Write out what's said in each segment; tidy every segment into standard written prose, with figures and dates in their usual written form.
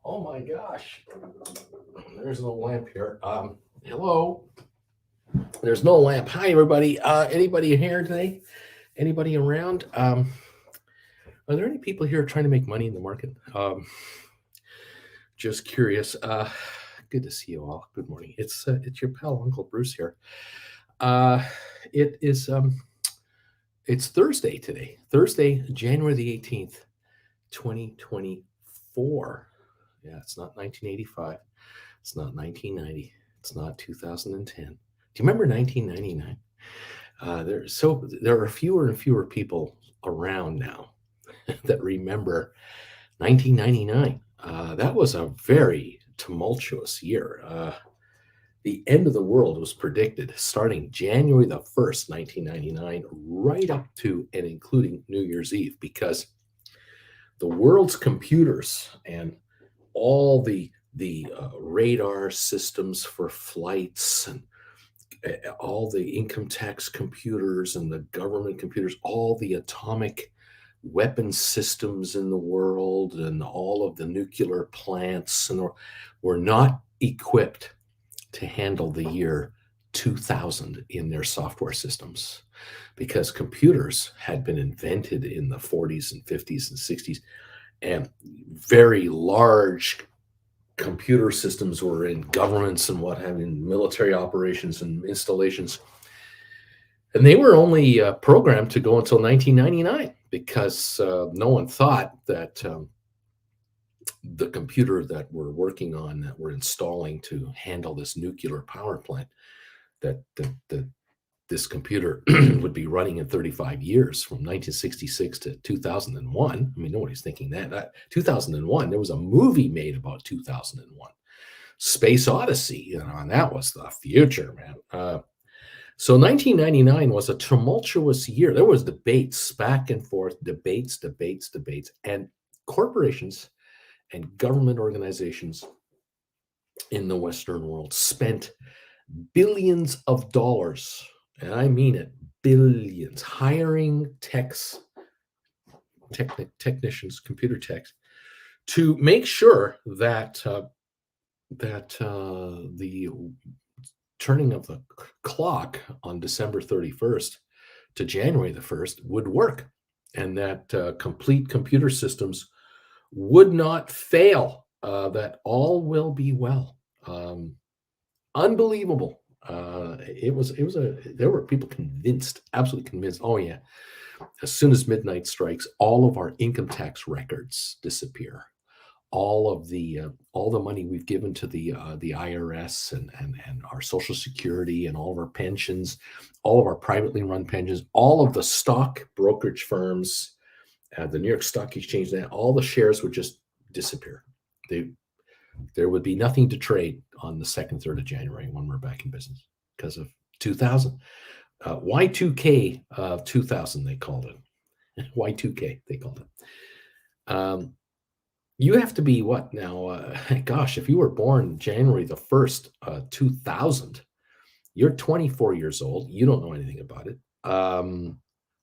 Oh my gosh. There's no lamp here. Hello. There's no lamp. Hi everybody. Anybody here today? Anybody around? Are there any people here trying to make money in the market? Just curious. Good to see you all. Good morning. It's your pal Uncle Bruce here. Uh, it is it's Thursday today. Thursday, January the 18th, 2024. Yeah, it's not 1985. It's not 1990. It's not 2010. Do you remember 1999? There are fewer and fewer people around now that remember 1999. That was a very tumultuous year. The end of the world was predicted starting January the 1st, 1999, right up to and including New Year's Eve, because the world's computers and all the radar systems for flights and all the income tax computers and the government computers, all the atomic weapon systems in the world and all of the nuclear plants and were not equipped to handle the year 2000 in their software systems, because computers had been invented in the 40s and 50s and 60s, and very large computer systems were in governments and what have you, in military operations and installations. And they were only programmed to go until 1999, because no one thought that the computer that we're working on, that we're installing to handle this nuclear power plant, that this computer would be running in 35 years, from 1966 to 2001. I mean, nobody's thinking that. 2001, there was a movie made about 2001, Space Odyssey, and that was the future, man. So 1999 was a tumultuous year. There was debates back and forth, debates, and corporations and government organizations in the Western world spent billions of dollars, and I mean it, billions, hiring technicians, computer techs, to make sure that the turning of the clock on December 31st to January the 1st would work, and that complete computer systems would not fail, that all will be well. Unbelievable. There were people convinced, absolutely convinced. Oh yeah, as soon as midnight strikes, all of our income tax records disappear. All the money we've given to the IRS and our Social Security and all of our pensions, all of our privately run pensions, all of the stock brokerage firms, the New York Stock Exchange, all the shares would just disappear. There would be nothing to trade on the 2nd, 3rd of January when we're back in business, because of 2000. Y2K 2000, they called it. Y2K, they called it. You have to be what now? Gosh, if you were born January the 1st, 2000, you're 24 years old. You don't know anything about it, other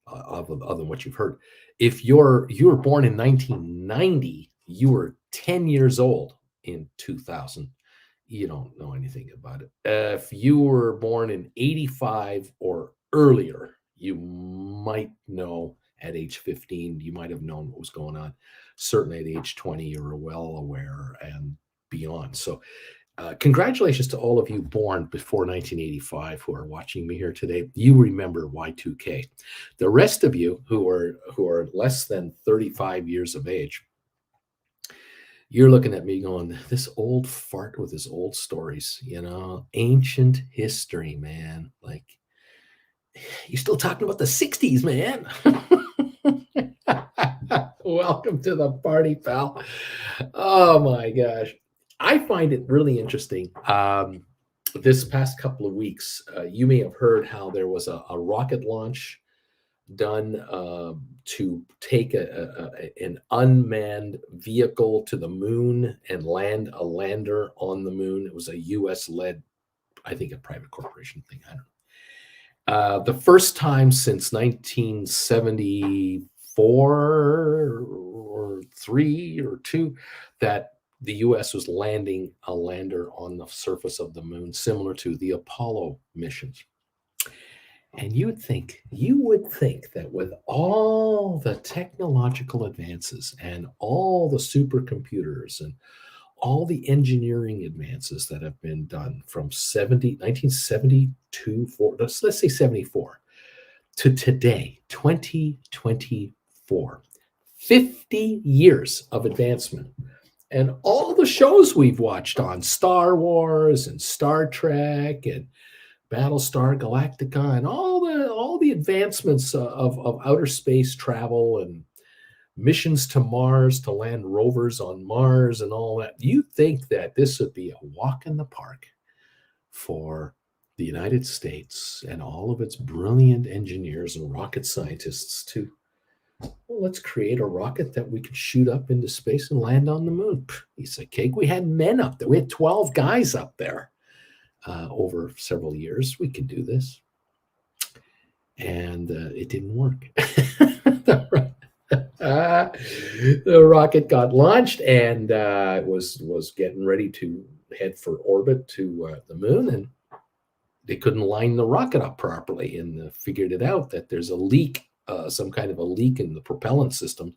than what you've heard. If you were born in 1990, you were 10 years old in 2000. You don't know anything about it. If you were born in 85 or earlier, you might know. At age 15, you might have known what was going on. Certainly at age 20, you were well aware and beyond. So congratulations to all of you born before 1985 who are watching me here today. You remember Y2K. The rest of you who are less than 35 years of age, you're looking at me going, this old fart with his old stories, ancient history, man. Like, you're still talking about the 60s, man. Welcome to the party, pal. Oh my gosh. I find it really interesting. This past couple of weeks, you may have heard how there was a rocket launch done to take an unmanned vehicle to the moon and land a lander on the moon. It was a US-led, I think, a private corporation thing. I don't know. The first time since 1974 or 3 or 2 that the US was landing a lander on the surface of the moon, similar to the Apollo missions. And you would think that with all the technological advances and all the supercomputers and all the engineering advances that have been done from 1972, let's say 74 to today, 2024, 50 years of advancement. And all the shows we've watched on Star Wars and Star Trek and Battlestar Galactica and all the advancements of outer space travel and missions to Mars to land rovers on Mars and all that. You think that this would be a walk in the park for the United States and all of its brilliant engineers and rocket scientists to, well, let's create a rocket that we can shoot up into space and land on the moon. Piece of cake. We had men up there. We had 12 guys up there over several years. We could do this. And it didn't work. The rocket got launched and was getting ready to head for orbit to the moon, and they couldn't line the rocket up properly, and figured it out that there's a leak, some kind of a leak in the propellant system,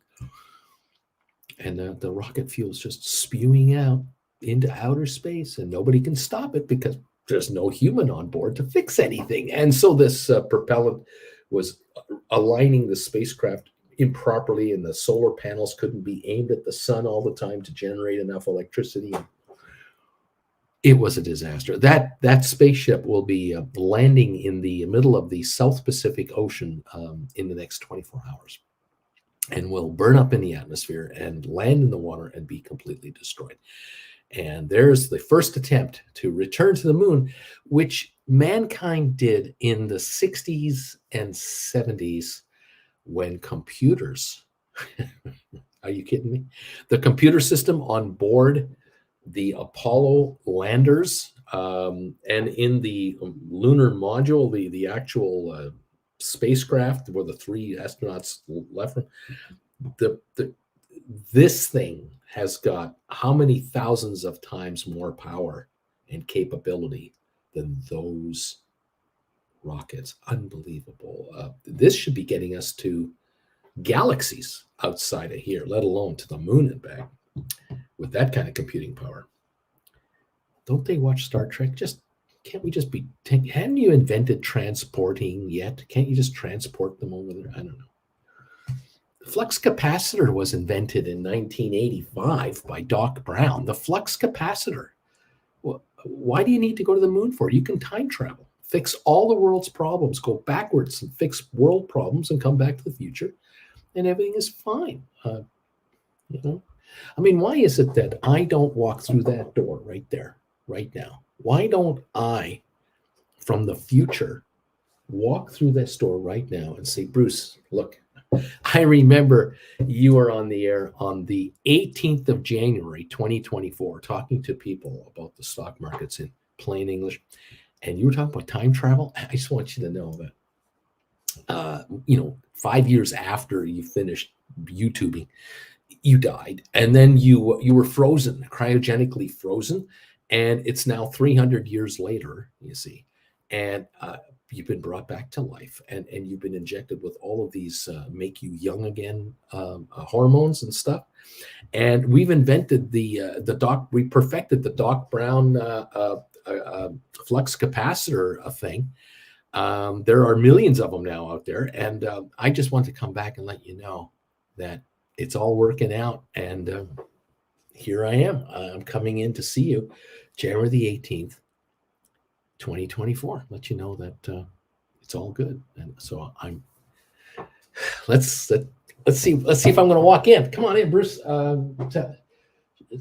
and the rocket fuel is just spewing out into outer space, and nobody can stop it because there's no human on board to fix anything. And so this propellant was aligning the spacecraft improperly, and the solar panels couldn't be aimed at the sun all the time to generate enough electricity. It was a disaster. That spaceship will be landing in the middle of the South Pacific Ocean in the next 24 hours, and will burn up in the atmosphere and land in the water and be completely destroyed. And there's the first attempt to return to the moon, which mankind did in the 60s and 70s when computers, are you kidding me? The computer system on board the Apollo landers and in the lunar module, the actual spacecraft where the three astronauts left from, this thing has got how many thousands of times more power and capability than those rockets. Unbelievable. This should be getting us to galaxies outside of here, let alone to the moon and back, with that kind of computing power. Don't they watch Star Trek? Can't we just be, haven't you invented transporting yet? Can't you just transport them over there? I don't know. The flux capacitor was invented in 1985 by Doc Brown. The flux capacitor. Well, why do you need to go to the moon for? You can time travel, fix all the world's problems, go backwards and fix world problems and come back to the future, and everything is fine. You know, I mean, why is it that I don't walk through that door right there, right now? Why don't I, from the future, walk through this door right now and say, Bruce, look, I remember you were on the air on the 18th of January, 2024, talking to people about the stock markets in plain English. And you were talking about time travel. I just want you to know that, 5 years after you finished YouTubing, you died. And then you were frozen, cryogenically frozen. And it's now 300 years later, you see. And you've been brought back to life, and you've been injected with all of these make you young again hormones and stuff. And we've invented we perfected the Doc Brown flux capacitor thing. There are millions of them now out there. And I just want to come back and let you know that it's all working out. And here I am. I'm coming in to see you January the 18th. 2024. Let you know that it's all good. And so let's see if I'm going to walk in. Come on in, Bruce.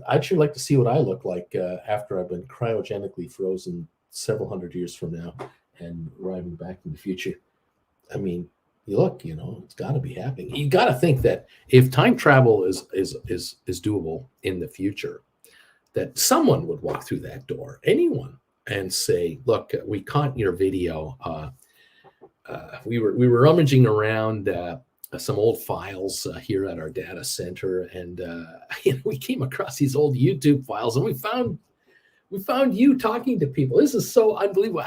I'd sure like to see what I look like after I've been cryogenically frozen several hundred years from now and arriving back in the future. I mean, it's got to be happening. You got to think that if time travel is doable in the future, that someone would walk through that door, anyone, and say, look, we caught your video. We were rummaging around some old files here at our data center, and we came across these old YouTube files, and we found you talking to people. This is so unbelievable.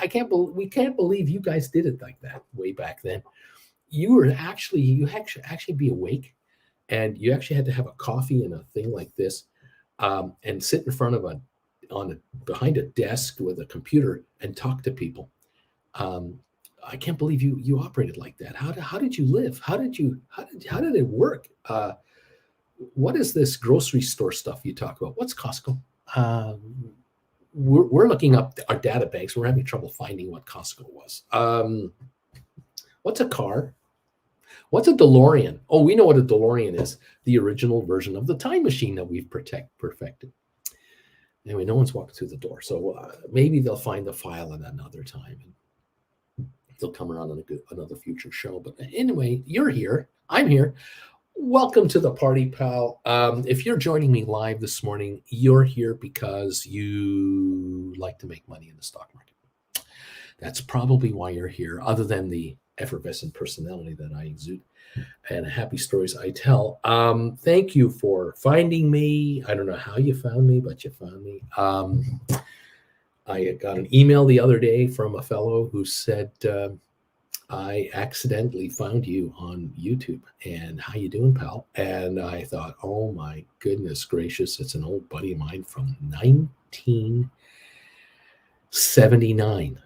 We can't believe you guys did it like that way back then. You actually be awake, and you actually had to have a coffee and a thing like this, and sit in front of behind a desk with a computer and talk to people. I can't believe you operated like that. How did you live? How did it work? What is this grocery store stuff you talk about? What's Costco? We're looking up our data banks. We're having trouble finding what Costco was. What's a car? What's a DeLorean? Oh, we know what a DeLorean is. The original version of the time machine that we've perfected. Anyway, no one's walking through the door. So maybe they'll find the file at another time. And they'll come around on another future show. But anyway, you're here. I'm here. Welcome to the party, pal. If you're joining me live this morning, you're here because you like to make money in the stock market. That's probably why you're here, other than the effervescent personality that I exude and happy stories I tell. Thank you for finding me. I don't know how you found me, but you found me. I got an email the other day from a fellow who said, I accidentally found you on YouTube, and how you doing, pal? And I thought, oh my goodness gracious, it's an old buddy of mine from 1979.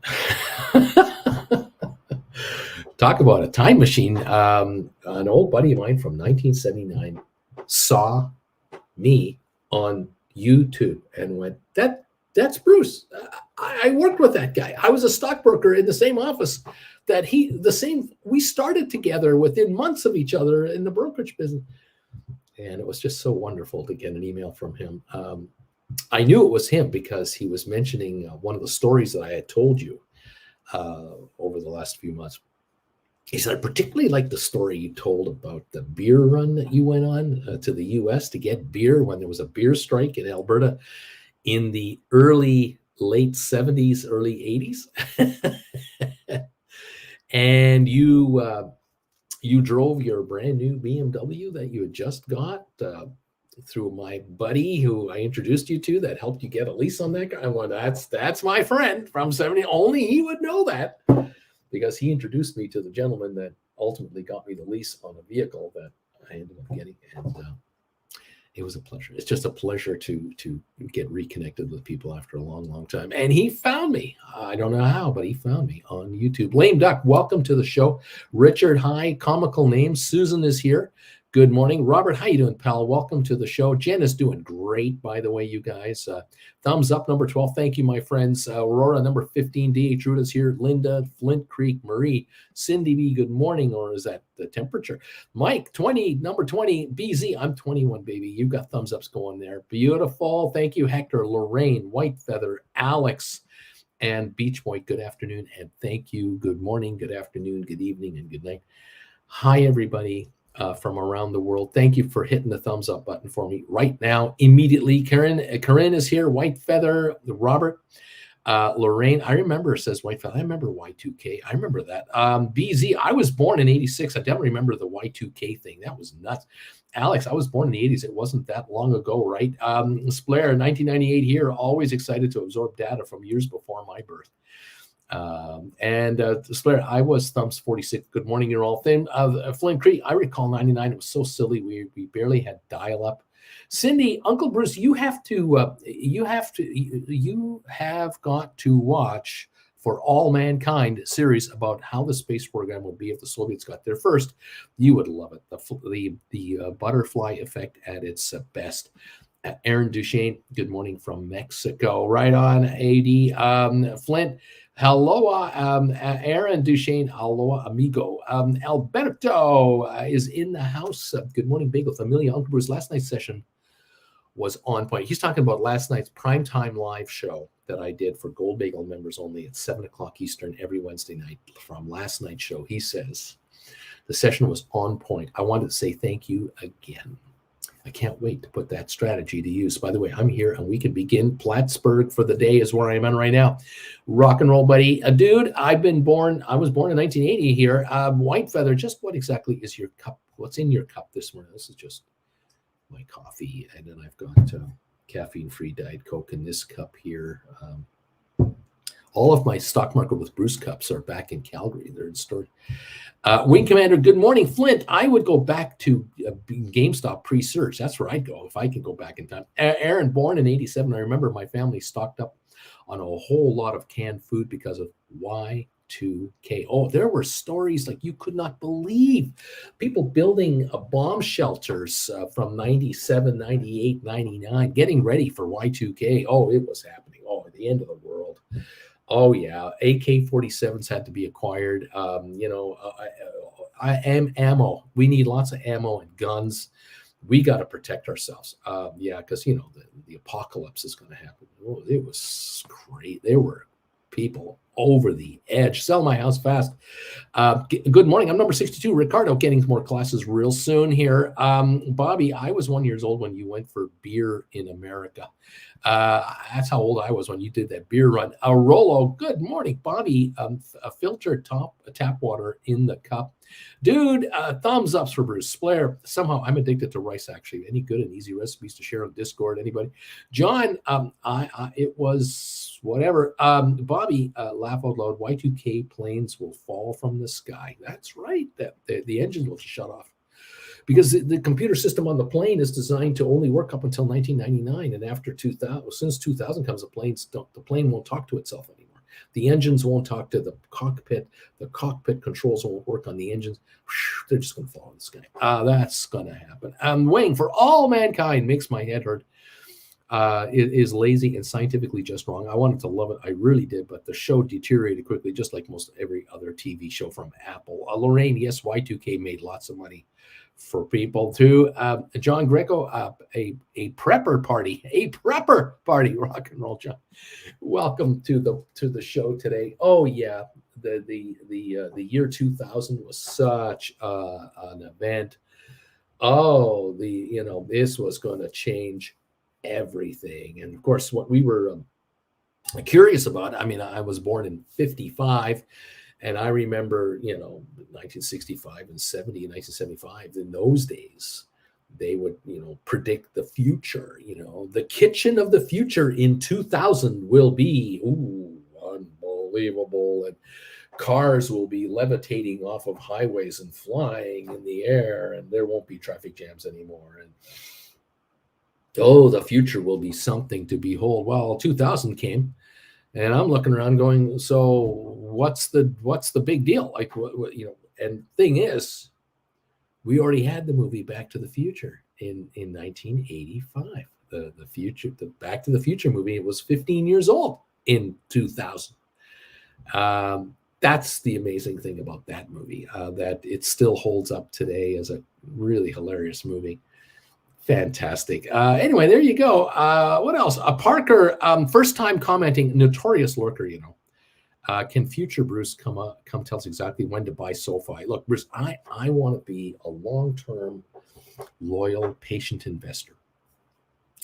Talk about a time machine. An old buddy of mine from 1979 saw me on YouTube and went, that's Bruce. I worked with that guy. I was a stockbroker in the same office we started together within months of each other in the brokerage business. And it was just so wonderful to get an email from him. I knew it was him because he was mentioning one of the stories that I had told you over the last few months. He said, I particularly like the story you told about the beer run that you went on to the U.S. to get beer when there was a beer strike in Alberta in the late 70s, early 80s. And you drove your brand new BMW that you had just got through my buddy who I introduced you to that helped you get a lease on that guy. I went, that's my friend from 70. Only he would know that, because he introduced me to the gentleman that ultimately got me the lease on a vehicle that I ended up getting. And it was a pleasure. It's just a pleasure to get reconnected with people after a long, long time. And he found me. I don't know how, but he found me on YouTube. Lame Duck, welcome to the show. Richard, hi. Comical name. Susan is here. Good morning. Robert, how you doing, pal? Welcome to the show. Jen is doing great, by the way, you guys. Thumbs up, number 12. Thank you, my friends. Aurora, number 15. D.H. Ruda's here. Linda, Flint Creek, Marie, Cindy B, good morning. Or is that the temperature? Mike, 20, number 20. BZ, I'm 21, baby. You got thumbs ups going there. Beautiful. Thank you, Hector, Lorraine, White Feather, Alex, and Beach Boy. Good afternoon. And thank you. Good morning, good afternoon, good evening, and good night. Hi, everybody. From around the world. Thank you for hitting the thumbs up button for me right now, immediately. Corinne is here. White Feather, Robert, Lorraine. I remember, says White Feather. I remember Y2K. I remember that. BZ, I was born in 86. I definitely remember the Y2K thing. That was nuts. Alex, I was born in the 80s. It wasn't that long ago, right? Splair, 1998 here. Always excited to absorb data from years before my birth. Splair, I was Thumps 46. Good morning, you're all thin. Flint Creek, I recall 99. It was so silly. We barely had dial up. Cindy, Uncle Bruce, you have got to watch For All Mankind series about how the space program would be if the Soviets got there first. You would love it. The butterfly effect at its best. Aaron Duchesne, good morning from Mexico. Right on, AD. Flint, hello, Aaron Duchesne, aloha, amigo. Alberto is in the house. Good morning, Bagel Familia. Uncle Bruce, last night's session was on point. He's talking about last night's primetime live show that I did for Gold Bagel members only at 7 o'clock Eastern every Wednesday night from last night's show. He says the session was on point. I wanted to say thank you again. I can't wait to put that strategy to use. By the way, I'm here and we can begin. Plattsburgh for the day is where I'm at right now. Rock and roll, buddy. Dude, I was born in 1980 here. White Feather, just what exactly is your cup? What's in your cup this morning? This is just my coffee. And then I've got caffeine-free Diet Coke in this cup here. All of my Stock Market with Bruce cups are back in Calgary. They're in storage. Wing Commander, good morning, Flint. I would go back to GameStop pre-surge. That's where I'd go if I could go back in time. Aaron, born in 87. I remember my family stocked up on a whole lot of canned food because of Y2K. Oh, there were stories like you could not believe. People building bomb shelters from 97, 98, 99, getting ready for Y2K. Oh, it was happening. Oh, at the end of the world. Oh yeah, AK-47s had to be acquired. I am ammo. We need lots of ammo and guns. We got to protect ourselves. Because the apocalypse is going to happen. Oh, it was great. There were people over the edge. Sell my house fast. Good morning. I'm number 62. Ricardo, getting more classes real soon here. Bobby, I was 1 year old when you went for beer in America. That's how old I was when you did that beer run. Rolo, good morning, Bobby. A filtered tap water in the cup. Dude, thumbs ups for Bruce Blair. Somehow I'm addicted to rice, actually. Any good and easy recipes to share on Discord? Anybody? John, it was whatever. Bobby, laugh out loud. Y2K planes will fall from the sky. That's right. That the engines will shut off. Because the computer system on the plane is designed to only work up until 1999, and after 2000, since 2000 comes, the plane won't talk to itself anymore. The engines won't talk to the cockpit. The cockpit controls won't work on the engines. They're just going to fall in the sky. That's going to happen. Wayne, for all mankind, makes my head hurt. It is lazy and scientifically just wrong. I wanted to love it. I really did, but the show deteriorated quickly, just like most every other TV show from Apple. Lorraine, yes, Y2K made lots of money for people too. John Greco, a prepper party, rock and roll. John, welcome to the show today. Oh yeah, the year 2000 was such an event. Oh, this was going to change everything. And of course, what we were curious about, I was born in 55. And I remember, 1965 and 70 and 1975, in those days, they would, predict the future. The kitchen of the future in 2000 will be, unbelievable. And cars will be levitating off of highways and flying in the air, and there won't be traffic jams anymore. And the future will be something to behold. Well, 2000 came. And I'm looking around going, so what's the big deal? Like, and thing is, we already had the movie Back to the Future in 1985. The Back to the Future movie, it was 15 years old in 2000. That's the amazing thing about that movie, that it still holds up today as a really hilarious movie. Fantastic. Anyway, there you go. What else? Parker, first time commenting, notorious lurker, can future Bruce come tell us exactly when to buy SoFi? Look, Bruce, I want to be a long-term, loyal, patient investor.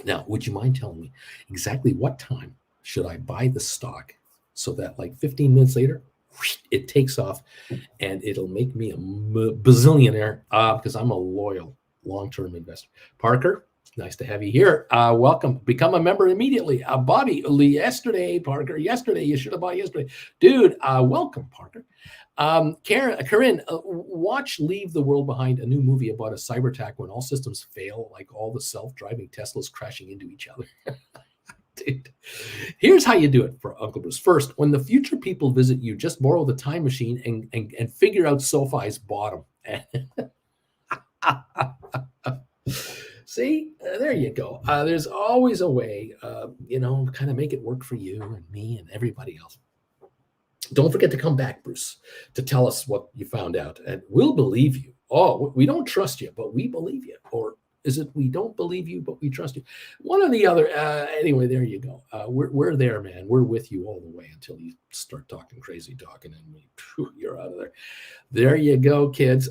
Now, would you mind telling me exactly what time should I buy the stock so that like 15 minutes later, it takes off and it'll make me a bazillionaire because I'm a loyal long-term investor. Parker, nice to have you here. Welcome. Become a member immediately. Bobby, yesterday, Parker, yesterday. You should have bought yesterday. Dude, welcome, Parker. Corinne, watch Leave the World Behind, a new movie about a cyber attack when all systems fail, like all the self-driving Teslas crashing into each other. Dude, here's how you do it for Uncle Bruce. First, when the future people visit you, just borrow the time machine and figure out SoFi's bottom. See, there you go. There's always a way, kind of make it work for you and me and everybody else. Don't forget to come back, Bruce, to tell us what you found out, and we'll believe you. Oh, we don't trust you, but we believe you. Or is it we don't believe you, but we trust you? One or the other. Anyway, there you go. We're there, man. We're with you all the way until you start talking crazy talking, and you're out of there. There you go, kids.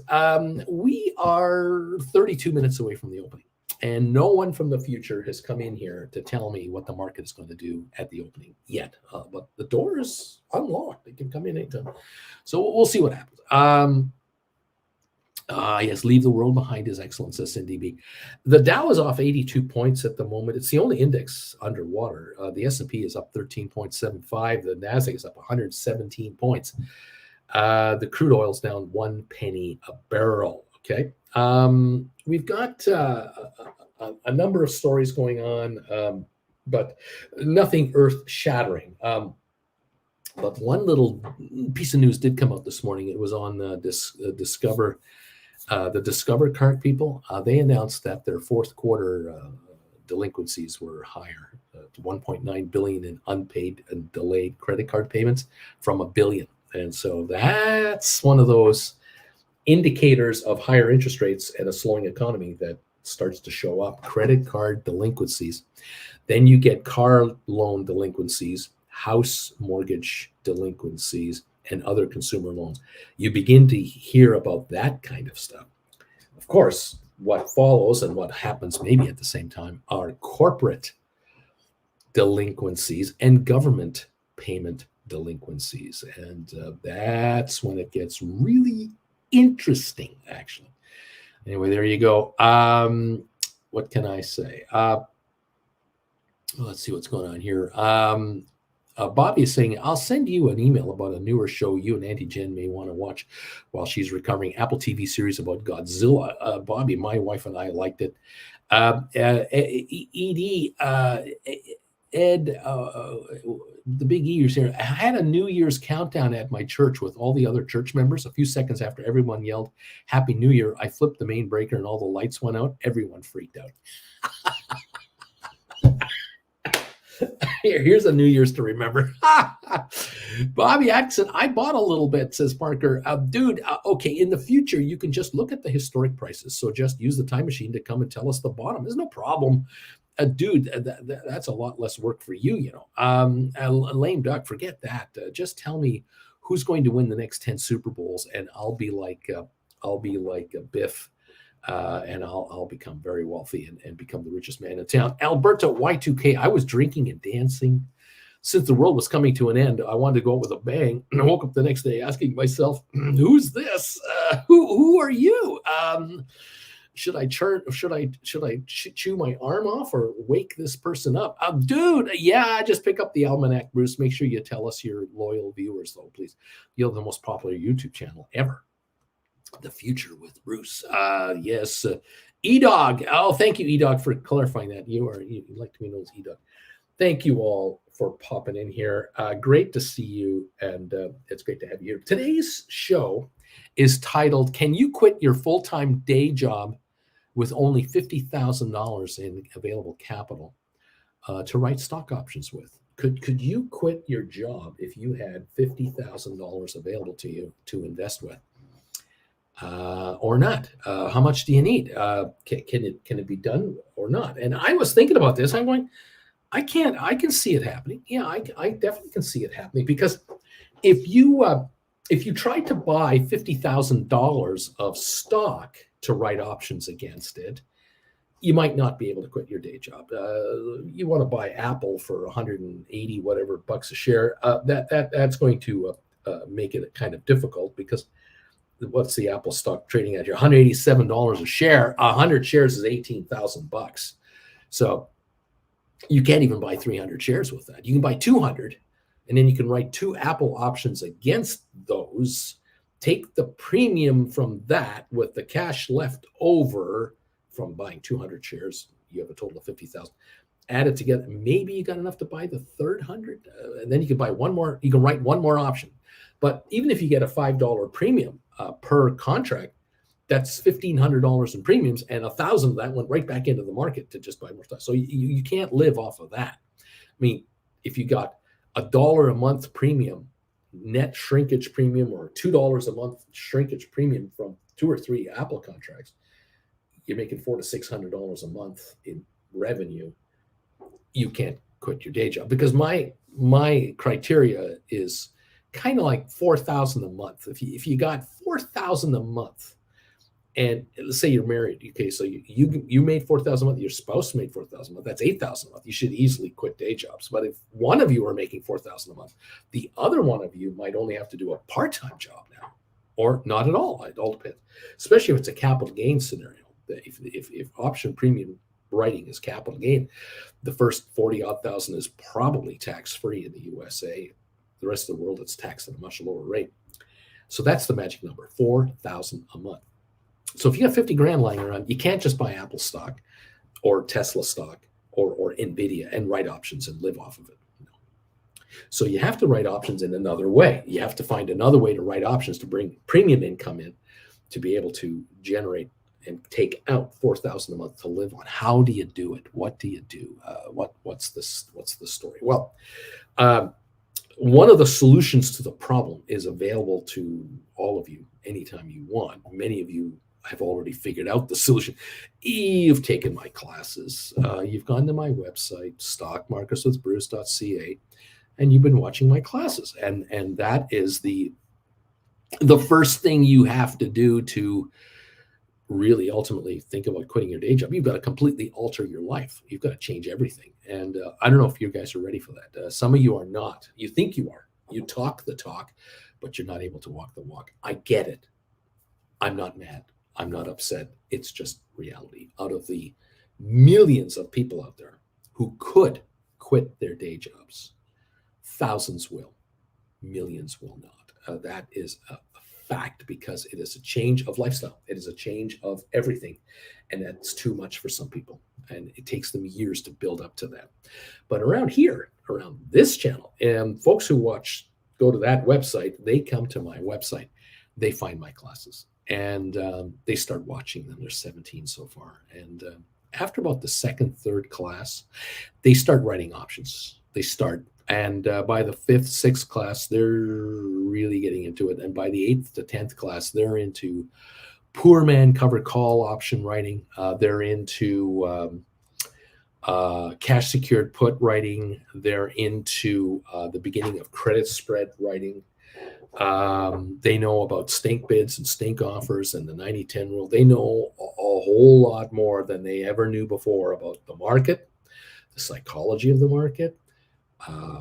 We are 32 minutes away from the opening. And no one from the future has come in here to tell me what the market is going to do at the opening yet. But the door is unlocked. They can come in anytime. So we'll see what happens. Yes, leave the world behind, His Excellence, says Cindy B. The Dow is off 82 points at the moment. It's the only index underwater. The S&P is up 13.75. The Nasdaq is up 117 points. The crude oil is down 1 penny a barrel. Okay. We've got a number of stories going on, but nothing earth-shattering. But one little piece of news did come out this morning. It was on Discover. The Discover card people, they announced that their fourth quarter delinquencies were higher, 1.9 billion in unpaid and delayed credit card payments from $1 billion. And so that's one of those indicators of higher interest rates and a slowing economy that starts to show up. Credit card delinquencies. Then you get car loan delinquencies, house mortgage delinquencies, and other consumer loans. You begin to hear about that kind of stuff. Of course, what follows and what happens maybe at the same time are corporate delinquencies and government payment delinquencies. And that's when it gets really interesting, actually. Anyway, there you go. What can I say? Let's see what's going on here. Bobby is saying, I'll send you an email about a newer show you and Auntie Jen may want to watch while she's recovering. Apple TV series about Godzilla. Bobby, my wife and I liked it. Ed, the big E's here. I had a New Year's countdown at my church with all the other church members. A few seconds after everyone yelled Happy New Year, I flipped the main breaker and all the lights went out. Everyone freaked out. Here's a New Year's to remember. Bobby Atkinson, I bought a little bit, says Parker. Dude, okay, in the future, you can just look at the historic prices. So just use the time machine to come and tell us the bottom. There's no problem. Dude, that's a lot less work for you, you know. Lame duck, forget that. Just tell me who's going to win the next 10 Super Bowls, and I'll be like Biff. And I'll become very wealthy and become the richest man in town. Alberta Y2K, I was drinking and dancing since the world was coming to an end. I wanted to go out with a bang, and I woke up the next day asking myself, "Who's this? Who are you? Should I chew my arm off or wake this person up? Dude, yeah, just pick up the almanac, Bruce. Make sure you tell us your loyal viewers, though, please. You're the most popular YouTube channel ever." The future with Bruce. Yes. E-Dog. Oh, thank you, E-Dog, for clarifying that. You like to be known as E-Dog. Thank you all for popping in here. Great to see you, and it's great to have you here. Today's show is titled, Can You Quit Your Full-Time Day Job with Only $50,000 in Available Capital to Write Stock Options With? Could you quit your job if you had $50,000 available to you to invest with? Or not? How much do you need? Can it be done or not? And I was thinking about this. I'm going, I can see it happening. Yeah, I definitely can see it happening, because if you tried to buy $50,000 of stock to write options against it, you might not be able to quit your day job. You want to buy Apple for 180 whatever bucks a share. That's going to make it kind of difficult, because what's the Apple stock trading at here? $187 a share. 100 shares is $18,000. So you can't even buy 300 shares with that. You can buy 200, and then you can write 2 Apple options against those, take the premium from that with the cash left over from buying 200 shares. You have a total of 50,000. Add it together. Maybe you got enough to buy the third 100, and then you can buy one more. You can write one more option. But even if you get a $5 premium per contract, that's $1,500 in premiums, and 1,000 of that went right back into the market to just buy more stuff. So you can't live off of that. I mean, if you got $1 a month premium, net shrinkage premium, or $2 a month shrinkage premium from 2 or 3 Apple contracts, you're making $400 to $600 a month in revenue. You can't quit your day job, because my criteria is kind of like $4,000 a month. If you got $4,000 a month And let's say you're married. Okay, so you made 4,000 a month. Your spouse made 4,000 a month. That's 8,000 a month. You should easily quit day jobs. But if one of you are making 4,000 a month, the other one of you might only have to do a part-time job now, or not at all. It all depends. Especially if it's a capital gain scenario. If option premium writing is capital gain, the first 40 odd thousand is probably tax-free in the USA. The rest of the world, it's taxed at a much lower rate. So that's the magic number, 4,000 a month. So if you have 50 grand lying around, you can't just buy Apple stock or Tesla stock or Nvidia and write options and live off of it. No. So you have to write options in another way. You have to find another way to write options to bring premium income in to be able to generate and take out 4,000 a month to live on. How do you do it? What do you do? What's the story? Well, one of the solutions to the problem is available to all of you anytime you want. Many of you have already figured out the solution. You've taken my classes. You've gone to my website, stockmarkerswithbruce.ca, and you've been watching my classes. And that is the first thing you have to do to really ultimately think about quitting your day job. You've got to completely alter your life. You've got to change everything. And I don't know if you guys are ready for that. Some of you are not. You think you are. You talk the talk, but you're not able to walk the walk. I get it. I'm not mad. I'm not upset. It's just reality. Out of the millions of people out there who could quit their day jobs, thousands will, millions will not. That is a fact, because it is a change of lifestyle. It is a change of everything. And that's too much for some people. And it takes them years to build up to that. But around here, around this channel, and folks who go to that website, they come to my website, they find my classes, and they start watching them. There's 17 so far. And after about the second, third class, they start writing options. And by the fifth, sixth class, they're really getting into it. And by the 8th to 10th class, they're into poor man covered call option writing. They're into cash secured put writing. They're into the beginning of credit spread writing. They know about stink bids and stink offers and the 90-10 rule. They know a whole lot more than they ever knew before about the market, the psychology of the market,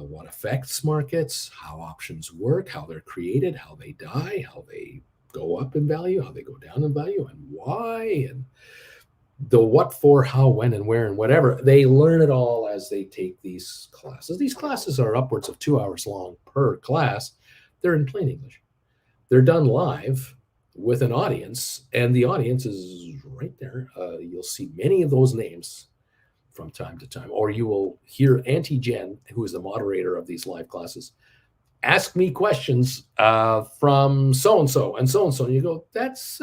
what affects markets, how options work, how they're created, how they die, how they go up in value, how they go down in value, and why, and the what, for, how, when, and where, and whatever. They learn it all as they take these classes. These classes are upwards of 2 hours long per class. They're in plain English. They're done live with an audience, and the audience is right there. You'll see many of those names from time to time, or you will hear Auntie Jen, who is the moderator of these live classes, ask me questions from so-and-so and so-and-so. And you go, that's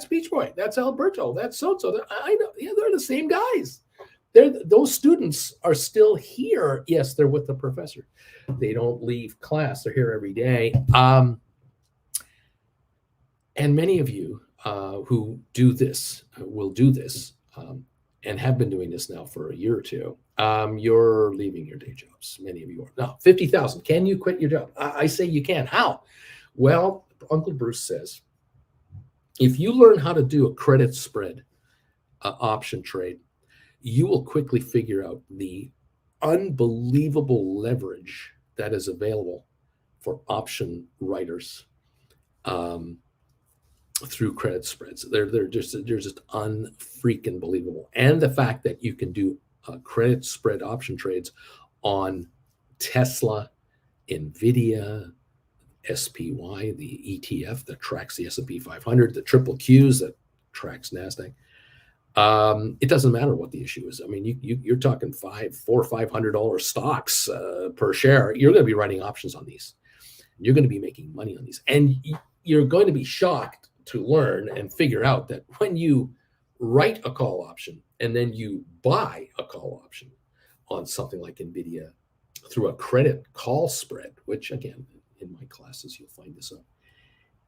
Beach Boy, that's Alberto, that's so-and-so. I know, yeah, they're the same guys. Those students are still here. Yes, they're with the professor. They don't leave class. They're here every day. And many of you who do this, will do this, and have been doing this now for a year or two, you're leaving your day jobs. Many of you are. Now, 50,000. Can you quit your job? I say you can. How? Well, Uncle Bruce says, if you learn how to do a credit spread option trade, you will quickly figure out the unbelievable leverage that is available for option writers through credit spreads. They're just unfreaking believable. And the fact that you can do credit spread option trades on Tesla, Nvidia, SPY, the ETF that tracks the S&P 500, the triple Qs that tracks NASDAQ. It doesn't matter what the issue is. I mean, you're talking $400 or $500 stocks per share. You're going to be writing options on these. You're going to be making money on these. And you're going to be shocked to learn and figure out that when you write a call option and then you buy a call option on something like Nvidia through a credit call spread, which again, in my classes, you'll find this out,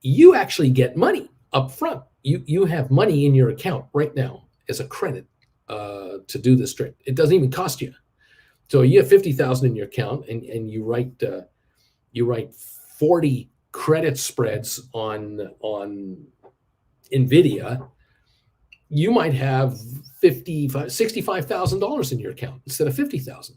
you actually get money up front. You have money in your account right now as a credit to do this trade. It doesn't even cost you. So you have 50,000 in your account, and you write 40 credit spreads on NVIDIA, you might have $65,000 in your account instead of 50,000.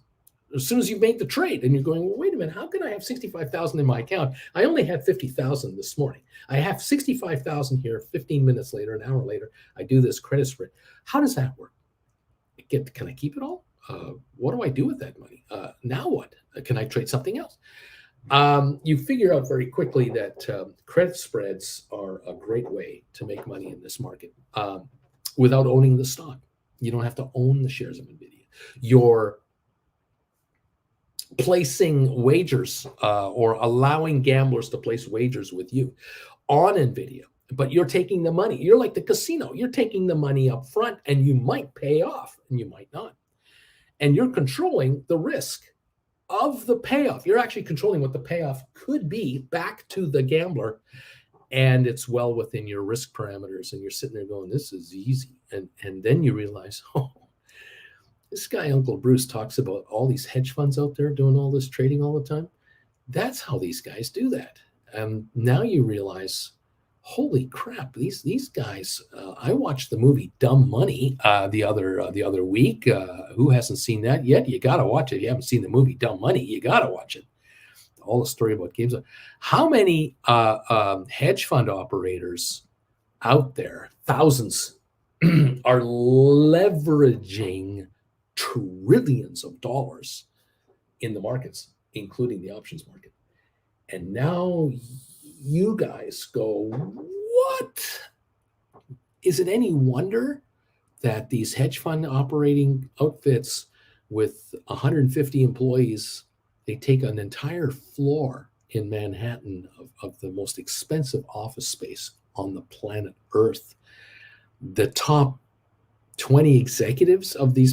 As soon as you make the trade, and you're going, well, wait a minute, how can I have 65,000 in my account? I only had 50,000 this morning. I have 65,000 here. 15 minutes later, an hour later, I do this credit spread. How does that work? Can I keep it all? What do I do with that money? Now what? Can I trade something else? You figure out very quickly that credit spreads are a great way to make money in this market without owning the stock. You don't have to own the shares of NVIDIA. You're placing wagers or allowing gamblers to place wagers with you on NVIDIA, but you're taking the money. You're like the casino. You're taking the money up front, and you might pay off and you might not. And you're controlling the risk of the payoff. You're actually controlling what the payoff could be back to the gambler, and it's well within your risk parameters. And you're sitting there going, this is easy. And then you realize, oh, this guy, Uncle Bruce, talks about all these hedge funds out there doing all this trading all the time. That's how these guys do that. Now you realize, holy crap, these guys. I watched the movie Dumb Money the other week. Who hasn't seen that yet? You got to watch it. If you haven't seen the movie Dumb Money, you got to watch it. All the story about games. How many hedge fund operators out there, thousands, are leveraging trillions of dollars in the markets, including the options market? And now you guys go, what? Is it any wonder that these hedge fund operating outfits with 150 employees, they take an entire floor in Manhattan of the most expensive office space on the planet Earth? The top 20 executives of these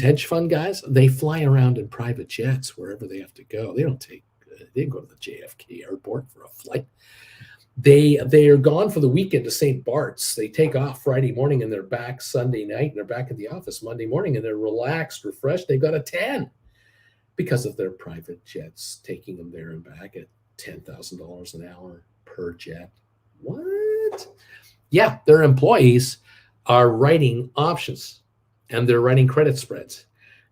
hedge fund guys, they fly around in private jets wherever they have to go. They don't go to the JFK airport for a flight. They are gone for the weekend to St. Bart's. They take off Friday morning and they're back Sunday night, and they're back at the office Monday morning, and they're relaxed, refreshed. They've got a tan because of their private jets taking them there and back at $10,000 an hour per jet. What? Yeah, their employees are writing options, and they're writing credit spreads,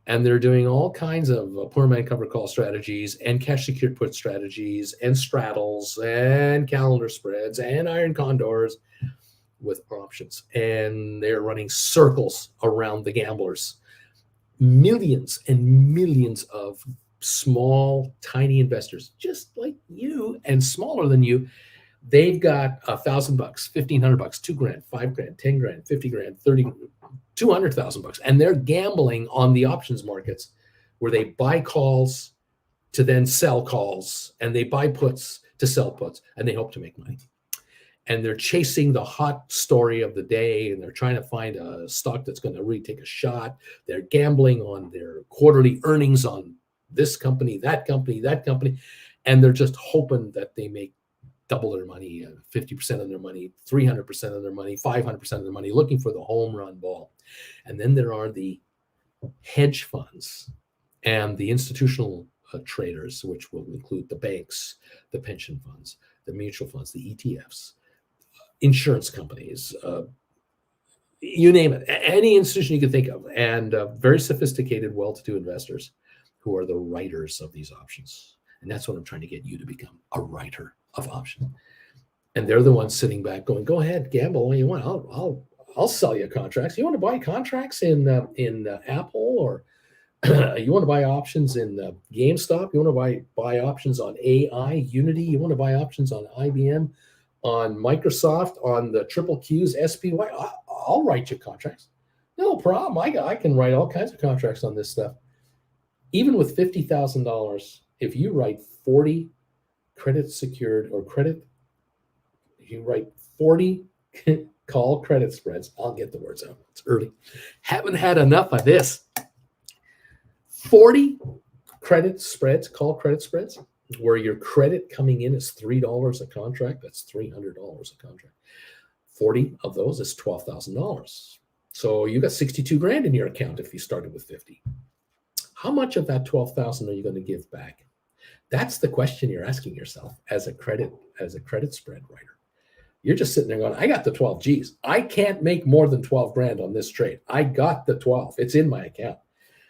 and they're doing all kinds of poor man cover call strategies and cash secured put strategies and straddles and calendar spreads and iron condors with options. And they're running circles around the gamblers. Millions and millions of small, tiny investors, just like you and smaller than you, they've got $1,000, $1,500, $2,000, $5,000, $10,000, $50,000, $30,000, $200,000, and they're gambling on the options markets where they buy calls to then sell calls, and they buy puts to sell puts, and they hope to make money. And they're chasing the hot story of the day, and they're trying to find a stock that's going to really take a shot. They're gambling on their quarterly earnings on this company, that company, and they're just hoping that they make double their money, 50% of their money, 300% of their money, 500% of their money, looking for the home run ball. And then there are the hedge funds and the institutional traders, which will include the banks, the pension funds, the mutual funds, the ETFs, insurance companies, you name it, any institution you can think of, and very sophisticated, well-to-do investors who are the writers of these options. And that's what I'm trying to get you to become, a writer of options. And they're the ones sitting back going, go ahead, gamble all you want. I'll sell you contracts. You want to buy contracts in Apple, or you want to buy options in GameStop? You want to buy options on AI, Unity? You want to buy options on IBM, on Microsoft, on the triple Qs, SPY? I'll write you contracts. No problem. I can write all kinds of contracts on this stuff. Even with $50,000, if you write 40 credit secured or credit, if you write 40 call credit spreads, I'll get the words out. It's early. Haven't had enough of this. 40 credit spreads, call credit spreads, where your credit coming in is $3 a contract. That's $300 a contract. 40 of those is $12,000. So you got 62 grand in your account if you started with 50. How much of that 12,000 are you going to give back? That's the question you're asking yourself as a credit spread writer. You're just sitting there going, I got the 12 G's. I can't make more than 12 grand on this trade. I got the 12. It's in my account.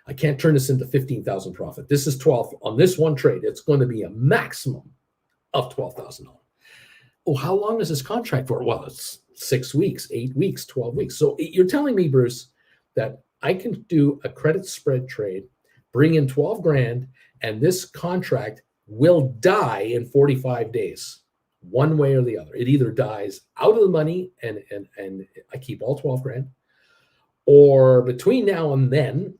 I can't turn this into 15,000 profit. This is 12 on this one trade. It's going to be a maximum of $12,000. Oh, how long is this contract for? Well, it's 6 weeks, 8 weeks, 12 weeks. So you're telling me, Bruce, that I can do a credit spread trade, bring in 12 grand, and this contract will die in 45 days, one way or the other. It either dies out of the money and I keep all 12 grand, or between now and then,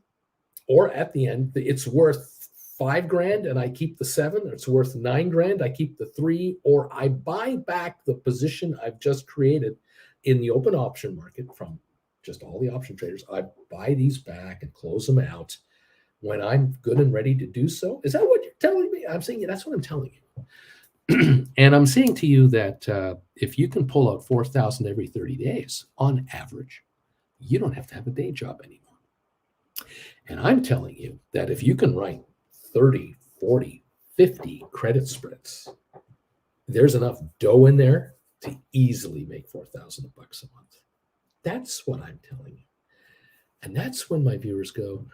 or at the end, it's worth 5 grand and I keep the 7, or it's worth 9 grand, I keep the 3, or I buy back the position I've just created in the open option market from just all the option traders. I buy these back and close them out when I'm good and ready to do so. Is that what you're telling me? I'm saying, yeah, that's what I'm telling you. And I'm saying to you that if you can pull out 4,000 every 30 days on average, you don't have to have a day job anymore. And I'm telling you that if you can write 30, 40, 50 credit spreads, there's enough dough in there to easily make $4,000 a month. That's what I'm telling you. And that's when my viewers go,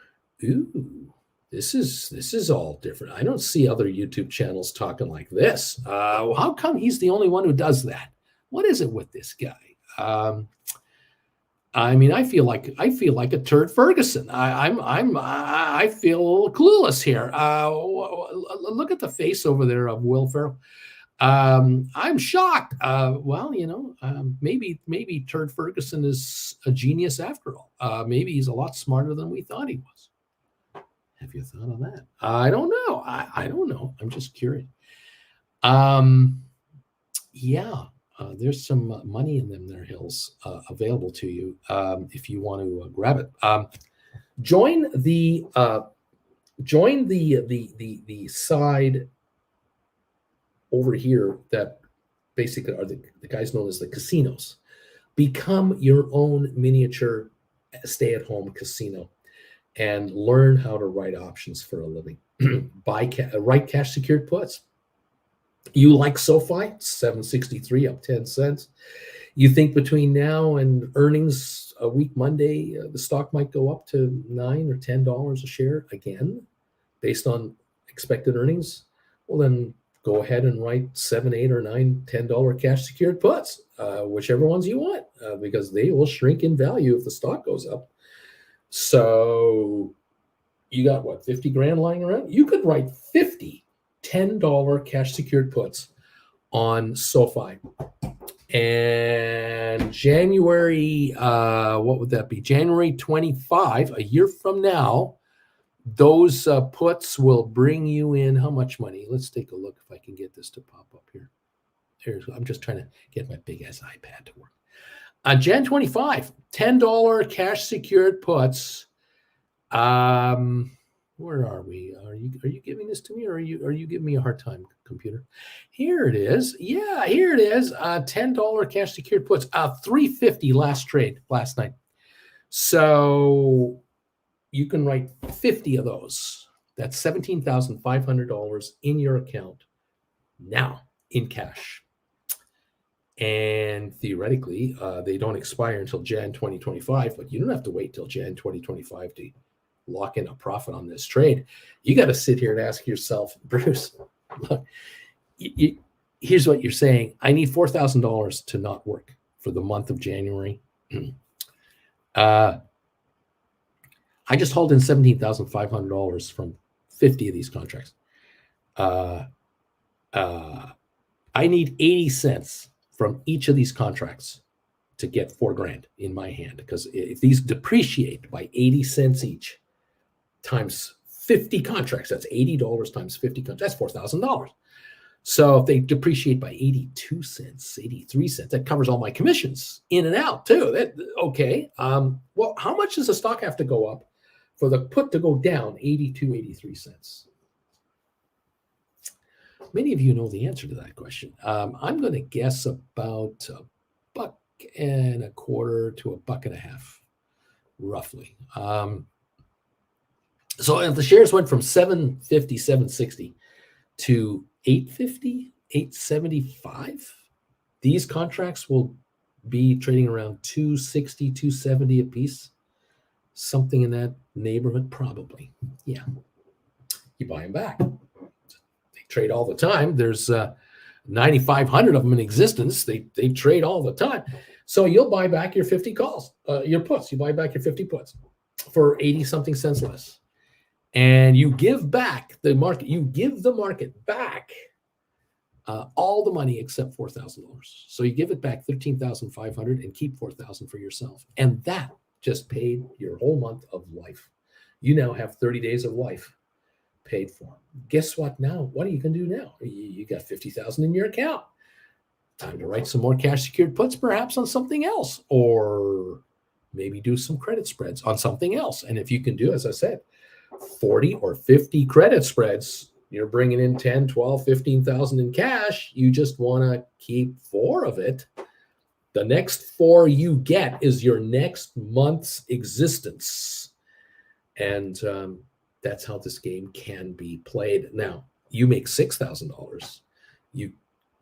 ooh, this is all different. I don't see other YouTube channels talking like this. How come he's the only one who does that? What is it with this guy? I mean, I feel like a turd Ferguson. I feel a little clueless here. Look at the face over there of Will Ferrell. I'm shocked. Well, maybe Turd Ferguson is a genius after all. Maybe he's a lot smarter than we thought he was. Have you thought of that? I don't know. I don't know. I'm just curious. There's some money in them there hills available to you if you want to grab it. Join the side over here that basically are the guys known as the casinos. Become your own miniature stay-at-home casino and learn how to write options for a living. Write cash secured puts. You like SoFi, 763 up 10 cents. You think between now and earnings a week Monday, the stock might go up to $9 or $10 a share again, based on expected earnings? Well, then go ahead and write 7, 8, or 9, $10 cash secured puts, whichever ones you want, because they will shrink in value if the stock goes up. So you got what, 50 grand lying around? You could write 50 $10 cash secured puts on SoFi. And January, what would that be? January 25, a year from now, those puts will bring you in how much money? Let's take a look if I can get this to pop up here. I'm just trying to get my big ass iPad to work. On Jan 25, $10 cash secured puts. Where are we? Are you giving this to me, or are you giving me a hard time, computer? Here it is. Yeah, here it is. $10 cash secured puts. $350 last trade last night. So you can write 50 of those. That's $17,500 in your account now in cash. And theoretically, they don't expire until Jan 2025, but you don't have to wait till Jan 2025 to lock in a profit on this trade. You got to sit here and ask yourself, Bruce, look, here's what you're saying. I need $4,000 to not work for the month of January. I just hauled in $17,500 from 50 of these contracts. I need 80 cents from each of these contracts to get $4,000 in my hand, because if these depreciate by 80 cents each times 50 contracts, that's $80 times 50 contracts, that's $4,000. So if they depreciate by 82 cents, 83 cents, that covers all my commissions in and out too. Okay. Well, how much does the stock have to go up for the put to go down 82, 83 cents? Many of you know the answer to that question. I'm going to guess about $1.25 to $1.50, roughly. So if the shares went from 750, 760 to 850, 875, These contracts will be trading around 260, 270 a piece, something in that neighborhood, probably. Yeah. You buy them back. They trade all the time. There's 9,500 of them in existence. They trade all the time. So you'll buy back your 50 calls, your puts. You buy back your 50 puts for 80 something cents less. And you give back the market, you give the market back all the money except $4,000. So you give it back $13,500 and keep $4,000 for yourself. And that just paid your whole month of life. You now have 30 days of life paid for. Guess what now? What are you going to do now? You got $50,000 in your account. Time to write some more cash secured puts perhaps on something else, or maybe do some credit spreads on something else. And if you can do, as I said, 40 or 50 credit spreads, you're bringing in 10, 12, 15,000 in cash. You just want to keep 4 of it. The next 4 you get is your next month's existence. And that's how this game can be played. Now, you make $6,000. You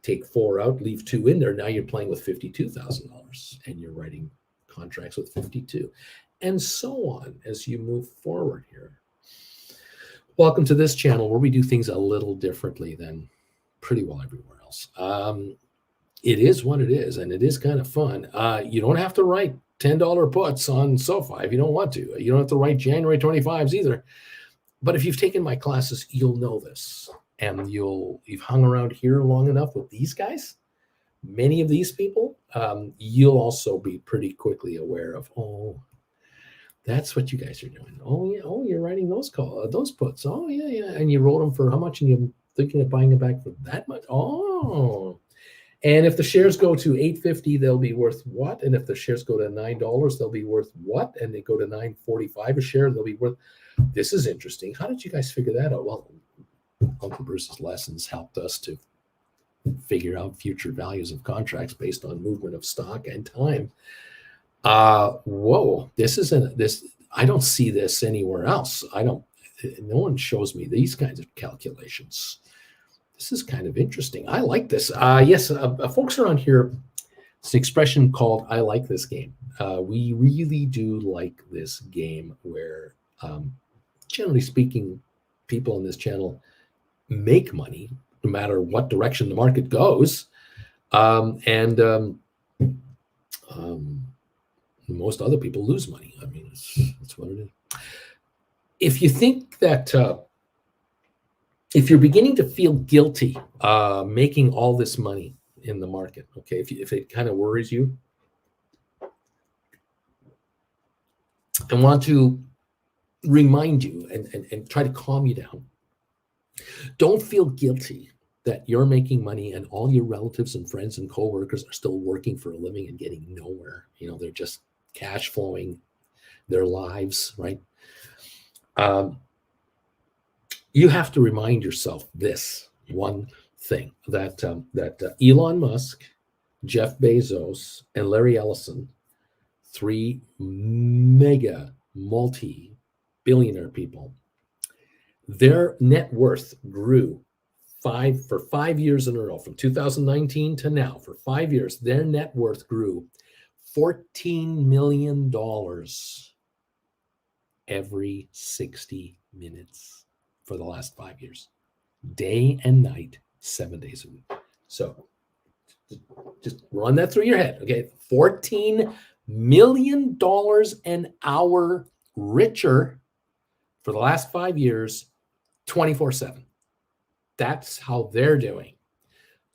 take 4 out, leave 2 in there. Now you're playing with $52,000 and you're writing contracts with 52, and so on as you move forward here. Welcome to this channel where we do things a little differently than pretty well everywhere else. It is what it is, and it is kind of fun. You don't have to write $10 puts on SoFi if you don't want to. You don't have to write January 25s either. But if you've taken my classes, you'll know this, and you've hung around here long enough with these guys, many of these people, you'll also be pretty quickly aware of, oh, that's what you guys are doing. Oh, yeah. Oh, you're writing those puts. Oh, yeah, yeah. And you wrote them for how much? And you're thinking of buying it back for that much? Oh. And if the shares go to $8.50, they'll be worth what? And if the shares go to $9, they'll be worth what? And they go to $9.45 a share, they'll be worth. This is interesting. How did you guys figure that out? Well, Uncle Bruce's lessons helped us to figure out future values of contracts based on movement of stock and time. Whoa, I don't see this anywhere else. No one shows me these kinds of calculations. This is kind of interesting. I like this. Yes, folks around here, it's an expression called, I like this game. We really do like this game where, generally speaking, people on this channel make money no matter what direction the market goes. Most other people lose money. I mean, it's what it is. If you think that, if you're beginning to feel guilty making all this money in the market, okay, if it kind of worries you, I want to remind you and try to calm you down. Don't feel guilty that you're making money and all your relatives and friends and coworkers are still working for a living and getting nowhere. You know, they're just cash flowing their lives, right? You have to remind yourself this one thing, that Elon Musk, Jeff Bezos, and Larry Ellison, 3 mega multi-billionaire people, their net worth grew for 5 years in a row, from 2019 to now. For 5 years, their net worth grew $14 million every 60 minutes for the last 5 years, day and night, 7 days a week. So just run that through your head, okay? $14 million an hour richer for the last 5 years, 24/7. That's how they're doing.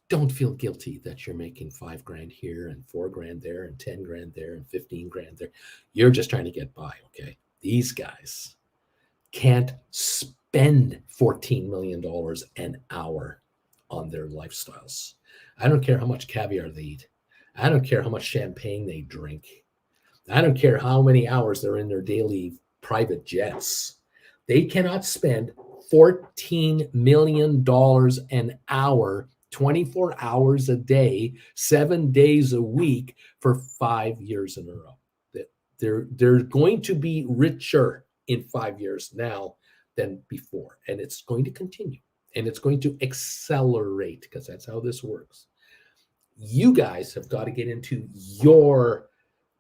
Don't feel guilty that you're making $5,000 here and $4,000 there and $10,000 there and $15,000 there. You're just trying to get by, okay? These guys can't spend $14 million an hour on their lifestyles. I don't care how much caviar they eat. I don't care how much champagne they drink. I don't care how many hours they're in their daily private jets. They cannot spend $14 million an hour, 24 hours a day, 7 days a week for 5 years in a row. They're going to be richer in 5 years now than before. And it's going to continue. And it's going to accelerate, because that's how this works. You guys have got to get into your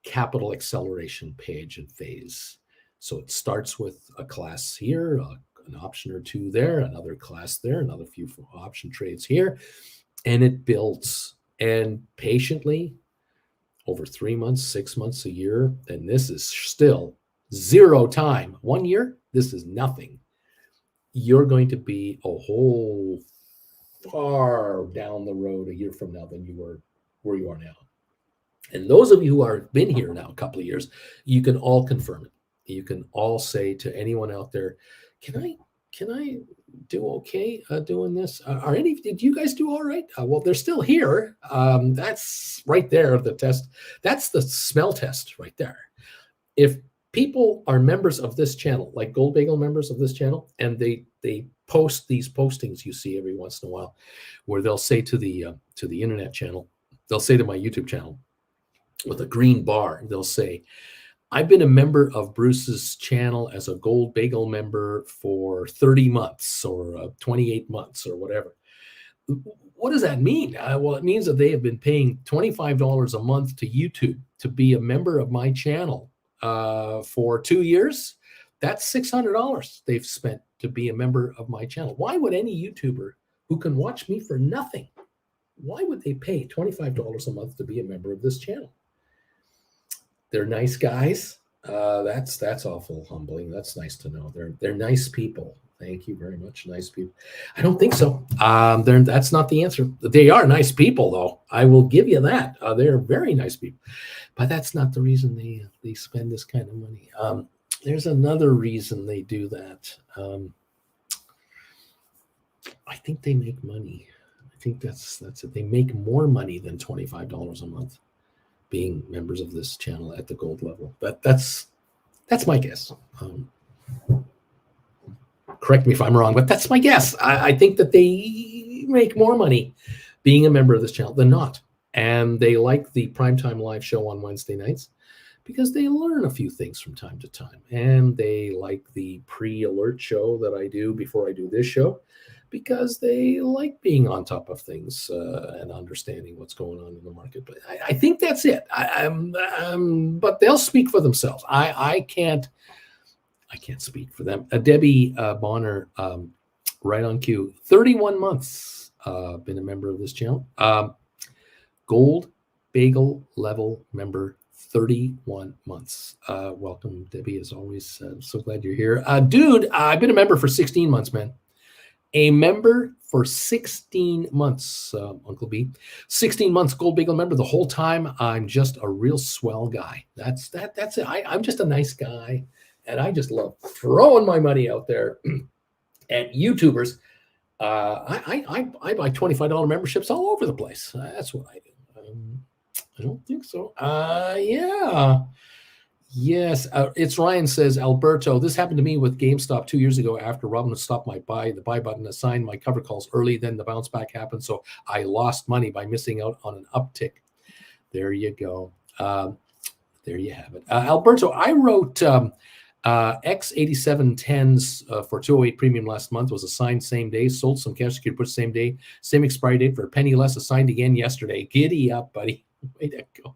capital acceleration page and phase. So it starts with a class here, an option or two there, another class there, another few option trades here, and it builds. And patiently, over 3 months, 6 months, a year, and this is still zero time. 1 year, this is nothing. You're going to be a whole far down the road a year from now than you were where you are now. And those of you who have been here now a couple of years, you can all confirm it. You can all say to anyone out there, can I do okay doing this? Did you guys do all right? Well, they're still here. That's right there, the test. That's the smell test right there. If people are members of this channel, like Gold Bagel members of this channel, and they post these postings you see every once in a while, where they'll say to the internet channel, they'll say to my YouTube channel with a green bar, they'll say, I've been a member of Bruce's channel as a Gold Bagel member for 30 months or 28 months or whatever. What does that mean? Well, it means that they have been paying $25 a month to YouTube to be a member of my channel for 2 years. That's $600 they've spent to be a member of my channel. Why would any YouTuber who can watch me for nothing, why would they pay $25 a month to be a member of this channel? They're nice guys. That's awful humbling. That's nice to know. They're nice people. Thank you very much. Nice people. I don't think so. That's not the answer. They are nice people, though. I will give you that. They're very nice people. But that's not the reason they spend this kind of money. There's another reason they do that. I think they make money. I think that's it. They make more money than $25 a month being members of this channel at the gold level. But that's my guess. Correct me if I'm wrong, but that's my guess. I think that they make more money being a member of this channel than not. And they like the primetime live show on Wednesday nights because they learn a few things from time to time. And they like the pre-alert show that I do before I do this show because they like being on top of things and understanding what's going on in the market. But I think that's it. But they'll speak for themselves. I can't speak for them. Debbie Bonner, right on cue. 31 months been a member of this channel. Gold Bagel level member, 31 months. Welcome, Debbie, as always. So glad you're here. Dude, I've been a member for 16 months, man. A member for 16 months, Uncle B. 16 months Gold Bagel member. The whole time, I'm just a real swell guy. That's it. I'm just a nice guy. And I just love throwing my money out there at YouTubers. I buy $25 memberships all over the place. That's what I do. I don't think so. Yeah. Yes. It's Ryan says, Alberto, this happened to me with GameStop 2 years ago after Robin stopped the buy button, assigned my cover calls early. Then the bounce back happened. So I lost money by missing out on an uptick. There you go. There you have it. Alberto, I wrote X8710s for 208 premium last month, was assigned same day, sold some cash security put same day, same expiry date for a penny less, assigned again yesterday. Giddy up, buddy. Way to go.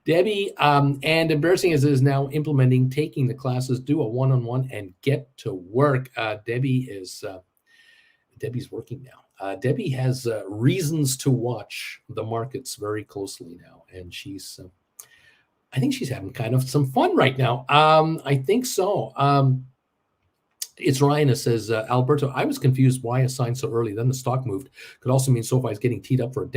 Debbie, and embarrassing as it is now, implementing, taking the classes, do a one-on-one and get to work. Debbie's working now. Debbie has reasons to watch the markets very closely now, and I think she's having kind of some fun right now. I think so. It's Ryan that says, Alberto, I was confused why assigned so early. Then the stock moved. Could also mean SoFi is getting teed up for a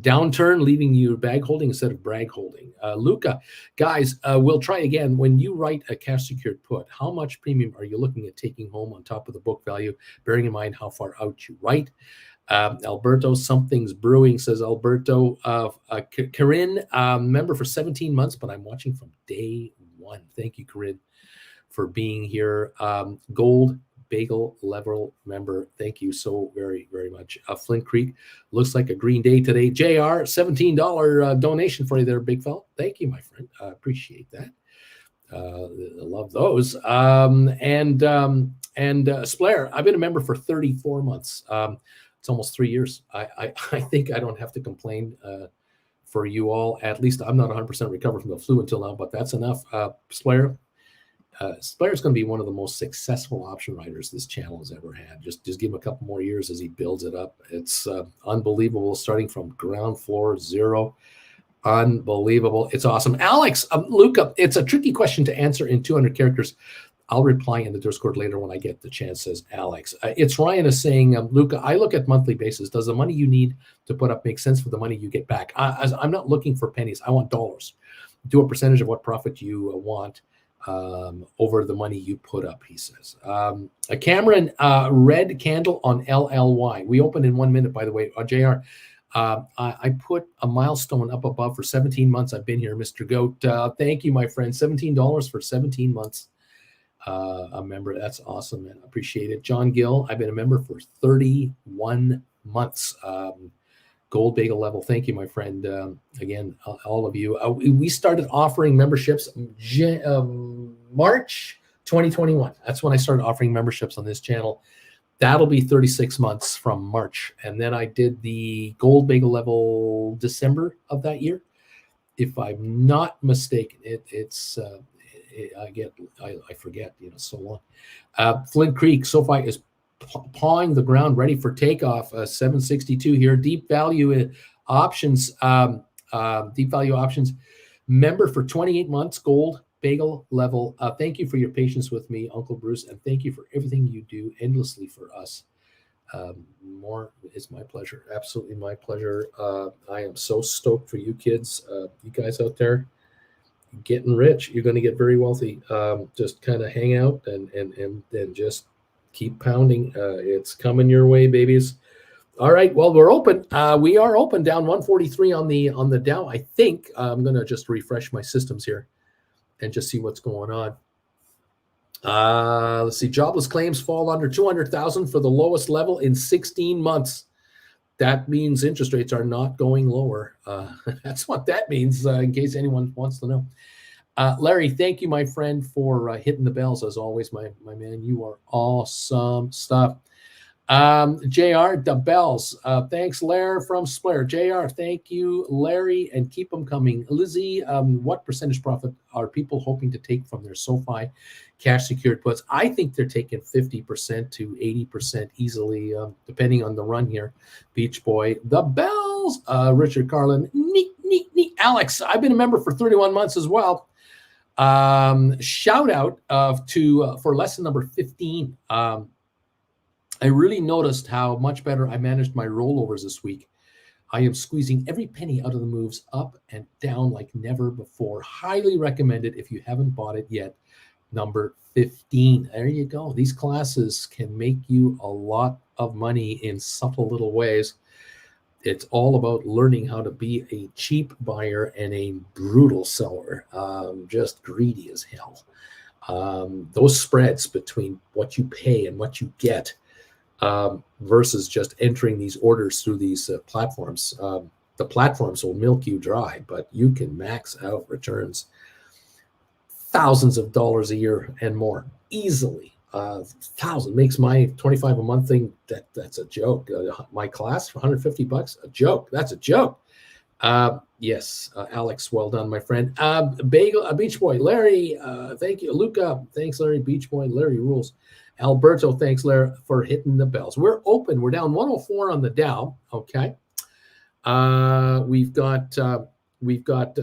downturn, leaving you bag holding instead of brag holding. Luca, guys, we'll try again. When you write a cash secured put, how much premium are you looking at taking home on top of the book value, bearing in mind how far out you write? Alberto, something's brewing, says Alberto. Corinne, member for 17 months, but I'm watching from day one. Thank you, Corinne, for being here. Gold Bagel level member. Thank you so very, very much. Flint Creek, looks like a green day today. JR, $17 donation for you there, big fella. Thank you, my friend. I appreciate that. I love those. And Splair, I've been a member for 34 months. It's almost 3 years. I think I don't have to complain for you all. At least I'm not 100% recovered from the flu until now, but that's enough. Slayer is going to be one of the most successful option writers this channel has ever had. Just give him a couple more years as he builds it up. It's unbelievable, starting from ground floor zero. Unbelievable. It's awesome. Alex, Luca, it's a tricky question to answer in 200 characters. I'll reply in the Discord later when I get the chance, says Alex. It's Ryan is saying, Luca, I look at monthly basis. Does the money you need to put up make sense for the money you get back? I'm not looking for pennies. I want dollars. Do a percentage of what profit you want over the money you put up, he says. Cameron, red candle on LLY. We open in 1 minute, by the way. JR, I put a milestone up above for 17 months. I've been here, Mr. Goat. Thank you, my friend. $17 for 17 months. A member. That's awesome, man. Appreciate it. John Gill, I've been a member for 31 months. Gold bagel level. Thank you, my friend. Again, all of you. We started offering memberships March 2021. That's when I started offering memberships on this channel. That'll be 36 months from March. And then I did the gold bagel level December of that year. If I'm not mistaken, I forget, so long. Flint Creek, SoFi is pawing the ground, ready for takeoff. 762 here. Deep value options. Deep value options. Member for 28 months. Gold bagel level. Thank you for your patience with me, Uncle Bruce, and thank you for everything you do endlessly for us. More is my pleasure. Absolutely my pleasure. I am so stoked for you kids. You guys out there getting rich. You're going to get very wealthy. Just kind of hang out and just keep pounding. It's coming your way, babies. All right. Well, we're open. We are open, down 143 on the Dow. I think I'm going to just refresh my systems here and just see what's going on. Let's see. Jobless claims fall under 200,000 for the lowest level in 16 months. That means interest rates are not going lower. That's what that means, in case anyone wants to know. Larry, thank you, my friend, for hitting the bells. As always, my man, you are awesome stuff. JR, the bells. Thanks, Larry from Splair. JR, thank you, Larry, and keep them coming. Lizzie, what percentage profit are people hoping to take from their SoFi cash secured puts? I think they're taking 50% to 80% easily, depending on the run here. Beach Boy, the bells. Richard Carlin, neat. Alex, I've been a member for 31 months as well. Shout out for lesson number 15. I really noticed how much better I managed my rollovers this week. I am squeezing every penny out of the moves up and down like never before. Highly recommended if you haven't bought it yet. Number 15. There you go. These classes can make you a lot of money in subtle little ways. It's all about learning how to be a cheap buyer and a brutal seller. Just greedy as hell. Those spreads between what you pay and what you get versus just entering these orders through these platforms. The platforms will milk you dry, but you can max out returns thousands of dollars a year and more easily. Thousand makes my 25 a month thing. That's a joke. My class for $150, a joke. That's a joke. Yes, Alex, well done, my friend. Bagel, Beach Boy, Larry, thank you. Luca, thanks, Larry. Beach Boy, Larry rules. Alberto, thanks, Larry, for hitting the bells. We're open. We're down 104 on the Dow. Okay. We've got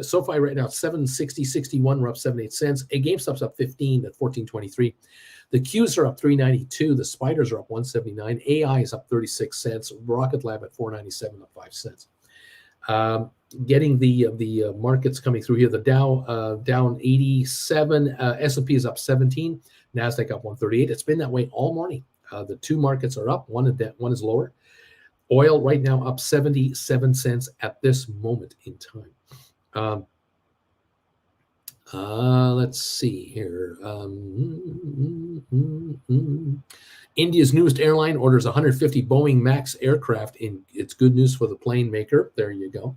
SoFi right now 760.61. We're up 78 cents. GameStop's up 15 at 14.23. The Qs are up 3.92. The Spiders are up 1.79. AI is up 36 cents. Rocket Lab at 4.97, up 5 cents. Getting the markets coming through here. The Dow down 87. S&P is up 17. NASDAQ up 138. It's been that way all morning. The two markets are up. One is lower. Oil right now up 77 cents at this moment in time. Let's see here. India's newest airline orders 150 Boeing MAX aircraft. It's good news for the plane maker. There you go.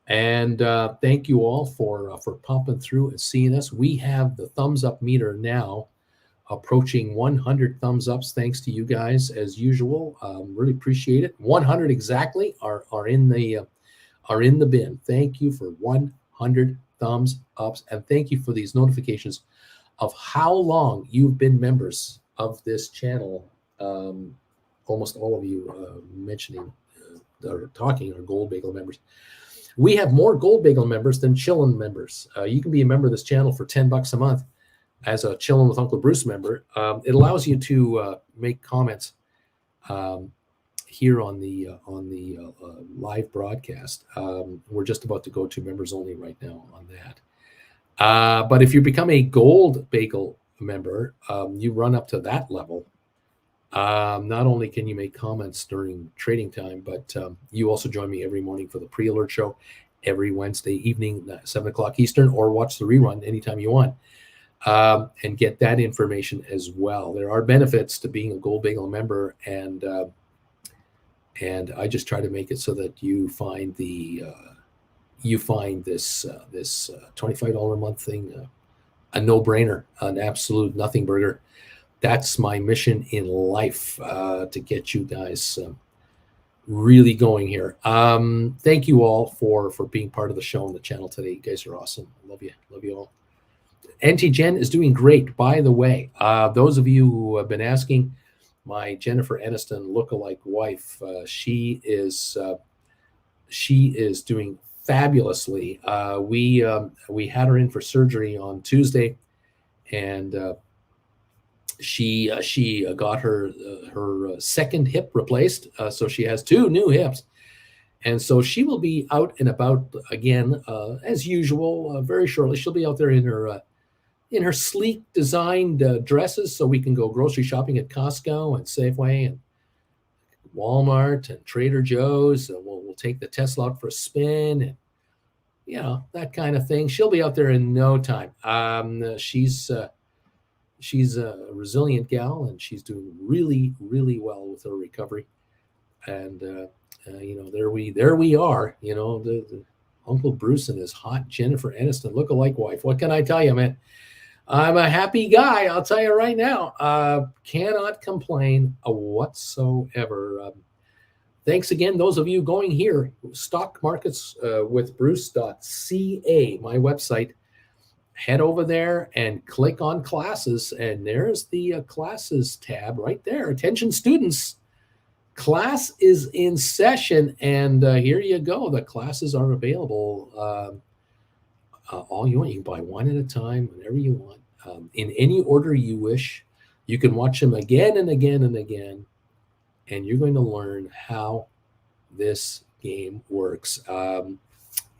And thank you all for popping through and seeing us. We have the thumbs up meter now approaching 100 thumbs ups. Thanks to you guys as usual. Really appreciate it. 100 exactly are in the bin. Thank you for 100 thumbs ups, and thank you for these notifications of how long you've been members of this channel. Almost all of you mentioning or talking are Gold Bagel members. We have more Gold Bagel members than Chillin' members. You can be a member of this channel for $10 a month as a Chillin' with Uncle Bruce member. It allows you to make comments here on the live broadcast. We're just about to go to members only right now on that. But if you become a Gold Bagel member, you run up to that level. Not only can you make comments during trading time, but you also join me every morning for the pre-alert show every Wednesday evening, 7 o'clock Eastern, or watch the rerun anytime you want, and get that information as well. There are benefits to being a Gold Bagel member, and I just try to make it so that you find this $25 a month thing a no-brainer, an absolute nothing burger. That's my mission in life, to get you guys really going here. Thank you all for being part of the show on the channel today. You guys are awesome. Love you all. NT Jen is doing great, by the way. Those of you who have been asking, my Jennifer Aniston lookalike wife, she is doing fabulously. We had her in for surgery on Tuesday, and she got her second hip replaced, so she has 2 new hips, and so she will be out and about again as usual very shortly. She'll be out there in her sleek designed dresses, so we can go grocery shopping at Costco and Safeway and Walmart and Trader Joe's. We'll take the Tesla out for a spin, and that kind of thing. She'll be out there in no time. She's a resilient gal, and she's doing really, really well with her recovery. And there we are. The Uncle Bruce and his hot Jennifer Aniston lookalike wife. What can I tell you, man? I'm a happy guy. I'll tell you right now. Cannot complain whatsoever. Thanks again, those of you going here. Stock Markets with Bruce.ca, my website. Head over there and click on classes, and there's the classes tab right there. Attention students, class is in session, and here you go. The classes are available. All you want, you can buy one at a time, whenever you want, in any order you wish. You can watch them again and again and again, and you're going to learn how this game works.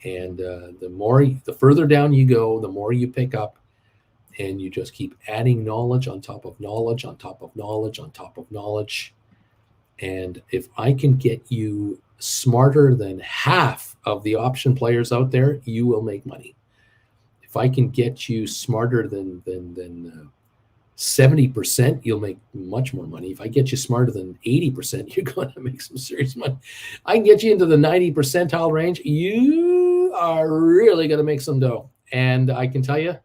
And the further down you go, the more you pick up, and you just keep adding knowledge on top of knowledge on top of knowledge on top of knowledge. And if I can get you smarter than half of the option players out there, you will make money. If I can get you smarter than 70%, you'll make much more money. If I get you smarter than 80%, you're going to make some serious money. I can get you into the 90 percentile range. You are really going to make some dough. And I can tell you,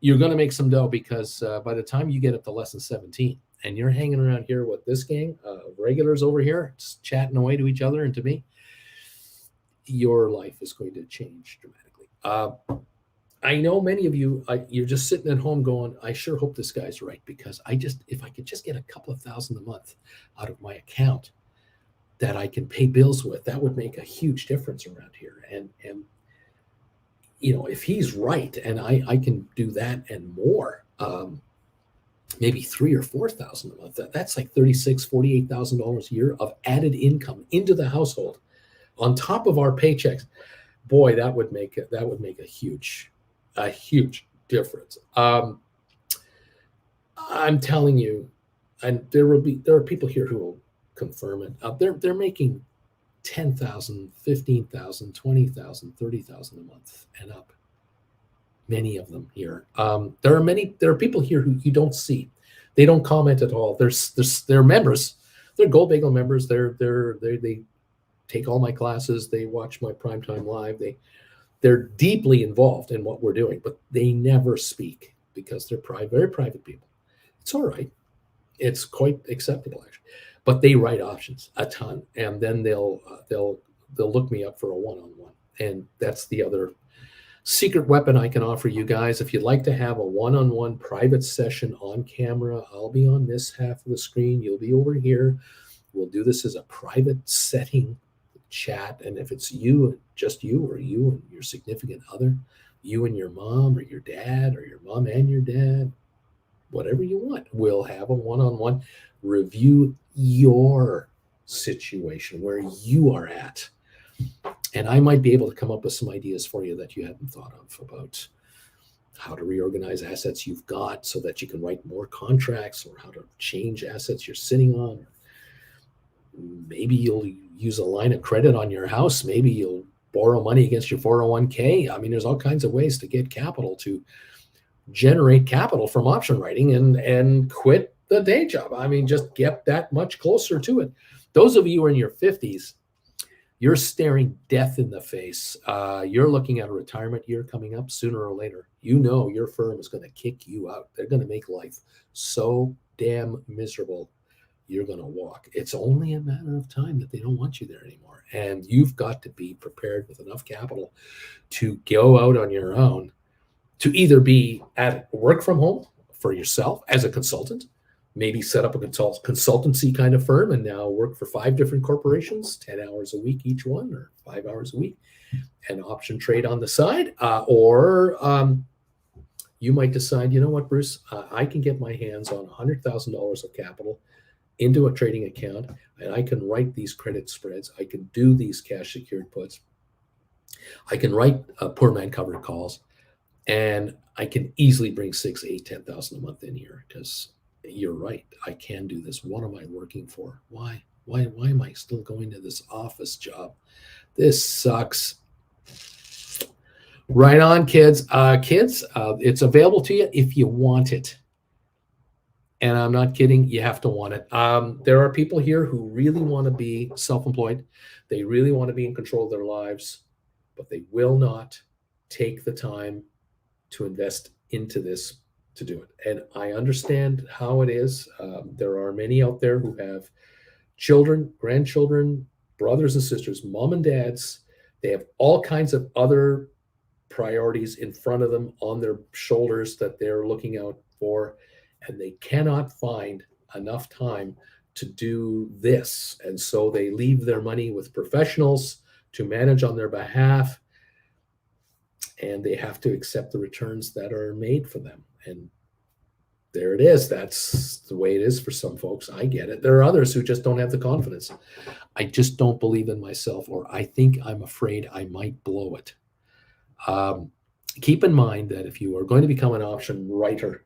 you're going to make some dough, because by the time you get up to less than 17 and you're hanging around here with this gang, regulars over here, just chatting away to each other and to me, your life is going to change dramatically. I know many of you, you're just sitting at home going, I sure hope this guy's right, because if I could just get a couple of thousand a month out of my account that I can pay bills with, that would make a huge difference around here. And if he's right, and I can do that and more, maybe $3,000 or $4,000 a month, that's like $36,000, $48,000 a year of added income into the household on top of our paychecks. Boy, that would make a huge difference. I'm telling you, and there are people here who will confirm it. They're making $10,000, $15,000, $20,000, $30,000 a month and up. Many of them here. There are people here who you don't see. They don't comment at all. They're members. They're Gold Bagel members. They take all my classes. They watch my primetime live. They're deeply involved in what we're doing, but they never speak because they're very private people. It's all right. It's quite acceptable actually. But they write options a ton, and then they'll look me up for a one-on-one, and that's the other secret weapon I can offer you guys. If you'd like to have a one-on-one private session on camera, I'll be on this half of the screen. You'll be over here. We'll do this as a private setting chat. And if it's you, just you, or you and your significant other, you and your mom or your dad, or your mom and your dad, whatever you want, we'll have a one-on-one, review your situation, where you are at. And I might be able to come up with some ideas for you that you hadn't thought of, about how to reorganize assets you've got so that you can write more contracts, or how to change assets you're sitting on. Maybe you'll use a line of credit on your house. Maybe you'll borrow money against your 401k. I mean, there's all kinds of ways to get capital, to generate capital from option writing, and quit the day job. I mean, just get that much closer to it. Those of you who are in your 50s, you're staring death in the face. You're looking at a retirement year coming up sooner or later. You know your firm is going to kick you out. They're going to make life so damn miserable. You're going to walk. It's only a matter of time that they don't want you there anymore. And you've got to be prepared with enough capital to go out on your own, to either be at work from home for yourself as a consultant, maybe set up a consultancy kind of firm and now work for 5 different corporations, 10 hours a week each one, or 5 hours a week, and option trade on the side. Or you might decide, you know what, Bruce, I can get my hands on $100,000 of capital into a trading account, and I can write these credit spreads. I can do these cash secured puts. I can write poor man covered calls, and I can easily bring 6, 8, 10,000 a month in here, because you're right. I can do this. What am I working for? Why am I still going to this office job? This sucks. Right on, kids. It's available to you if you want it. And I'm not kidding. You have to want it. There are people here who really want to be self-employed. They really want to be in control of their lives, but they will not take the time to invest into this to do it. And I understand how it is. There are many out there who have children, grandchildren, brothers and sisters, mom and dads. They have all kinds of other priorities in front of them, on their shoulders, that they're looking out for, and they cannot find enough time to do this. And so they leave their money with professionals to manage on their behalf, and they have to accept the returns that are made for them. And there it is. That's the way it is for some folks. I get it. There are others who just don't have the confidence. I just don't believe in myself, or I think I'm afraid I might blow it. Keep in mind that if you are going to become an option writer,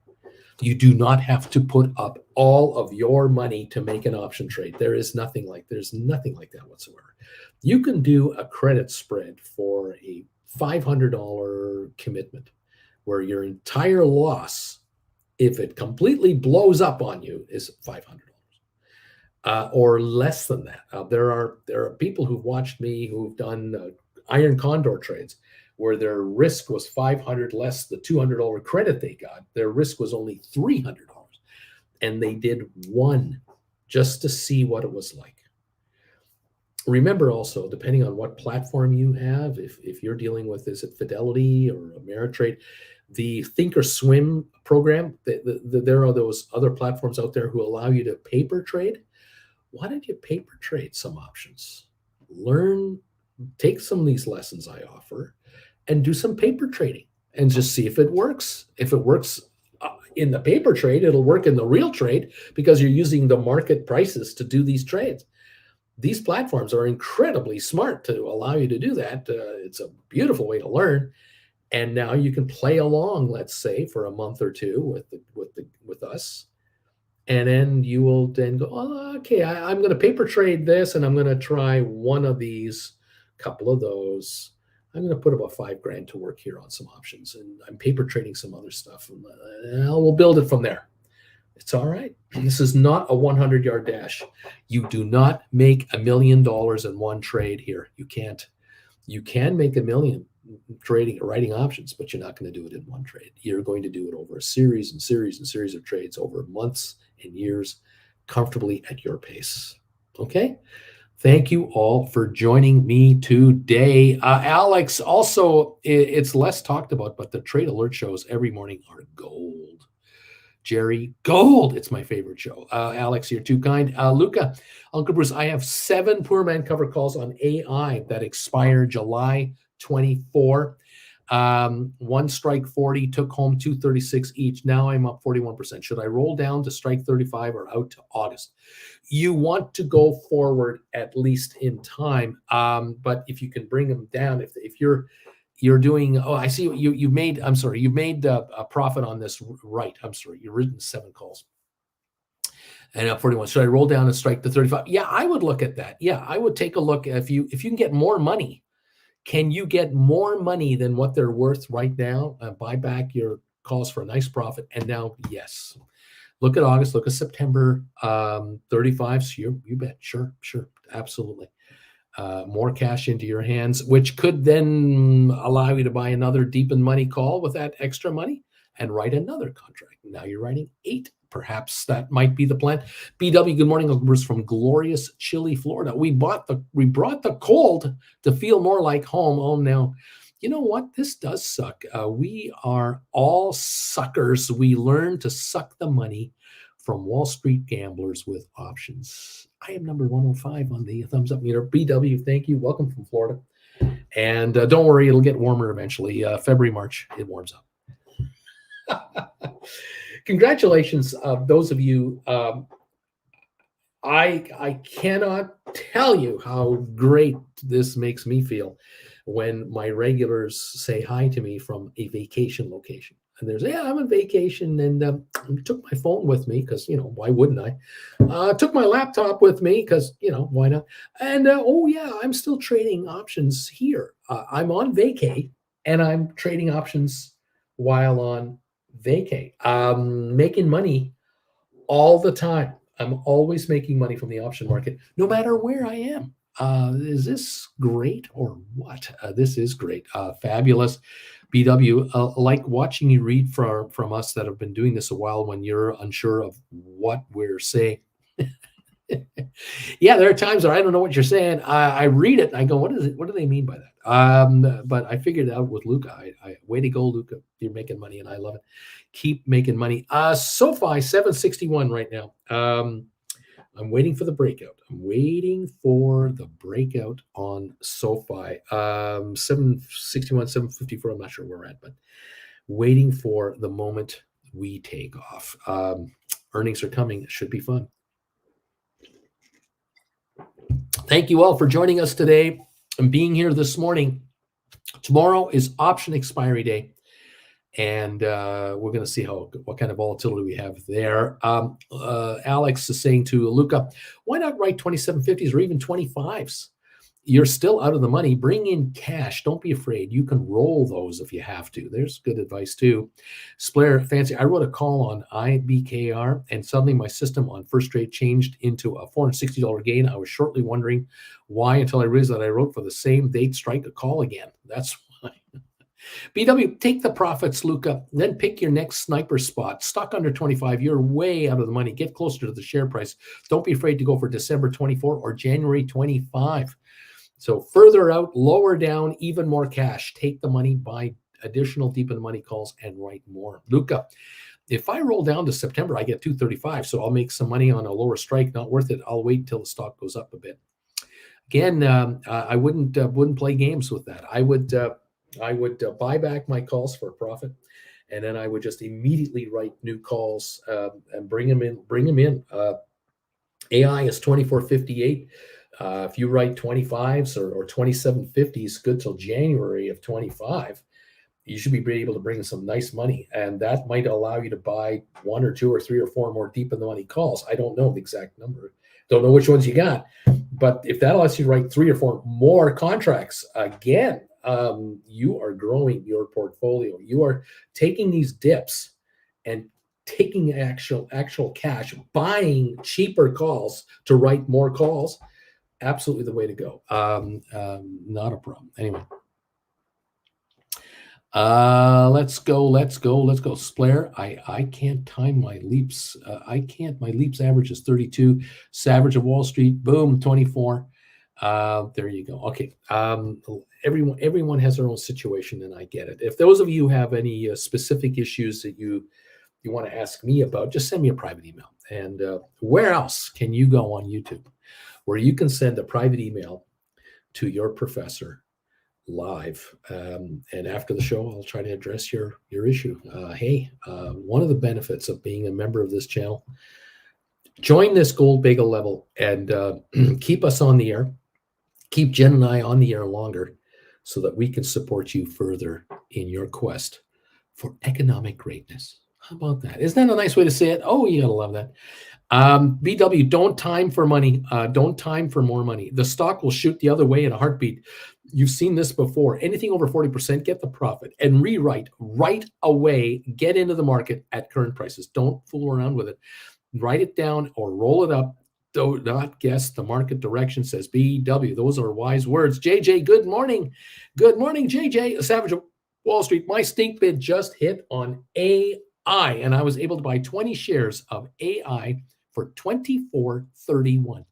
you do not have to put up all of your money to make an option trade. There's nothing like that whatsoever. You can do a credit spread for a $500 commitment, where your entire loss, if it completely blows up on you, is $500 or less than that. There are people who've watched me who've done iron condor trades, where their risk was $500 less the $200 credit they got. Their risk was only $300, and they did one just to see what it was like. Remember also, depending on what platform you have, if you're dealing with, is it Fidelity or Ameritrade, the Thinkorswim program, there are those other platforms out there who allow you to paper trade. Why don't you paper trade some options? Take some of these lessons I offer and do some paper trading and just see if it works. If it works in the paper trade, it'll work in the real trade, because you're using the market prices to do these trades. These platforms are incredibly smart to allow you to do that. It's a beautiful way to learn. And now you can play along, let's say, for a month or two with us. And then you will then go, oh, okay, I'm going to paper trade this, and I'm going to try one of these, couple of those. I'm going to put about $5,000 to work here on some options, and I'm paper trading some other stuff, and we'll build it from there. It's all right. This is not a 100-yard dash. You do not make $1 million in one trade here. You can't. You can make $1 million writing options, but you're not going to do it in one trade. You're going to do it over a series and series and series of trades over months and years, comfortably at your pace. Okay. Thank you all for joining me today. Alex, also, it's less talked about, but the trade alert shows every morning are gold. Jerry Gold. It's my favorite show. Alex, you're too kind. Luca, Uncle Bruce, I have 7 poor man cover calls on AI that expire July 24. One strike 40, took home 236 each. Now I'm up 41%. Should I roll down to strike 35 or out to August? You want to go forward at least in time. But if you can bring them down, if you're doing, I see you've made, I'm sorry, you've made a profit on this, right? I'm sorry, you've written 7 calls and up 41. Should I roll down and strike the 35? Yeah, I would look at that. Yeah, I would take a look. If you can get more money, can you get more money than what they're worth right now? Buy back your calls for a nice profit. And now, yes, look at August, look at September 35s. You bet. Sure, absolutely. More cash into your hands, which could then allow you to buy another deepened money call with that extra money and write another contract. Now you're writing 8. Perhaps that might be the plan. BW, good morning, Uncle Bruce from glorious Chile, Florida. We brought the cold to feel more like home. Oh, now, you know what? This does suck. We are all suckers. We learn to suck the money from Wall Street gamblers with options. I am number 105 on the thumbs up meter. BW, thank you. Welcome from Florida. And don't worry, it'll get warmer eventually. February, March, it warms up. Congratulations, those of you. I cannot tell you how great this makes me feel when my regulars say hi to me from a vacation location. And there's, I'm on vacation, and took my phone with me because, why wouldn't I? Took my laptop with me because, why not? And, I'm still trading options here. I'm on vacay, and I'm trading options while on vacay. Making money all the time. I'm always making money from the option market, no matter where I am. Is this great or what? This is great. Fabulous. BW, like watching you read from us that have been doing this a while when you're unsure of what we're saying. Yeah, there are times where I don't know what you're saying. I read it and I go, what is it? What do they mean by that? But I figured it out with Luca. Way to go, Luca. You're making money and I love it. Keep making money. SoFi 761 right now. I'm waiting for the breakout. I'm waiting for the breakout on SoFi. 761, 754. I'm not sure where we're at, but waiting for the moment we take off. Earnings are coming. It should be fun. Thank you all for joining us today and being here this morning. Tomorrow is option expiry day, and we're going to see what kind of volatility we have there. Alex is saying to Luca, why not write 2750s or even 25s? You're still out of the money. Bring in cash. Don't be afraid. You can roll those if you have to. There's good advice too. Splair Fancy, I wrote a call on IBKR, and suddenly my system on first trade changed into a $460 gain. I was shortly wondering why until I realized that I wrote for the same date strike a call again. That's why. BW, take the profits, Luca, then pick your next sniper spot. Stock under 25, you're way out of the money. Get closer to the share price. Don't be afraid to go for December 24 or January 25. So further out, lower down, even more cash. Take the money, buy additional deep in the money calls, and write more. Luca, if I roll down to September, I get 235, so I'll make some money on a lower strike. Not worth it. I'll wait until the stock goes up a bit. Again, I wouldn't play games with that. I would buy back my calls for a profit, and then I would just immediately write new calls and bring them in. AI is 2458. If you write 25s or 2750s, good till January of 25, you should be able to bring some nice money. And that might allow you to buy 1 or 2 or 3 or 4 more deep in the money calls. I don't know the exact number. Don't know which ones you got. But if that allows you to write 3 or 4 more contracts, again, you are growing your portfolio. You are taking these dips and taking actual cash, buying cheaper calls to write more calls. Absolutely the way to go. Not a problem. Anyway, Let's go. Splair, I can't time my leaps. I can't. My leaps average is 32. Savage of Wall Street, boom, 24. There you go. Okay. Everyone has their own situation, and I get it. If those of you have any specific issues that you want to ask me about, just send me a private email. And where else can you go on YouTube where you can send a private email to your professor live, and after the show I'll try to address your issue. Hey, one of the benefits of being a member of this channel, join this gold bagel level and keep us on the air, keep Jen and I on the air longer so that we can support you further in your quest for economic greatness. How about that? Isn't that a nice way to say it? Oh, you gotta love that. BW, don't time for money. Don't time for more money. The stock will shoot the other way in a heartbeat. You've seen this before. Anything over 40%, get the profit and rewrite right away. Get into the market at current prices. Don't fool around with it. Write it down or roll it up. Do not guess the market direction, says BW. Those are wise words. JJ, good morning. Good morning, JJ. Savage of Wall Street. My stink bid just hit on AI, and I was able to buy 20 shares of AI for $24.31.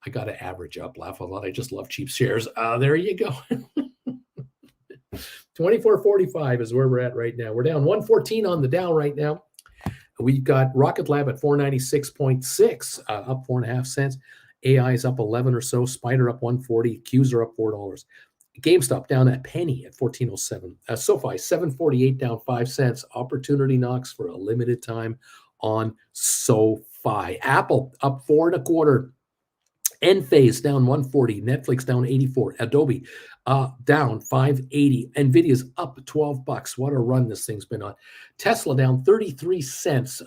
I got to average up, laugh a lot. I just love cheap shares. There you go. 24.45 is where we're at right now. We're down 114 on the Dow right now. We've got Rocket Lab at 496.6, up 4.5 cents. AI is up 11 or so. Spider up 140. Qs are up $4. GameStop down at penny at 1407. SoFi 748 down 5 cents. Opportunity knocks for a limited time on SoFi. Apple up 4.25. Enphase down 140. Netflix down 84. Adobe down 580. Nvidia's up $12. What a run this thing's been on. Tesla down 33 cents.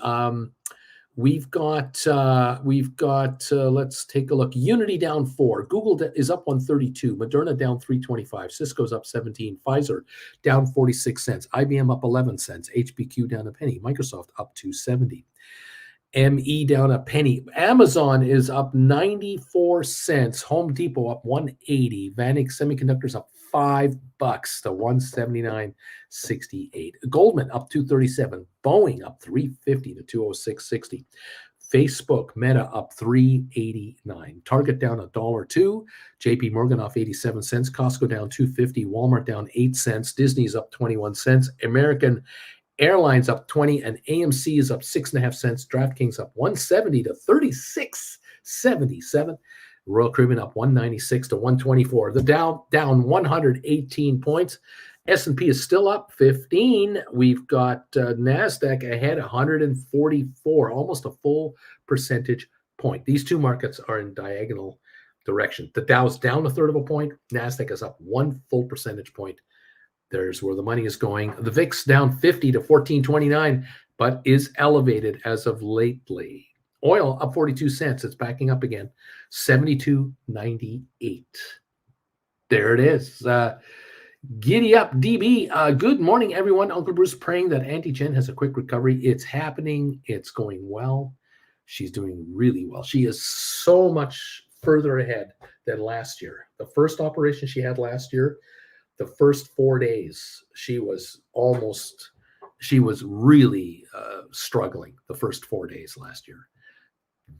We've got let's take a look. Unity down 4. Google is up 132. Moderna down 325. Cisco's up 17. Pfizer down 46 cents. IBM up 11 cents. HPQ down a penny. Microsoft up 270. ME down a penny. Amazon is up 94 cents. Home Depot up 180. Vanik Semiconductors up $5 to 179.68. Goldman up 237. Boeing up 350 to 206.60. Facebook Meta up 389. Target down $1.02. JP Morgan off 87 cents. Costco down 250. Walmart down 8 cents. Disney's up 21 cents. American Airlines up 20, and AMC is up 6.5 cents. DraftKings up 170 to 36.77. Royal Caribbean up 196 to 124. The Dow down 118 points. S&P is still up 15. We've got NASDAQ ahead 144, almost a full percentage point. These two markets are in diagonal direction. The Dow's down a third of a point. NASDAQ is up 1 full percentage point. There's where the money is going. The VIX down 50 to 14.29, but is elevated as of lately. Oil up 42 cents. It's backing up again. 72.98. There it is. Giddy up, DB. Good morning, everyone. Uncle Bruce praying that Auntie Jen has a quick recovery. It's happening. It's going well. She's doing really well. She is so much further ahead than last year. The first operation she had last year, the first 4 days, she was really struggling the first 4 days last year.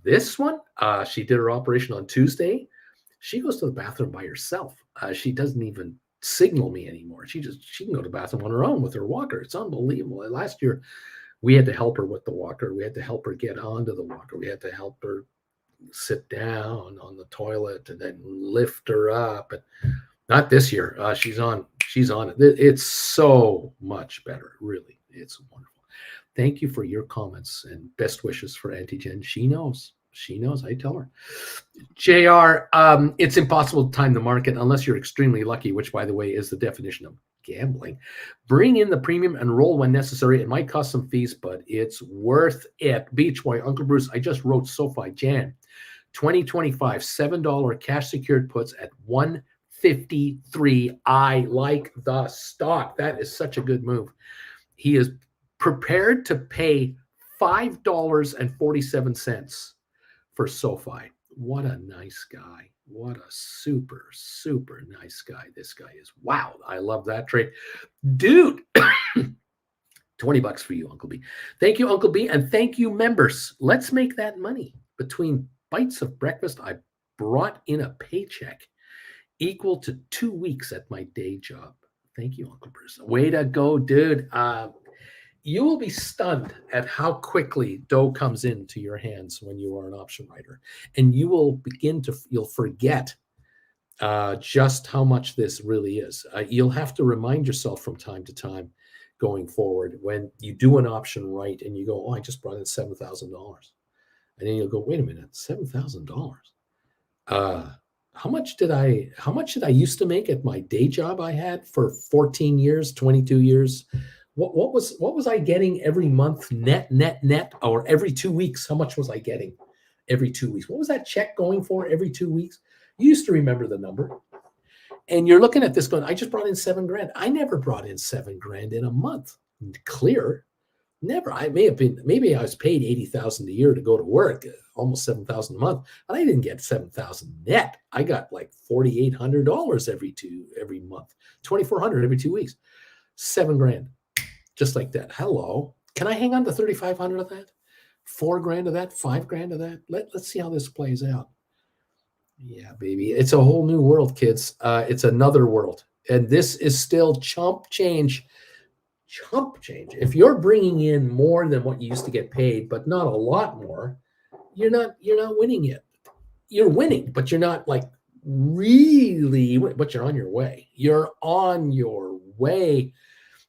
This one, she did her operation on Tuesday. She goes to the bathroom by herself. She doesn't even signal me anymore. She can go to the bathroom on her own with her walker. It's unbelievable. Last year, we had to help her with the walker. We had to help her get onto the walker. We had to help her sit down on the toilet and then lift her up. And not this year. She's on it. It's so much better. Really, it's wonderful. Thank you for your comments and best wishes for Auntie Jen. She knows. I tell her. JR, it's impossible to time the market unless you're extremely lucky, which, by the way, is the definition of gambling. Bring in the premium and roll when necessary. It might cost some fees, but it's worth it. Beach Boy, Uncle Bruce, I just wrote SoFi Jan 2025 $7 cash secured puts at 153. I like the stock. That is such a good move. He is prepared to pay $5.47 for SoFi. What a nice guy. What a super, super nice guy this guy is. Wow. I love that trade. Dude, $20 for you, Uncle B. Thank you, Uncle B. And thank you, members. Let's make that money. Between bites of breakfast, I brought in a paycheck equal to 2 weeks at my day job. Thank you, Uncle Bruce. Way to go, dude. You will be stunned at how quickly dough comes into your hands when you are an option writer. And you will you'll forget just how much this really is. You'll have to remind yourself from time to time going forward when you do an option right and you go, oh, I just brought in $7,000. And then you'll go, wait a minute, $7,000. How much did I used to make at my day job I had for 14 years, 22 years? What was I getting every month net, or every 2 weeks? How much was I getting every 2 weeks? What was that check going for every 2 weeks? You used to remember the number. And you're looking at this going, I just brought in $7,000. I never brought in $7,000 in a month. Clear. Never. Maybe I was paid $80,000 a year to go to work, almost $7,000 a month, but I didn't get $7,000 net. I got like $4,800 every month, $2,400 every 2 weeks, $7,000, just like that. Hello, can I hang on to $3,500 of that, $4,000 of that, $5,000 of that? Let's see how this plays out. Yeah, baby, it's a whole new world, kids. It's another world, and this is still chump change. If you're bringing in more than what you used to get paid, but not a lot more, you're not winning yet. You're winning, but you're not like really, but you're on your way. You're on your way.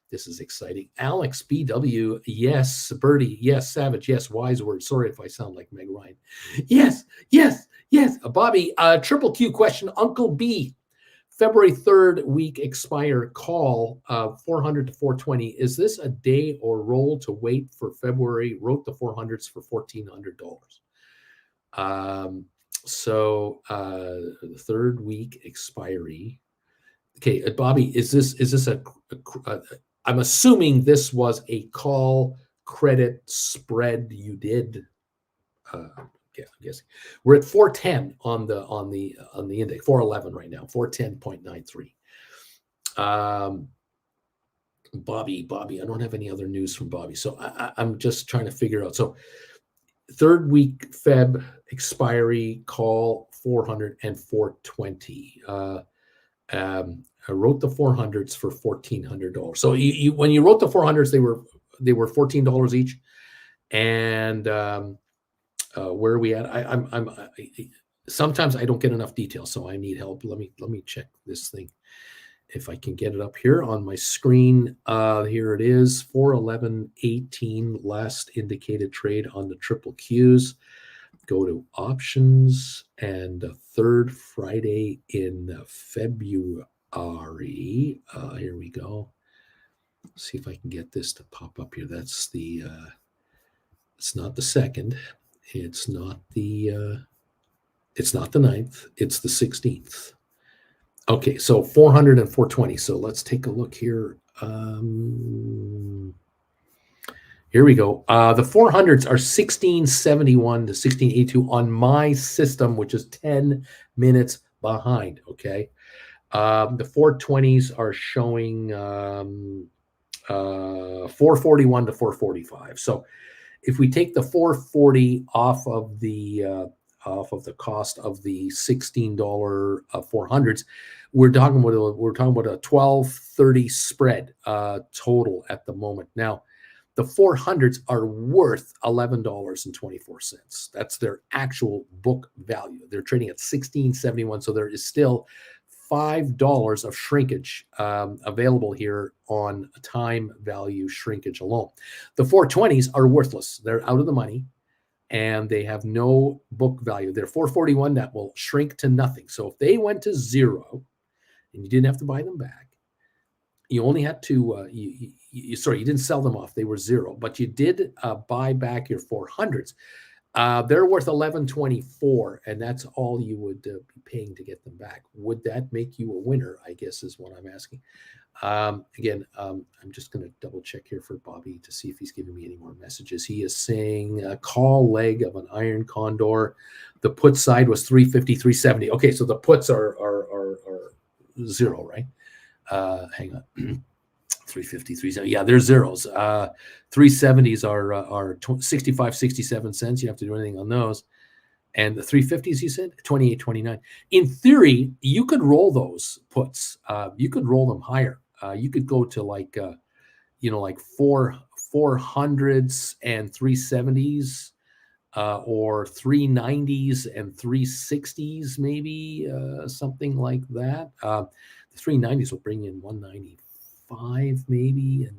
This is exciting. Alex BW, yes. Birdie, yes. Savage, yes. Wise word. Sorry if I sound like Meg Ryan. Yes. Bobby, triple Q question. Uncle B, February 3rd week expire call, 400 to 420. Is this a day or roll to wait for February? Wrote the 400s for $1,400. The third week expiry. Okay, Bobby, is this I'm assuming this was a call credit spread you did. Yeah, I'm guessing we're at 410 on the index, 411 right now, 410.93. Bobby, I don't have any other news from Bobby, so I'm just trying to figure out. So third week Feb expiry call 400 and 420. I wrote the 400s for $1,400. So you when you wrote the 400s, they were $14 each, and where are we at? I'm sometimes I don't get enough detail, so I need help. Let me check this thing if I can get it up here on my screen. Here it is, 411.18 last indicated trade on the triple Qs. Go to options and third Friday in February. Here we go. Let's see if I can get this to pop up here. That's the. It's not the second. It's not the 9th. It's the 16th. Okay, so 400 and 420. So let's take a look here. Here we go. The 400s are 1671 to 1682 on my system, which is 10 minutes behind. Okay. The 420s are showing 441 to 445. So if we take the 440 off of the cost of the $16 400s, we're talking about a 1230 spread total at the moment. Now, the 400s are worth $11.24. That's their actual book value. They're trading at 1671, so there is still $5 of shrinkage available here on time value shrinkage alone. The 420s are worthless. They're out of the money, and they have no book value. They're 441 that will shrink to nothing. So if they went to zero and you didn't have to buy them back, you only had to, you didn't sell them off. They were zero, but you did buy back your 400s. They're worth 11.24, and that's all you would be paying to get them back. Would that make you a winner? I guess is what I'm asking. Again, I'm just going to double check here for Bobby to see if he's giving me any more messages. He is saying a call leg of an iron condor. The put side was 350, 370. Okay, so the puts are zero, right? Hang on. 350, 370. Yeah, they're zeros. 370s are 65, 67 cents. You don't have to do anything on those. And the 350s, you said 28, 29. In theory, you could roll those puts. You could roll them higher. You could go to like 400s and 370s, or 390s and 360s, maybe something like that. The 390s will bring in 195, maybe, and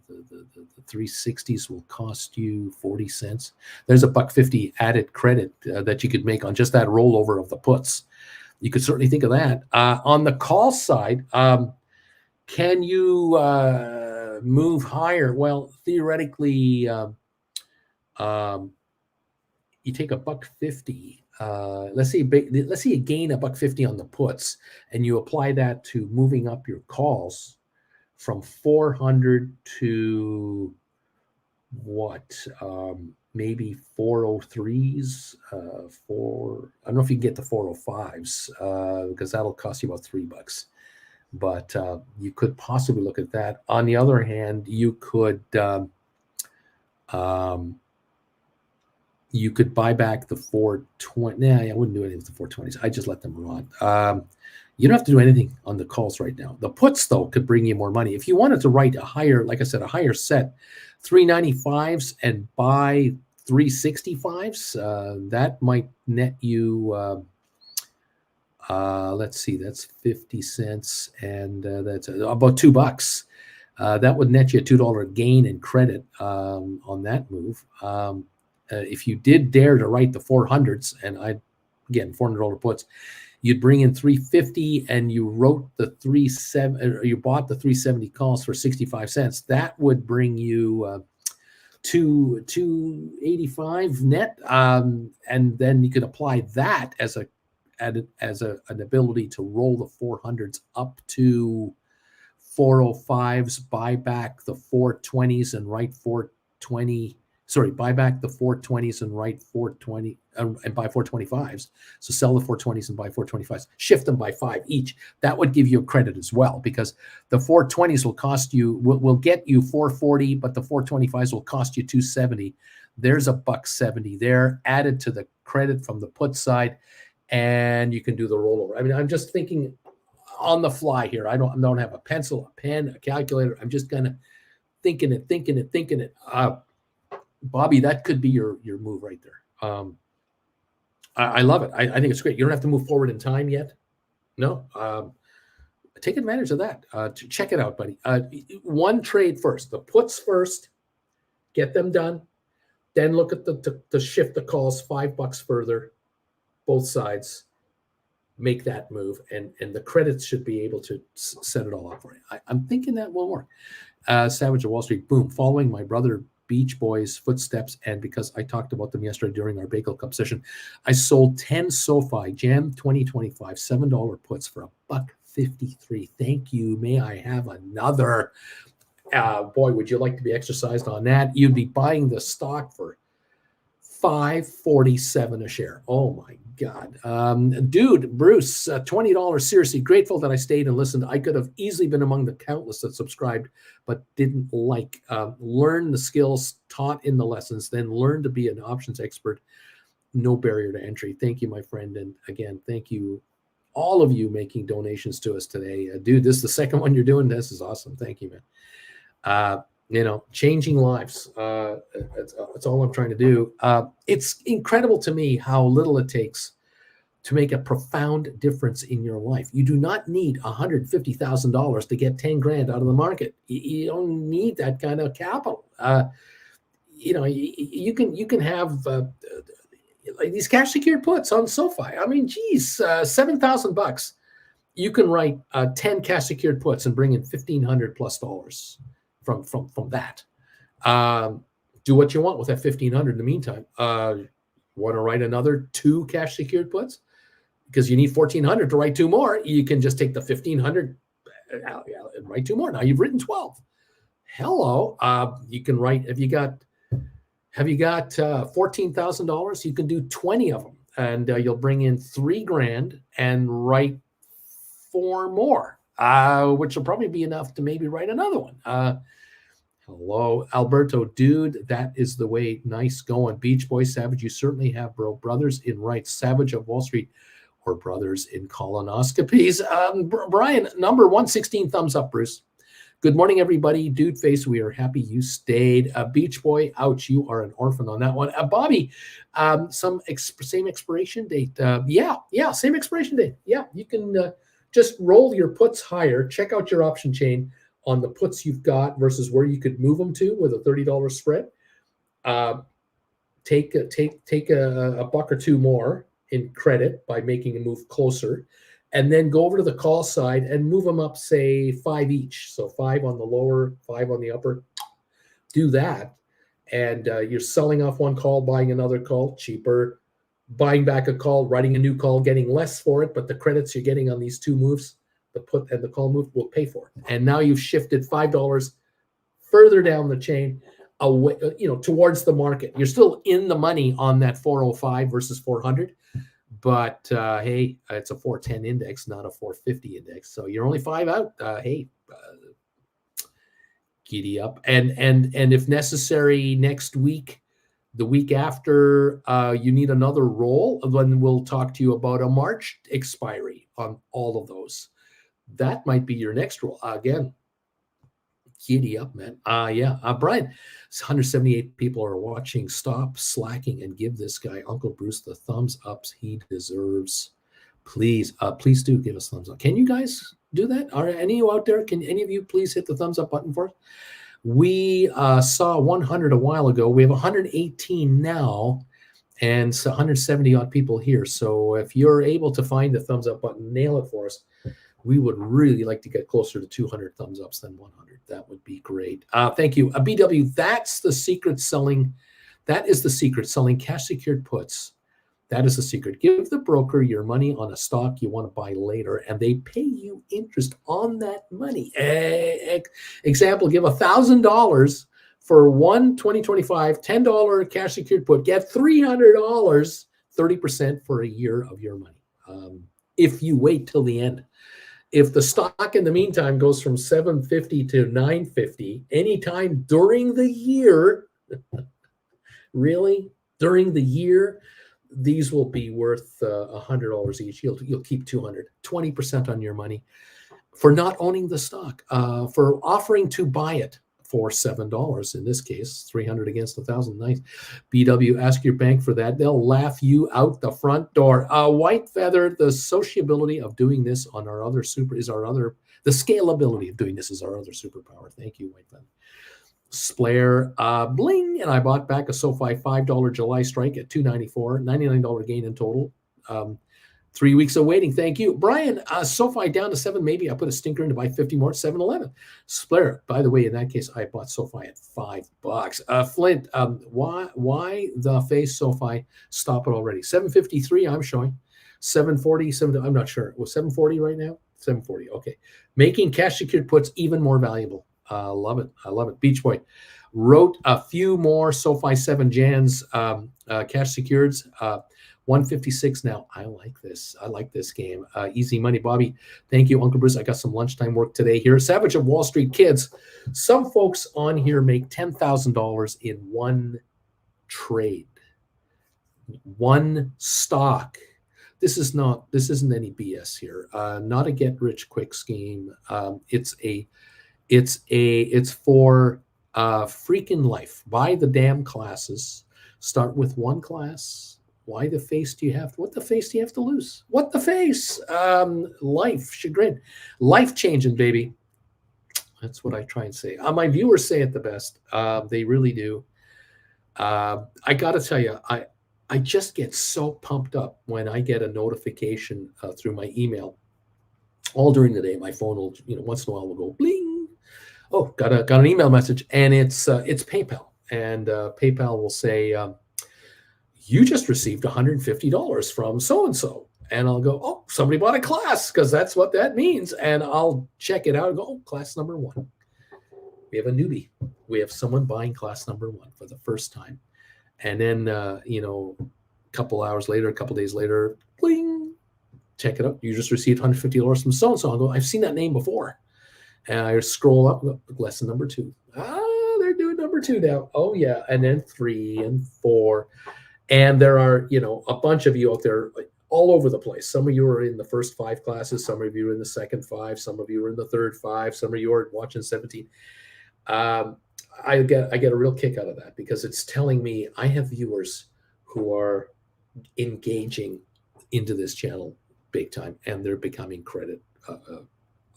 the 360s will cost you 40 cents. There's a $1.50 added credit that you could make on just that rollover of the puts. You could certainly think of that. On the call side, can you move higher? Well, theoretically, you take a $1.50. Let's say you gain a $1.50 on the puts, and you apply that to moving up your calls from 400 to what? Maybe 403s. I don't know if you can get the 405s because that'll cost you about $3. But you could possibly look at that. On the other hand, you could buy back the 420. Nah, I wouldn't do anything with the 420s. I just let them run. You don't have to do anything on the calls right now. The puts, though, could bring you more money. If you wanted to write a higher, like I said, a higher set, 395s and buy 365s, that might net you, let's see, that's 50 cents, and that's about $2. That would net you a $2 gain in credit on that move. If you did dare to write the 400s, and again, $400 puts, you'd bring in 350, and you wrote the 37, or you bought the 370 calls for 65 cents. That would bring you 285 net, and then you could apply that as an ability to roll the 400s up to 405s, buy back the 420s and write 420. Sorry, buy back the 420s and write 420 and buy 425s. So sell the 420s and buy 425s. Shift them by 5 each. That would give you a credit as well, because the 420s will cost you will get you 440, but the 425s will cost you 270. There's a $1.70 there added to the credit from the put side, and you can do the rollover. I mean, I'm just thinking on the fly here. I don't have a pencil, a pen, a calculator. I'm just kind of thinking it. Bobby, that could be your move right there. I love it. I think it's great. You don't have to move forward in time yet. No. Take advantage of that. Check it out, buddy. One trade first. The puts first. Get them done. Then look at the shift the calls $5 further. Both sides. Make that move. And the credits should be able to set it all up for you. I'm thinking that will work. Savage of Wall Street. Boom. Following my brother Beach Boys footsteps, and because I talked about them yesterday during our Bagel Cup session, I sold 10 SoFi Jam 2025 $7 puts for $1.53. Thank you. May I have another? Boy, would you like to be exercised on that? You'd be buying the stock for $5.47 a share. Oh my God. Dude, Bruce, $20. Seriously, grateful that I stayed and listened. I could have easily been among the countless that subscribed, but didn't like. Learn the skills taught in the lessons, then learn to be an options expert. No barrier to entry. Thank you, my friend. And again, thank you, all of you making donations to us today. Dude, this is the second one you're doing. This is awesome. Thank you, man. Changing lives. That's all I'm trying to do. It's incredible to me how little it takes to make a profound difference in your life. You do not need $150,000 to get 10 grand out of the market. You don't need that kind of capital. You can have like these cash secured puts on SoFi. I mean, geez, $7,000. You can write 10 cash secured puts and bring in $1,500+ from that. Do what you want with that $1,500 in the meantime. Want to write another 2 cash secured puts? Because you need 1,400 to write 2 more. You can just take the 1,500 and write 2 more. Now you've written 12. Hello. You can write, have you got $14,000? You can do 20 of them, and you'll bring in $3,000 and write 4 more, which will probably be enough to maybe write another one. Hello, Alberto, dude. That is the way. Nice going. Beach Boy Savage, you certainly have, bro. Brothers in rights, Savage of Wall Street, or brothers in colonoscopies. Brian, number 116, thumbs up, Bruce. Good morning, everybody. Dude Face, we are happy you stayed. Beach Boy, ouch, you are an orphan on that one. Bobby, same expiration date. Yeah, same expiration date. Yeah, you can just roll your puts higher. Check out your option chain on the puts you've got versus where you could move them to with a $30 spread. Take a buck or two more in credit by making a move closer, and then go over to the call side and move them up, say 5 each. So 5 on the lower, 5 on the upper. Do that, and you're selling off one call, buying another call cheaper, buying back a call, writing a new call, getting less for it, but the credits you're getting on these 2 moves, the put and the call move, will pay for it. And now you've shifted $5 further down the chain, away, towards the market. You're still in the money on that 405 versus 400, but hey, it's a 410 index, not a 450 index. So you're only 5 out. Hey, giddy up, and if necessary, next week, the week after, you need another roll. Then we'll talk to you about a March expiry on all of those. That might be your next roll. Again, giddy up, man. Brian, 178 people are watching. Stop slacking and give this guy, Uncle Bruce, the thumbs ups he deserves. Please do give us thumbs up. Can you guys do that? Are any of you out there? Can any of you please hit the thumbs up button for us? We saw 100 a while ago. We have 118 now, and 170 odd people here. So if you're able to find the thumbs up button, nail it for us. We would really like to get closer to 200 thumbs ups than 100. That would be great. Thank you. BW, that's the secret selling. That is the secret, selling cash secured puts. That is the secret. Give the broker your money on a stock you want to buy later, and they pay you interest on that money. Example, give $1,000 for one 2025 $10 cash secured put. Get $300, 30% for a year of your money. If you wait till the end. If the stock in the meantime goes from 750 to 950 anytime during the year, really, during the year, these will be worth $100 each. You'll keep 200, 20% on your money for not owning the stock, for offering to buy it for $7. In this case, 300 against 1,000. Nice. BW, ask your bank for that. They'll laugh you out the front door. White Feather, the sociability of doing this on our other super is our other, the scalability of doing this is our other superpower. Thank you, White Feather. Splair, bling, and I bought back a SoFi $5 July strike at $294, $99 gain in total. 3 weeks of waiting. Thank you. Brian, SoFi down to 7. Maybe I put a stinker in to buy 50 more at 7-11. Splair, by the way, in that case, I bought SoFi at $5. Flint, why the face SoFi? Stop it already. 753, I'm showing. 740, I'm not sure. It was 740 right now? 740, okay. Making cash secured puts even more valuable. Love it. I love it. Beach Boy wrote a few more SoFi 7 Jans cash secureds. 156 now. I like this. I like this game. Easy money, Bobby. Thank you, Uncle Bruce. I got some lunchtime work today here. Savage of Wall Street kids. Some folks on here make $10,000 in one trade, one stock. This isn't any BS here. Not a get rich quick scheme. It's for freaking life. Buy the damn classes. Start with one class. Why the face do you have? What the face do you have to lose? What the face? Life, chagrin, life changing, baby. That's what I try and say. My viewers say it the best. They really do. I got to tell you, I just get so pumped up when I get a notification through my email. All during the day, my phone will, once in a while will go bling. Oh, got an email message, and it's PayPal, and PayPal will say, you just received $150 from so-and-so. And I'll go, oh, somebody bought a class, because that's what that means. And I'll check it out and go, oh, class number 1. We have a newbie. We have someone buying class number 1 for the first time. And then, a couple hours later, a couple days later, bling, check it out. You just received $150 from so-and-so. I'll go, I've seen that name before. And I scroll up, lesson number 2. They're doing number 2 now. Oh, yeah. And then 3 and 4. And there are, a bunch of you out there all over the place. Some of you are in the first 5 classes. Some of you are in the second 5. Some of you are in the third 5. Some of you are watching 17. I get a real kick out of that, because it's telling me I have viewers who are engaging into this channel big time, and they're becoming credit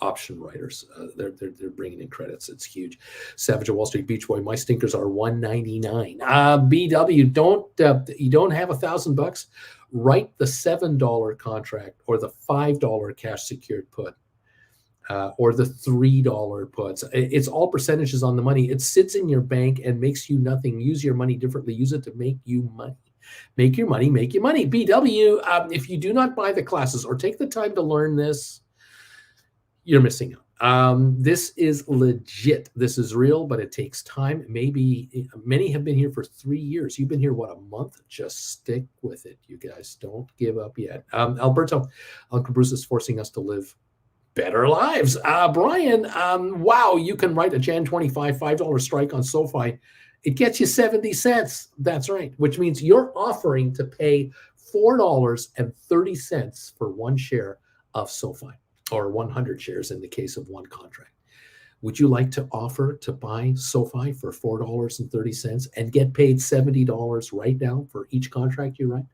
option writers. They're bringing in credits. It's huge. Savage of Wall Street Beach Boy, my stinkers are $199. BW, you don't have $1,000? Write the $7 contract, or the $5 cash secured put, or the $3 puts. It's all percentages on the money. It sits in your bank and makes you nothing. Use your money differently. Use it to make you money. Make your money, make you money. BW, if you do not buy the classes or take the time to learn this, you're missing out. This is legit. This is real, but it takes time. Maybe many have been here for 3 years. You've been here, what, a month? Just stick with it, you guys. Don't give up yet. Alberto, Uncle Bruce is forcing us to live better lives. Brian, wow, you can write a Jan 25 $5 strike on SoFi. It gets you 70 cents. That's right, which means you're offering to pay $4.30 for 1 share of SoFi, or 100 shares in the case of 1 contract. Would you like to offer to buy SoFi for $4.30 and get paid $70 right now for each contract you write?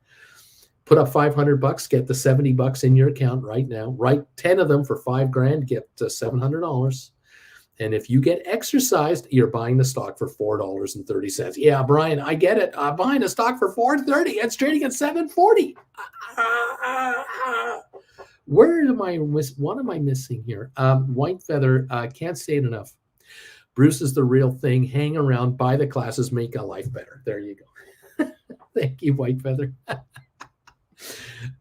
Put up $500, get the $70 in your account right now. Write 10 of them for $5,000, get $700. And if you get exercised, you're buying the stock for $4.30. Yeah, Brian, I get it. I'm buying a stock for $4.30. It's trading at $7.40. What am I missing here? White Feather, can't say it enough. Bruce is the real thing. Hang around, buy the classes, make a life better. There you go. Thank you, White Feather.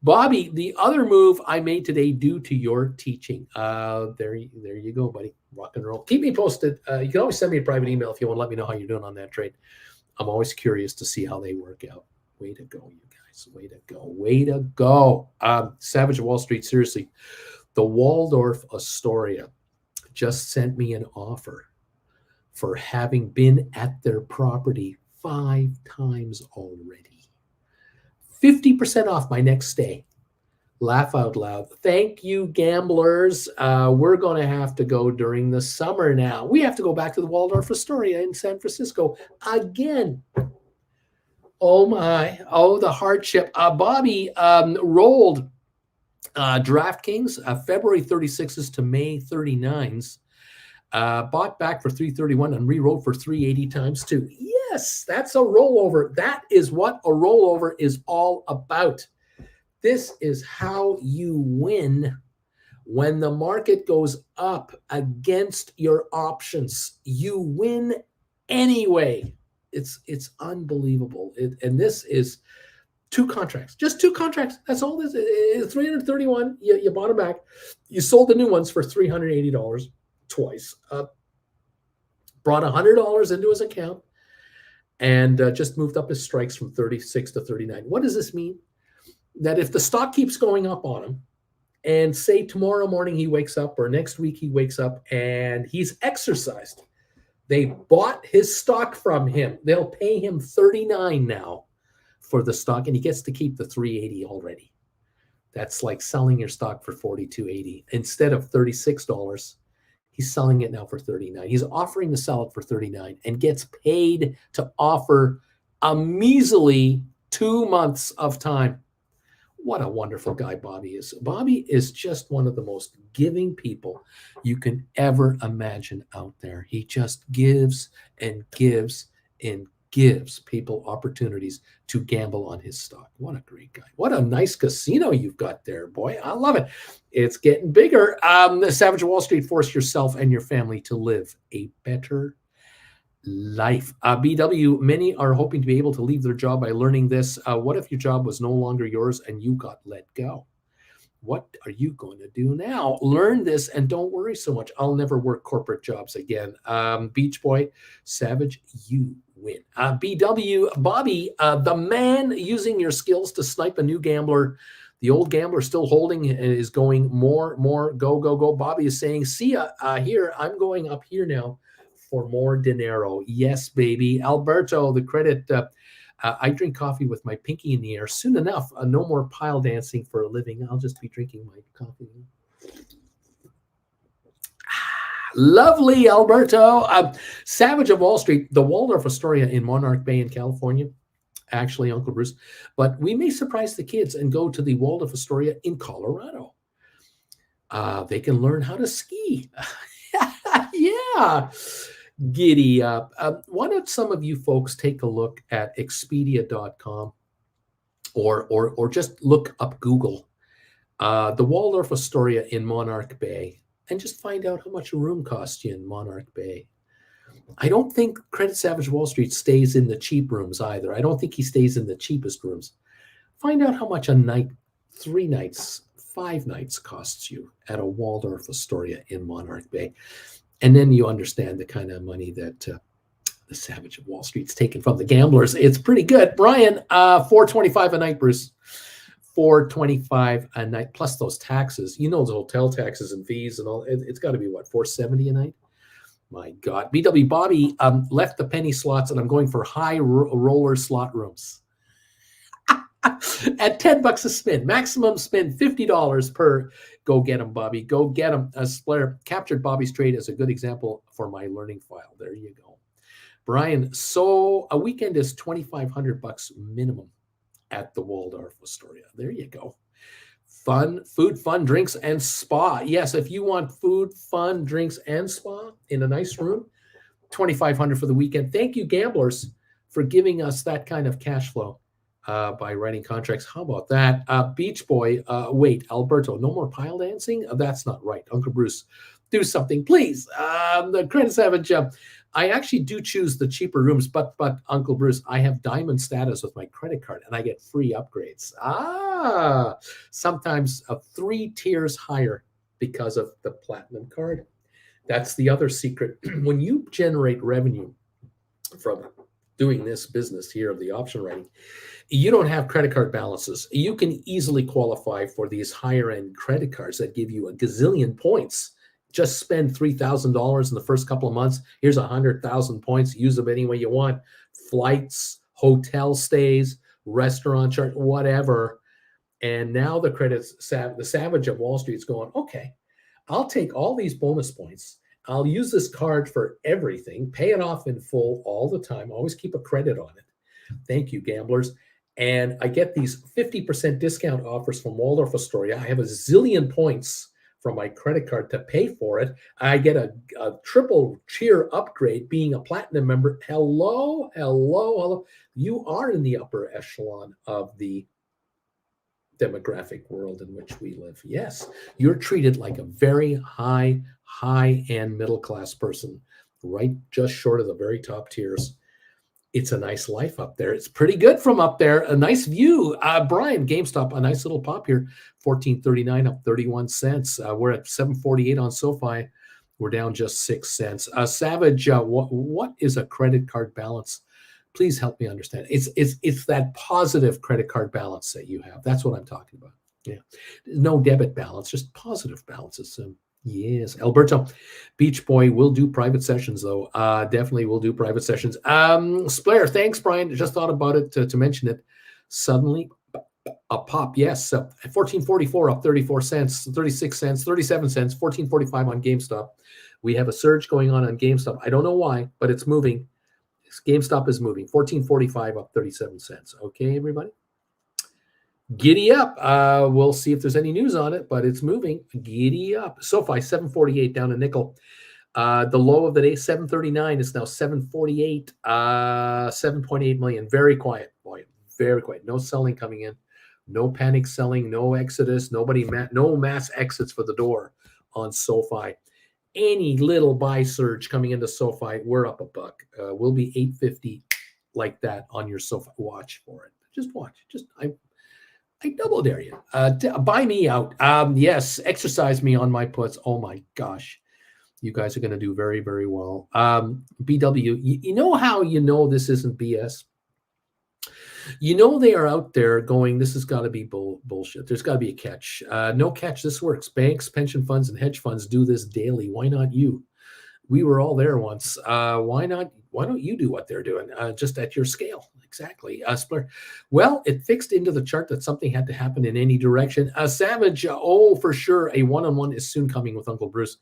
Bobby, the other move I made today due to your teaching. There you go, buddy. Rock and roll. Keep me posted. You can always send me a private email if you want to let me know how you're doing on that trade. I'm always curious to see how they work out. Way to go, you guys. Way to go. Way to go. Savage of Wall Street, seriously. The Waldorf Astoria just sent me an offer for having been at their property 5 times already. 50% off my next stay. Laugh out loud. Thank you, gamblers. We're going to have to go during the summer now. We have to go back to the Waldorf Astoria in San Francisco again. Oh, my. Oh, the hardship. Bobby rolled DraftKings, February 36s to May 39s. Bought back for 331 and re-rolled for 380 times 2. Yes, that's a rollover. That is what a rollover is all about. This is how you win when the market goes up against your options. You win anyway. It's unbelievable. And this is 2 contracts, just 2 contracts. That's all this is. 331. You bought them back. You sold the new ones for $380 twice. Brought $100 into his account and just moved up his strikes from 36 to 39. What does this mean? That if the stock keeps going up on him, and say tomorrow morning he wakes up or next week he wakes up and he's exercised, they bought his stock from him, they'll pay him 39 now for the stock, and he gets to keep the 380 already. That's like selling your stock for $42.80 instead of $36. He's selling it now for 39. He's offering to sell it for 39 and gets paid to offer a measly 2 months of time. What a wonderful guy Bobby is. Bobby is just one of the most giving people you can ever imagine out there. He just gives and gives and gives people opportunities to gamble on his stock. What a great guy. What a nice casino you've got there, boy. I love it. It's getting bigger. The Savage Wall Street, force yourself and your family to live a better life. BW, many are hoping to be able to leave their job by learning this. What if your job was no longer yours and you got let go? What are you going to do now? Learn this and don't worry so much. I'll never work corporate jobs again. Beach Boy, Savage, you win. BW, Bobby, the man using your skills to snipe a new gambler. The old gambler still holding is going more, go, go, go. Bobby is saying, see ya here. I'm going up here now for more dinero. Yes, baby. Alberto, the credit. I drink coffee with my pinky in the air. Soon enough, no more pile dancing for a living. I'll just be drinking my coffee. Lovely, Alberto. Savage of Wall Street, the Waldorf Astoria in Monarch Bay in California. Actually, Uncle Bruce. But we may surprise the kids and go to the Waldorf Astoria in Colorado. They can learn how to ski. Yeah. Giddy up. Why don't some of you folks take a look at Expedia.com or just look up Google, the Waldorf Astoria in Monarch Bay, and just find out how much a room costs you in Monarch Bay. I don't think Credit Savage Wall Street stays in the cheap rooms either. I don't think he stays in the cheapest rooms. Find out how much a night, 3 nights, 5 nights costs you at a Waldorf Astoria in Monarch Bay. And then you understand the kind of money that the Savage of Wall Street's taken from the gamblers. It's pretty good. Brian, $425 a night, Bruce. $425 a night, plus those taxes. You know, the hotel taxes and fees and all. It's got to be, what, $470 a night? My God. BW Bobby left the penny slots, and I'm going for high roller slot rooms. At $10 a spin, maximum spin $50 per. Go get them, Bobby. Go get them. Blair captured Bobby's trade as a good example for my learning file. There you go, Brian. So a weekend is $2,500 minimum at the Waldorf Astoria. There you go. Fun, food, fun, drinks, and spa. Yes, if you want food, fun, drinks, and spa in a nice room, $2,500 for the weekend. Thank you, gamblers, for giving us that kind of cash flow. By writing contracts. How about that? Beach Boy, wait, Alberto, no more pile dancing? That's not right. Uncle Bruce, do something, please. The Credit Savage, I actually do choose the cheaper rooms, but Uncle Bruce, I have diamond status with my credit card, and I get free upgrades. Sometimes 3 tiers higher because of the platinum card. That's the other secret. When you generate revenue from doing this business here of the option writing, you don't have credit card balances. You can easily qualify for these higher end credit cards that give you a gazillion points. Just spend $3,000 in the first couple of months. Here's 100,000 points. Use them any way you want. Flights, hotel stays, restaurant charge, whatever. And now the Savage of Wall Street is going, okay, I'll take all these bonus points. I'll use this card for everything, pay it off in full all the time, always keep a credit on it. Thank you, gamblers. And I get these 50% discount offers from Waldorf Astoria. I have a zillion points from my credit card to pay for it. I get a triple cheer upgrade being a platinum member. Hello. You are in the upper echelon of the demographic world in which we live. Yes, you're treated like a very high-end middle-class person, right just short of the very top tiers. It's a nice life up there. It's pretty good from up there. A nice view. Brian, GameStop, a nice little pop here. $14.39 up 31 cents. We're at $7.48 on SoFi. We're down just 6 cents. Savage, what is a credit card balance? Please help me understand. It's that positive credit card balance that you have. That's what I'm talking about. Yeah, no debit balance, just positive balances. Yes, Alberto, Beach Boy will do private sessions though. Definitely will do private sessions. Splair, thanks, Brian. Just thought about it to mention it. Suddenly, a pop. Yes, 14.44 up 34 cents, 36 cents, 37 cents, 14.45 on GameStop. We have a surge going on GameStop. I don't know why, but it's moving. GameStop is moving. 14.45 up 37 cents. Okay, everybody. Giddy up. We'll see if there's any news on it, but it's moving. Giddy up. SoFi, 7.48 down a nickel. The low of the day, 7.39. It's now 7.48. 7.8 million. Very quiet. Boy, very quiet. No selling coming in. No panic selling. No exodus. No mass exits for the door on SoFi. any little buy surge coming into SoFi, we're up a buck. We'll be 850 like that on your SoFi. Watch for it. Just watch. I double dare you. Buy me out. Yes, exercise me on my puts. Oh my gosh. You guys are going to do very, very well. BW, you know how you know this isn't BS? You know they are out there going, this has got to be bullshit. There's got to be a catch. No catch. This works. Banks, pension funds, and hedge funds do this daily. Why not you? We were all there once. Why not? Why don't you do what they're doing? Just at your scale. Exactly. Well, it fixed into the chart that something had to happen in any direction. Savage, oh, for sure. A one-on-one is soon coming with Uncle Bruce.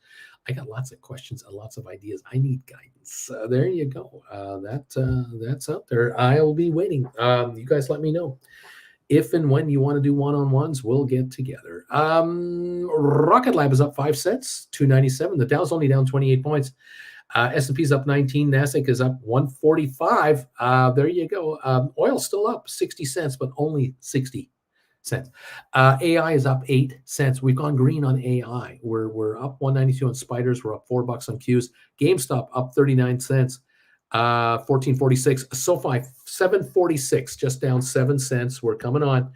I got lots of questions and lots of ideas. I need guidance. There you go. That's out there. I'll be waiting. You guys let me know. If and when you want to do one-on-ones, we'll get together. Rocket Lab is up 5 cents, 297. The Dow's only down 28 points. S&P's up 19. NASDAQ is up 145. There you go. Oil's still up 60 cents, but only 60 cents. AI is up 8 cents. We've gone green on AI. We're up 192 on spiders. We're up $4 on Qs. GameStop up 39 cents. 1446. SoFi 746, just down 7 cents. We're coming on.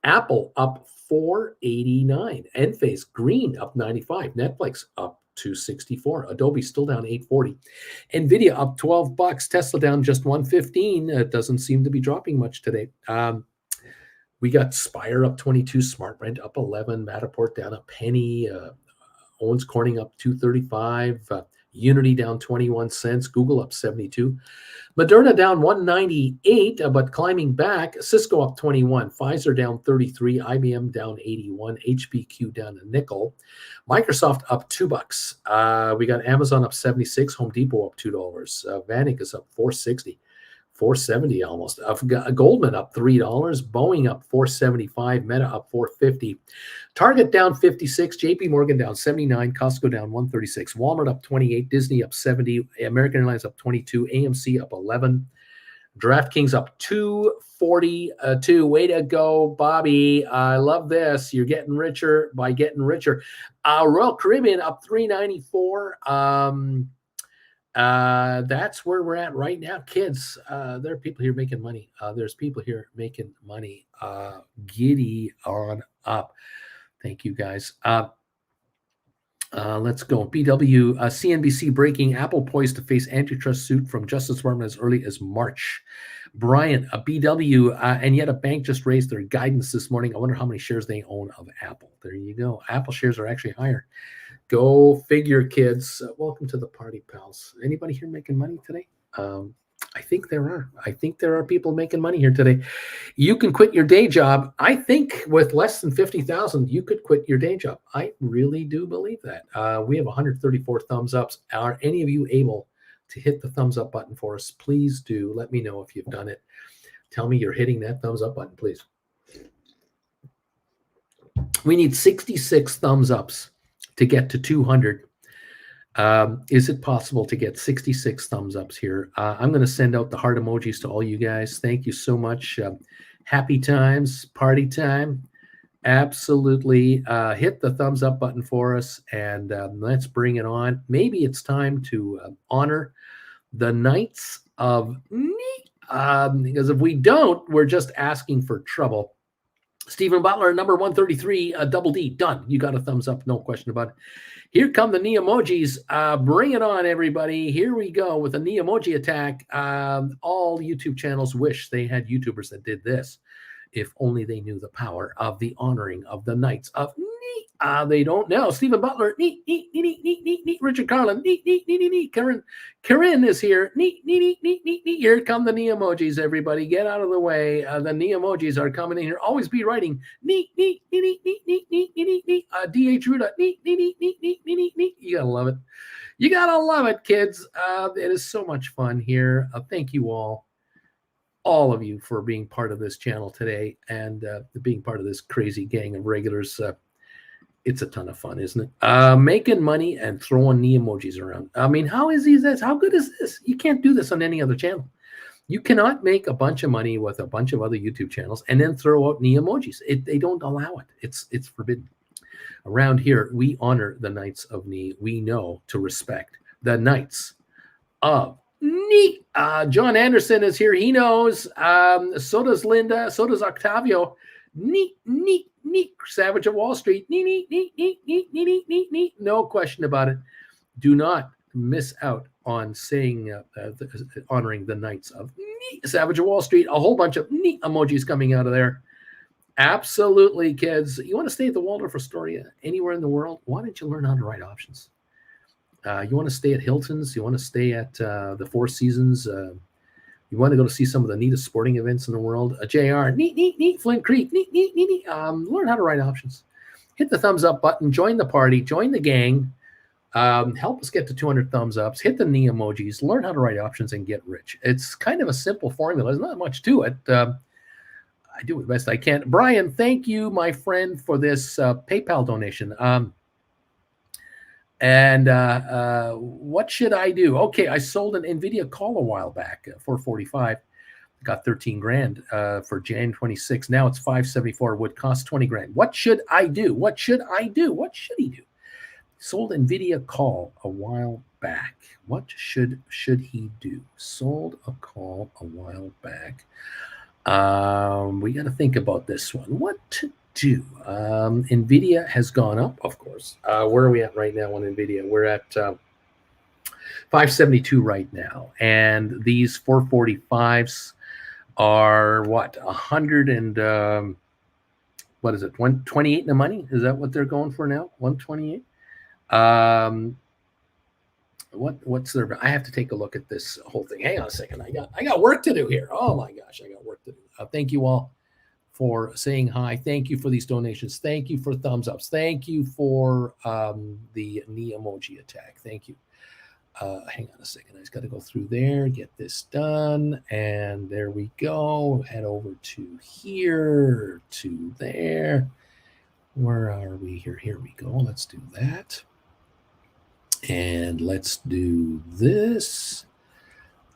Apple up 489. Enphase green up 95. Netflix up 264. Adobe still down 840. Nvidia up $12. Tesla down just 115. It doesn't seem to be dropping much today. We got Spire up 22. SmartRent up 11. Matterport down a penny. Owens Corning up 235. Unity down 21 cents. Google up 72. Moderna down 198, but climbing back. Cisco up 21. Pfizer down 33. IBM down 81. HPQ down a nickel. Microsoft up $2. We got Amazon up 76. Home Depot up $2. Vanik is up 460. 470 almost. Goldman up $3. Boeing up 475. Meta up 450. Target down 56. JP Morgan down 79. Costco down 136. Walmart up 28. Disney up 70. American Airlines up 22. AMC up 11. DraftKings up 242. Way to go, Bobby. I love this. You're getting richer by getting richer. Royal Caribbean up 394. That's where we're at right now, kids. There are people here making money. There's people here making money. Giddy on up. Thank you, guys. Let's go. BW, CNBC breaking. Apple poised to face antitrust suit from Justice Department as early as March. Brian, BW, and yet a bank just raised their guidance this morning. I wonder how many shares they own of Apple. There you go. Apple shares are actually higher. Go figure, kids. Welcome to the party, pals. Anybody here making money today? I think there are. I think there are people making money here today. You can quit your day job. I think with less than 50,000, you could quit your day job. I really do believe that. We have 134 thumbs ups. Are any of you able to hit the thumbs up button for us? Please do. Let me know if you've done it. Tell me you're hitting that thumbs up button, please. We need 66 thumbs ups to get to 200. Is it possible to get 66 thumbs ups here? I'm going to send out the heart emojis to all you guys. Thank you so much. Happy times, party time. Absolutely. Hit the thumbs up button for us and let's bring it on. Maybe it's time to honor the Knights of because if we don't, we're just asking for trouble. Stephen Butler, number 133, double D, done. You got a thumbs up, no question about it. Here come the knee emojis. Bring it on, everybody. Here we go with a knee emoji attack. All YouTube channels wish they had YouTubers that did this. If only they knew the power of the honoring of the Knights of they don't know. Stephen Butler, neat. Richard Carlin, neat. Karen is here, neat. Here come the knee emojis, everybody. Get out of the way. The knee emojis are coming in here. Always be writing, neat. D.H. Ruda, neat. You gotta love it. You gotta love it, kids. It is so much fun here. Thank you all of you for being part of this channel today and being part of this crazy gang of regulars. It's a ton of fun, isn't it? Making money and throwing knee emojis around. I mean, how easy is this? How good is this? You can't do this on any other channel. You cannot make a bunch of money with a bunch of other YouTube channels and then throw out knee emojis. They don't allow it. It's forbidden. Around here, we honor the Knights of Knee. We know to respect the Knights of Knee. John Anderson is here. He knows. So does Linda. So does Octavio. Neat. Savage of Wall Street. Neat. No question about it. Do not miss out on saying honoring the Knights of Neat. Savage of Wall Street. A whole bunch of neat emojis coming out of there. Absolutely, kids. You want to stay at the Waldorf Astoria anywhere in the world? Why don't you learn how to write options? You want to stay at Hilton's? You want to stay at the Four Seasons? You want to go to see some of the neatest sporting events in the world? JR, neat, Flint Creek, neat. Learn how to write options. Hit the thumbs up button. Join the party. Join the gang. Help us get to 200 thumbs ups. Hit the knee emojis. Learn how to write options and get rich. It's kind of a simple formula. There's not much to it. I do the best I can. Brian, thank you, my friend, for this PayPal donation. What should I do? Okay, I sold an NVIDIA call a while back, 445. Got 13 grand for Jan 26. Now it's 574. Would cost 20 grand. What should I do? What should he do? Sold NVIDIA call a while back. What should he do? Sold a call a while back. We got to think about this one. What to do? NVIDIA has gone up, of course. Where are we at right now on NVIDIA? We're at 572 right now. And these 445s are what? 100 and what is it? 128 in the money? Is that what they're going for now? 128? What's their? I have to take a look at this whole thing. Hang on a second. I got work to do here. Oh my gosh, I got work to do. Thank you all for saying hi. Thank you for these donations. Thank you for thumbs ups. Thank you for the knee emoji attack. Thank you. Hang on a second. I just got to go through there, get this done, and there we go. Head over to here, to there. Where are we here? Here we go. Let's do that. And let's do this.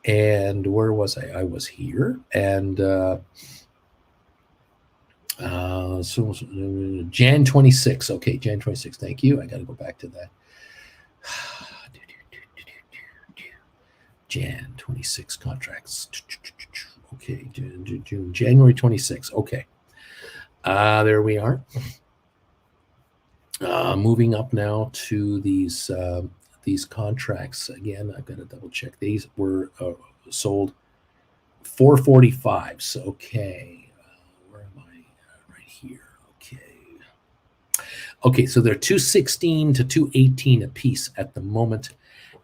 And where was I? I was here. And so Jan 26. Okay, Jan 26. Thank you. I got to go back to that. Jan 26 contracts. Okay, June, January 26. Okay. There we are. Moving up now to these contracts. Again, I've got to double check. These were sold 445s. Okay. Where am I? Right here. Okay, so they're 216 to 218 a piece at the moment.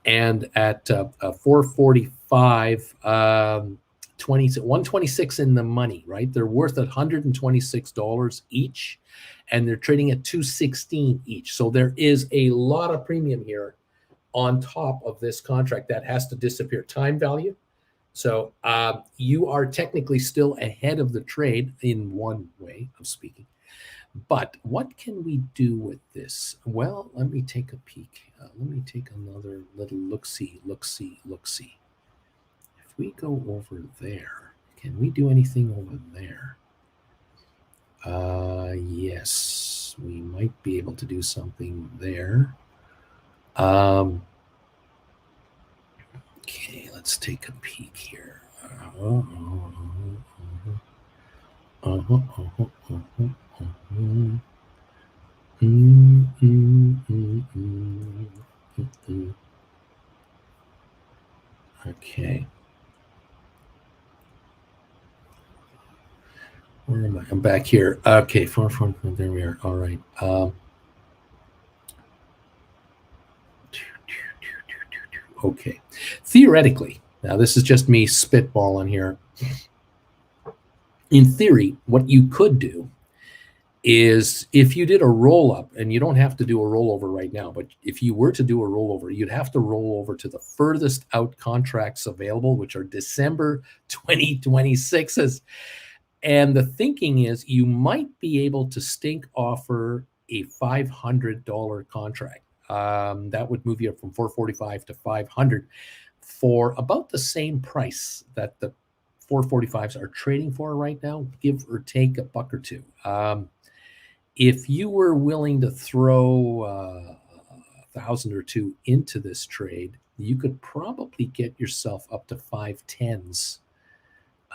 And at 445, 126 in the money, right? They're worth $126 each, and they're trading at 216 each. So there is a lot of premium here on top of this contract that has to disappear. Time value. So you are technically still ahead of the trade in one way of speaking. But what can we do with this? Well, let me take a peek. Let me take another little look-see. If we go over there, can we do anything over there? Yes, we might be able to do something there. Okay, let's take a peek here. Okay. Where am I? I'm back here. Okay, there we are. All right. Okay. Theoretically, now this is just me spitballing here. In theory, what you could do is if you did a roll-up, and you don't have to do a rollover right now, but if you were to do a rollover, you'd have to roll over to the furthest out contracts available, which are December 2026s. And the thinking is you might be able to stink offer a $500 contract. That would move you from 445 to 500 for about the same price that the 445s are trading for right now, give or take a buck or two. if you were willing to throw 1,000 or two into this trade, you could probably get yourself up to 510s.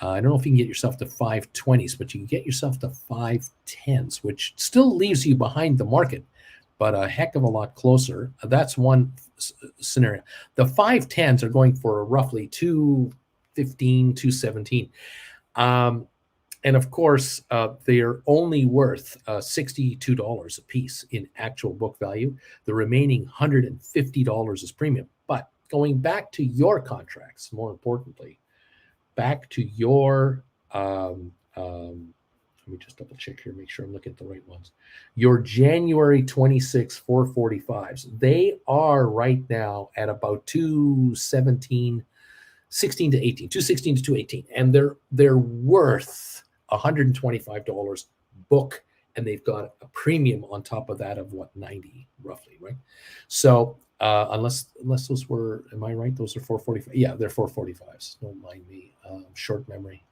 I don't know if you can get yourself to 520s, but you can get yourself to 510s, which still leaves you behind the market, but a heck of a lot closer. That's one scenario. The 510s are going for roughly 215, 217. And of course, they are only worth $62 a piece in actual book value. The remaining $150 is premium. But going back to your contracts, more importantly, back to your, let me just double check here, make sure I'm looking at the right ones. Your January 26 445s, they are right now at about 217, 16 to 18, 216 to 218, and they're worth $125 book, and they've got a premium on top of that of what, 90 roughly, right? So unless those were, am I right? Those are 445. Yeah, they're 445s. Don't mind me. Short memory,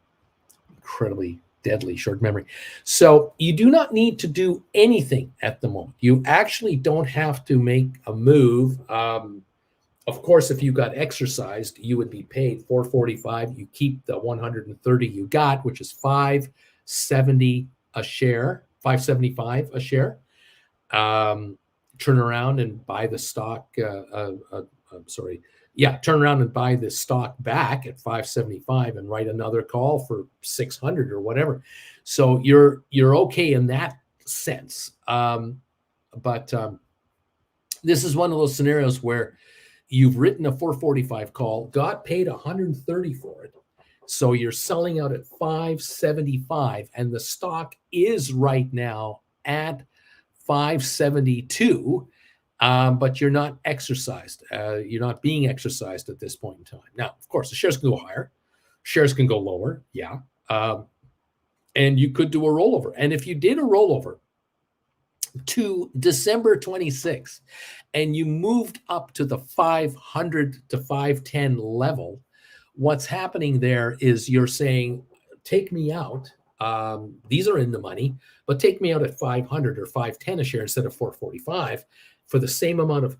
incredibly deadly short memory. So you do not need to do anything at the moment. You actually don't have to make a move. Of course, if you got exercised, you would be paid $445. You keep the 130 you got, which is $570 a share, $575 a share. Turn around and buy the stock. Turn around and buy the stock back at $575 and write another call for $600 or whatever. So you're okay in that sense. But this is one of those scenarios where you've written a 445 call, got paid $130 for it. So you're selling out at $575, and the stock is right now at $572, but you're not exercised. You're not being exercised at this point in time. Now, of course, the shares can go higher. Shares can go lower, yeah. And you could do a rollover. And if you did a rollover to December 26th, and you moved up to the 500 to 510 level, what's happening there is you're saying, take me out. These are in the money, but take me out at 500 or 510 a share instead of 445 for the same amount of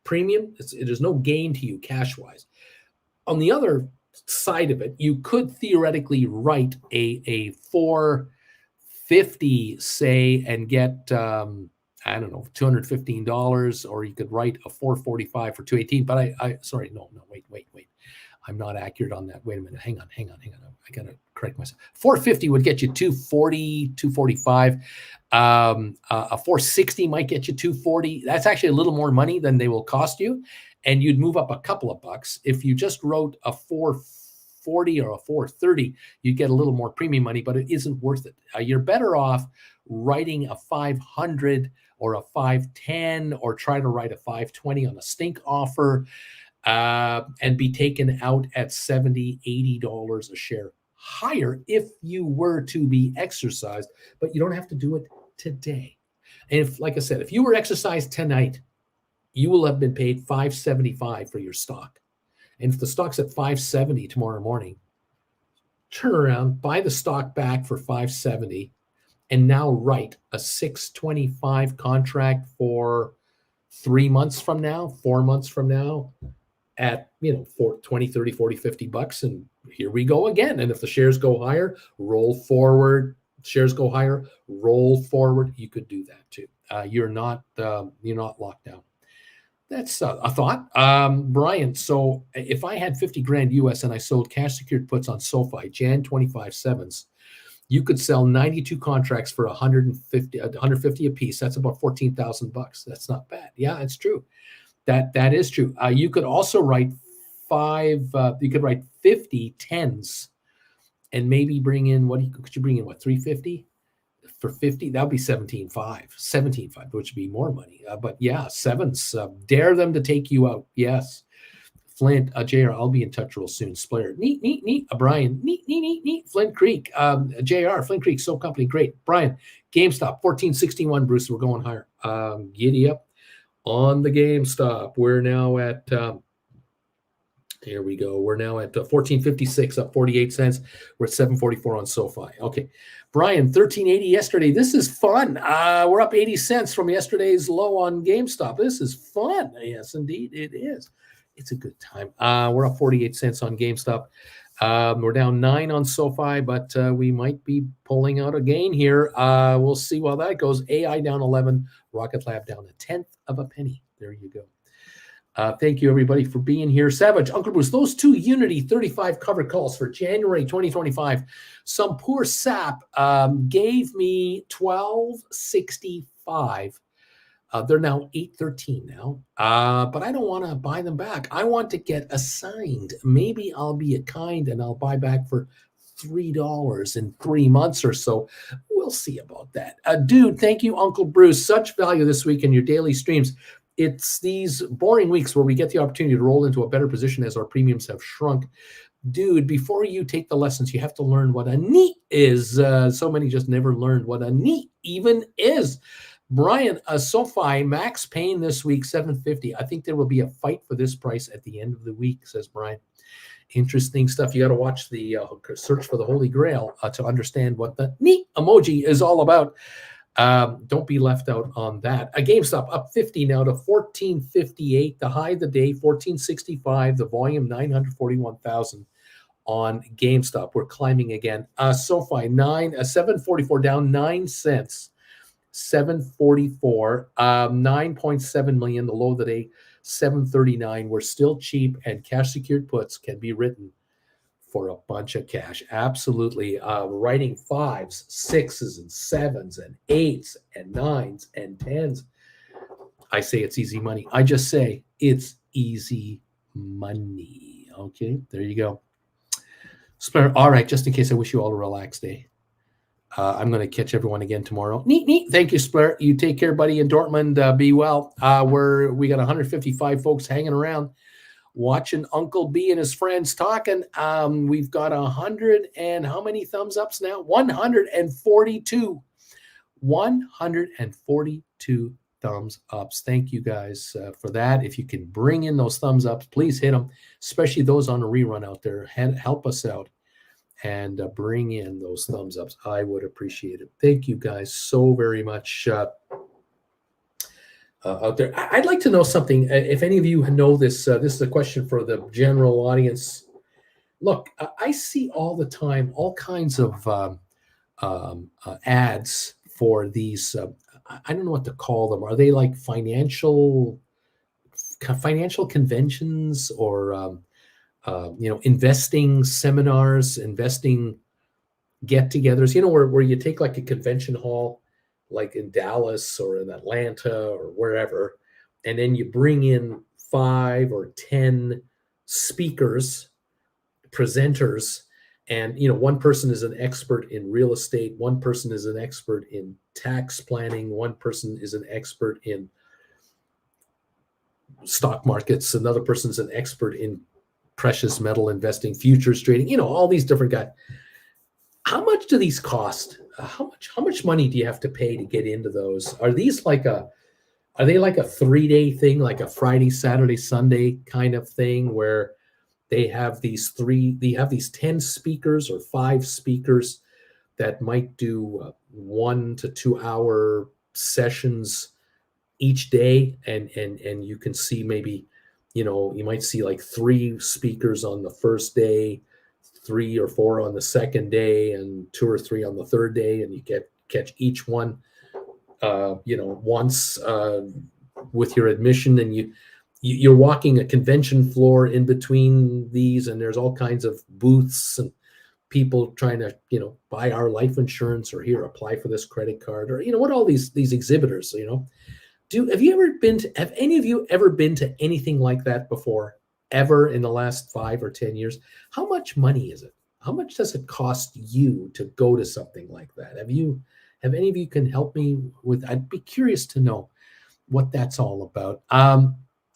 premium. There's no gain to you cash-wise. On the other side of it, you could theoretically write a 450, say, and get $215, or you could write a 445 for 218. But wait. I'm not accurate on that. Wait a minute. Hang on. I got to correct myself. 450 would get you 240, 245. A 460 might get you 240. That's actually a little more money than they will cost you. And you'd move up a couple of bucks. If you just wrote a 440 or a 430, you'd get a little more premium money, but it isn't worth it. You're better off writing a 500 or a 510, or try to write a 520 on a stink offer, and be taken out at $70, $80 a share higher if you were to be exercised, but you don't have to do it today. And if, like I said, if you were exercised tonight, you will have been paid $575 for your stock. And if the stock's at $570 tomorrow morning, turn around, buy the stock back for $570, and now write a $625 contract for 3 months from now, 4 months from now, at, for 20, 30, 40, 50 bucks. And here we go again. And if the shares go higher, roll forward. Shares go higher, roll forward. You could do that too. You're not locked down. That's a thought. Brian, so if I had 50 grand US and I sold cash secured puts on SoFi, Jan 25 sevens, you could sell 92 contracts for 150 a piece. That's about $14,000. That's not bad. Yeah, it's true. That is true. You could also write 50 tens, and maybe bring in, could you bring in 350 for 50? That would be 17.5, which would be more money. But yeah, sevens, dare them to take you out. Yes. Flint, JR, I'll be in touch real soon. Splayer, neat. Brian, neat. Flint Creek, JR, Flint Creek, So Company, great. Brian, GameStop, 1461, Bruce, we're going higher. Giddy up on the GameStop. We're now at, here we go. We're now at 1456, up 48 cents. We're at 744 on SoFi. Okay. Brian, 1380 yesterday. This is fun. We're up 80 cents from yesterday's low on GameStop. This is fun. Yes, indeed, it is. It's a good time. We're up 48 cents on GameStop. We're down 9 on SoFi, but we might be pulling out a gain here. We'll see how that goes. AI down 11, Rocket Lab down a tenth of a penny. There you go. Thank you, everybody, for being here. Savage, Uncle Bruce, those two Unity 35 covered calls for January 2025, some poor sap gave me 1265. They're now 813 now, but I don't want to buy them back. I want to get assigned. Maybe I'll be a kind and I'll buy back for $3 in 3 months or so. We'll see about that. Dude, thank you, Uncle Bruce. Such value this week in your daily streams. It's these boring weeks where we get the opportunity to roll into a better position as our premiums have shrunk. Dude, before you take the lessons, you have to learn what a NEET is. So many just never learned what a NEET even is. Brian, SoFi, max pain this week, 750. I think there will be a fight for this price at the end of the week, says Brian. Interesting stuff. You got to watch the search for the Holy Grail to understand what the NEET emoji is all about. Don't be left out on that. GameStop up 50 now to 1458. The high of the day, 1465. The volume, 941,000 on GameStop. We're climbing again. SoFi, 744 down 9 cents. 744, 9.7 million. The low of the day, 739. We're still cheap, and cash secured puts can be written for a bunch of cash. Absolutely. Writing 5s, 6s, and 7s, and 8s, and 9s, and 10s. I say it's easy money. I just say it's easy money. Okay, there you go. All right, just in case, I wish you all a relaxed day. I'm going to catch everyone again tomorrow. Neat. Thank you, Splair. You take care, buddy, in Dortmund. Be well. We got 155 folks hanging around, watching Uncle B and his friends talking. We've got 100 and how many thumbs ups now? 142. 142 thumbs ups. Thank you guys for that. If you can bring in those thumbs ups, please hit them, especially those on a rerun out there. Help us out and bring in those thumbs ups. I would appreciate it. Thank you guys so very much out there. I'd like to know something. If any of you know this, this is a question for the general audience. Look, I see all the time all kinds of ads for these. I don't know what to call them. Are they like financial conventions or investing seminars, investing get-togethers? Where you take like a convention hall, like in Dallas or in Atlanta or wherever, and then you bring in 5 or 10 speakers, presenters, and one person is an expert in real estate, one person is an expert in tax planning, one person is an expert in stock markets, another person's an expert in precious metal investing, futures trading, all these different guys. How much do these cost? How much money do you have to pay to get into those? Are they like a 3-day thing, like a Friday, Saturday, Sunday kind of thing, where they have these 10 speakers or 5 speakers that might do 1 to 2 hour sessions each day, and you can see maybe, you might see like 3 speakers on the first day, 3 or 4 on the second day, and 2 or 3 on the third day, and you catch each one, once with your admission, and you're walking a convention floor in between these, and there's all kinds of booths and people trying to, buy our life insurance, or here, apply for this credit card, or what all these exhibitors, have any of you ever been to anything like that before, ever, in the last 5 or 10 years? How much money is it? How much does it cost you to go to something like that? Have any of you can help me with? I'd be curious to know what that's all about.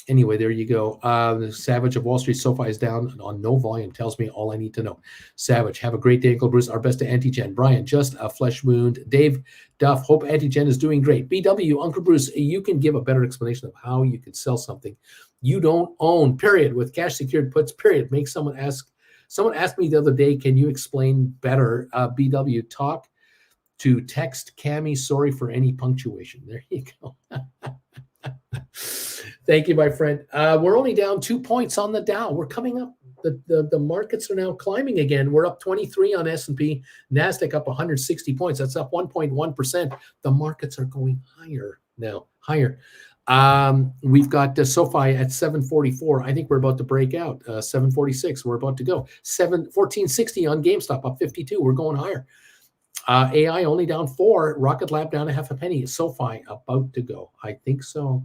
Anyway, there you go. The Savage of Wall Street, SoFi is down on no volume. Tells me all I need to know. Savage, have a great day, Uncle Bruce. Our best to Antigen. Brian, just a flesh wound. Dave Duff, hope Antigen is doing great. BW, Uncle Bruce, you can give a better explanation of how you can sell something you don't own, period, with cash secured puts, period. Make someone asked me the other day, can you explain better? BW, talk to text Cami, sorry for any punctuation. There you go. Thank you, my friend. We're only down 2 points on the Dow. We're coming up. The markets are now climbing again. We're up 23 on S&P. NASDAQ up 160 points. That's up 1.1%. The markets are going higher now, higher. We've got SoFi at 744. I think we're about to break out. 746. We're about to go. 1460 on GameStop, up 52. We're going higher. AI only down 4. Rocket Lab down a half a penny. SoFi about to go. I think so.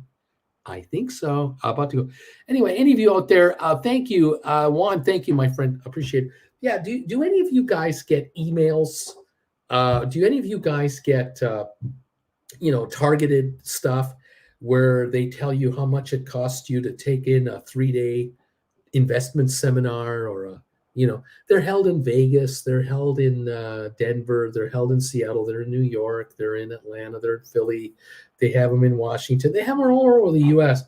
About to go. Anyway, any of you out there, thank you. Juan, thank you, my friend. Appreciate it. Yeah, do any of you guys get emails? Do any of you guys get, targeted stuff where they tell you how much it costs you to take in a 3-day investment seminar or they're held in Vegas, they're held in Denver, they're held in Seattle, they're in New York, they're in Atlanta, they're in Philly, they have them in Washington, they have them all over the U.S.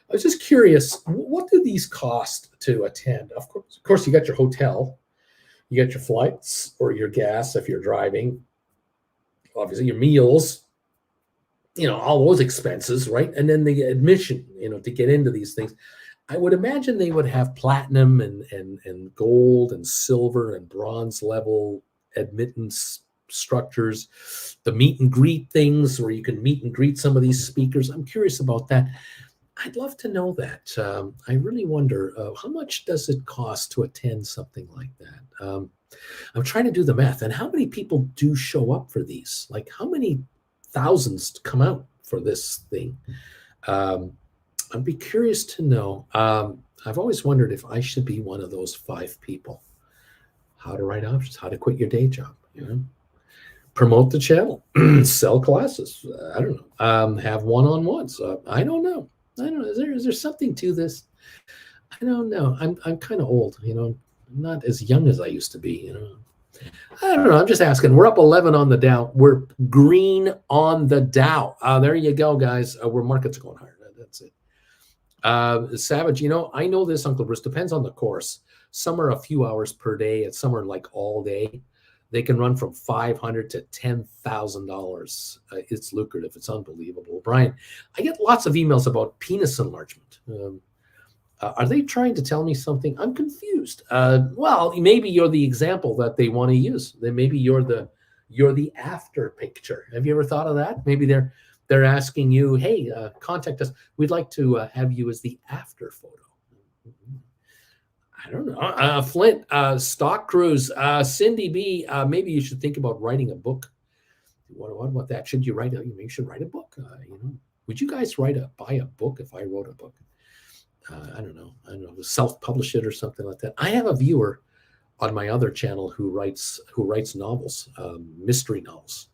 I was just curious, what do these cost to attend? Of course, you got your hotel, you got your flights or your gas if you're driving, obviously your meals, all those expenses, right? And then the admission, to get into these things. I would imagine they would have platinum and gold and silver and bronze level admittance structures, the meet and greet things where you can meet and greet some of these speakers. I'm curious about that. I'd love to know that. I really wonder how much does it cost to attend something like that? I'm trying to do the math. And how many people do show up for these? Like how many thousands come out for this thing? I'd be curious to know. I've always wondered if I should be one of those 5 people. How to write options, how to quit your day job, promote the channel, sell classes. I don't know. Have one-on-ones. I don't know. Is there something to this? I don't know. I'm kind of old, I'm not as young as I used to be, I don't know. I'm just asking. We're up 11 on the Dow. We're green on the Dow. There you go, guys. Where markets are going higher. That's it. Savage, I know this, Uncle Bruce, depends on the course. Some are a few hours per day and some are like all day. They can run from $500 to $10,000. It's lucrative. It's unbelievable. Brian, I get lots of emails about penis enlargement. Are they trying to tell me something? I'm confused. Well, maybe you're the example that they want to use. Then maybe you're the after picture. Have you ever thought of that? Maybe they're asking you, hey, contact us. We'd like to have you as the after photo. I don't know. Flint, Stock Cruise, Cindy B, maybe you should think about writing a book. What about that? Should you write a, you should write a book? Would you guys buy a book if I wrote a book? I don't know, self-publish it or something like that. I have a viewer on my other channel who writes novels, mystery novels,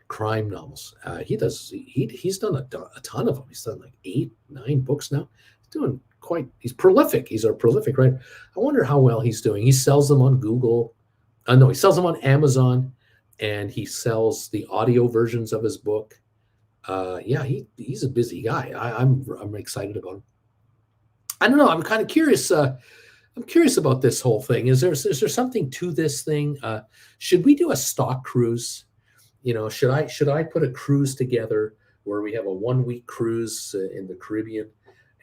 crime novels. He's done a ton of them. He's done like 8, 9 books now. He's prolific. He's a prolific writer. I wonder how well he's doing. He sells them on Google. No, he sells them on Amazon, and he sells the audio versions of his book. He's a busy guy. I'm excited about him. I don't know. I'm kind of curious. I'm curious about this whole thing. Is there something to this thing? Should we do a stock cruise? Should I put a cruise together where we have a 1-week cruise in the Caribbean,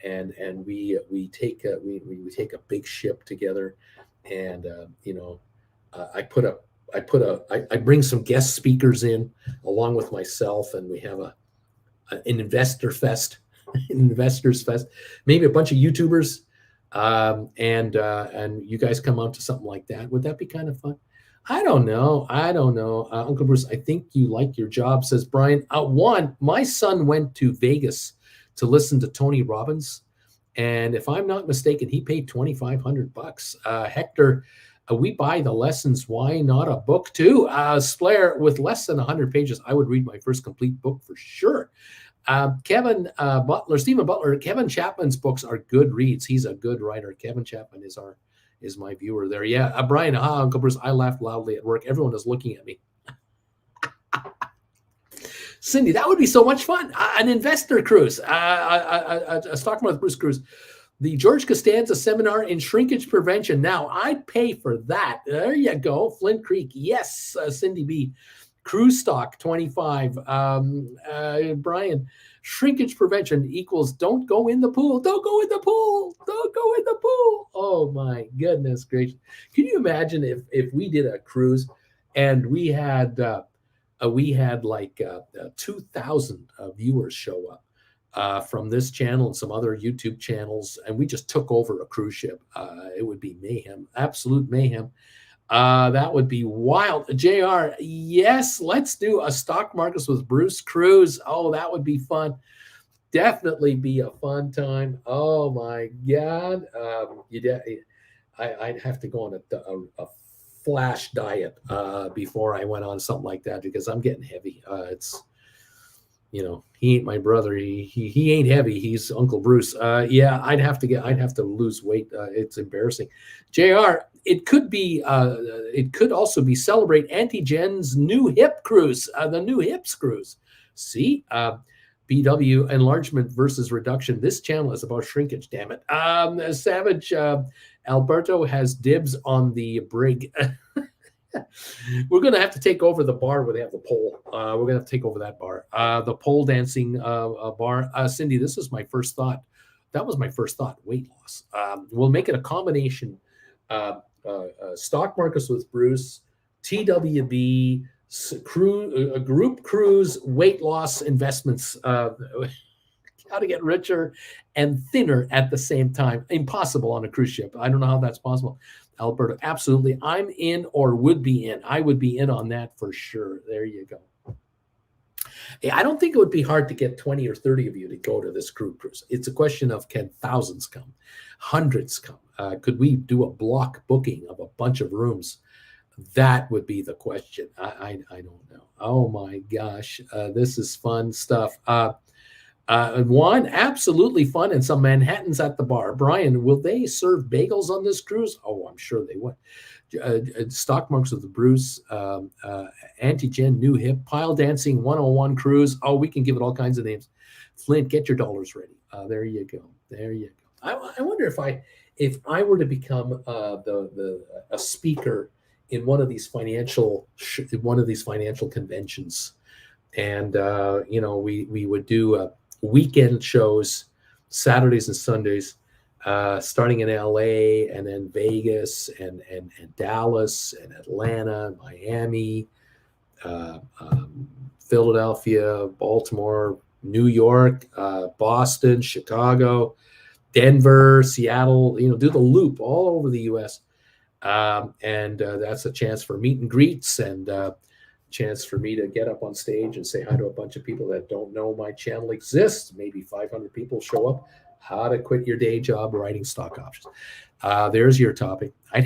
and we take a big ship together, and I bring some guest speakers in along with myself, and we have an investor fest. Investors Fest, maybe a bunch of YouTubers, and you guys come out to something like that. Would that be kind of fun? I don't know. Uncle Bruce, I think you like your job, says Brian. My son went to Vegas to listen to Tony Robbins, and if I'm not mistaken, he paid $2,500. Hector, we buy the lessons. Why not a book too? Splair, with less than 100 pages, I would read my first complete book for sure. Stephen Butler, Kevin Chapman's books are good reads. He's a good writer. Kevin Chapman is my viewer there. Yeah, Brian, Uncle Bruce, I laughed loudly at work. Everyone is looking at me. Cindy, that would be so much fun. An investor cruise, a stock market Bruce cruise. The George Costanza seminar in shrinkage prevention. Now, I'd pay for that. There you go. Flint Creek. Yes, Cindy B. Cruise stock 25. Brian, shrinkage prevention equals don't go in the pool. Don't go in the pool. Don't go in the pool. Oh my goodness gracious! Can you imagine if we did a cruise and we had like 2,000 viewers show up from this channel and some other YouTube channels, and we just took over a cruise ship. It would be mayhem, absolute mayhem. That would be wild. JR, yes, let's do a stock markets with Bruce cruise. Oh, that would be fun. Definitely be a fun time. Oh my God. I'd have to go on a flash diet before I went on something like that because I'm getting heavy. He ain't my brother. He ain't heavy. He's Uncle Bruce. Yeah, I'd have to lose weight. It's embarrassing. JR, it could also be celebrate Antigen's new hip cruise, the new hips cruise. See, BW enlargement versus reduction. This channel is about shrinkage. Damn it. Savage Alberto has dibs on the brig. We're going to have to take over the bar where they have the pole. We're going to have to take over that bar. The pole dancing bar. Cindy, this is my first thought. That was my first thought, weight loss. We'll make it a combination. Stock markets with Bruce, TWB, group cruise, weight loss investments. How to get richer and thinner at the same time. Impossible on a cruise ship. I don't know how that's possible. Alberta, absolutely. I'm in or would be in. I would be in on that for sure. There you go. I don't think it would be hard to get 20 or 30 of you to go to this cruise. It's a question of can thousands come, hundreds come? Could we do a block booking of a bunch of rooms? That would be the question. I don't know. Oh my gosh. This is fun stuff. One, absolutely fun, and some Manhattans at the bar. Brian, will they serve bagels on this cruise? Oh, I'm sure they would. Stock markets with the Bruce, Antigen, new hip, pile dancing 101 cruise. Oh, we can give it all kinds of names. Flint, get your dollars ready. There you go. There you go. I wonder if I were to become a speaker in one of these financial conventions, and we would do weekend shows, Saturdays and Sundays, starting in LA and then Vegas and Dallas and Atlanta, Miami, Philadelphia, Baltimore, New York, Boston, Chicago, Denver, Seattle, do the loop all over the US. And that's a chance for meet and greets and chance for me to get up on stage and say hi to a bunch of people that don't know my channel exists. Maybe 500 people show up. How to quit your day job writing stock options. There's your topic. I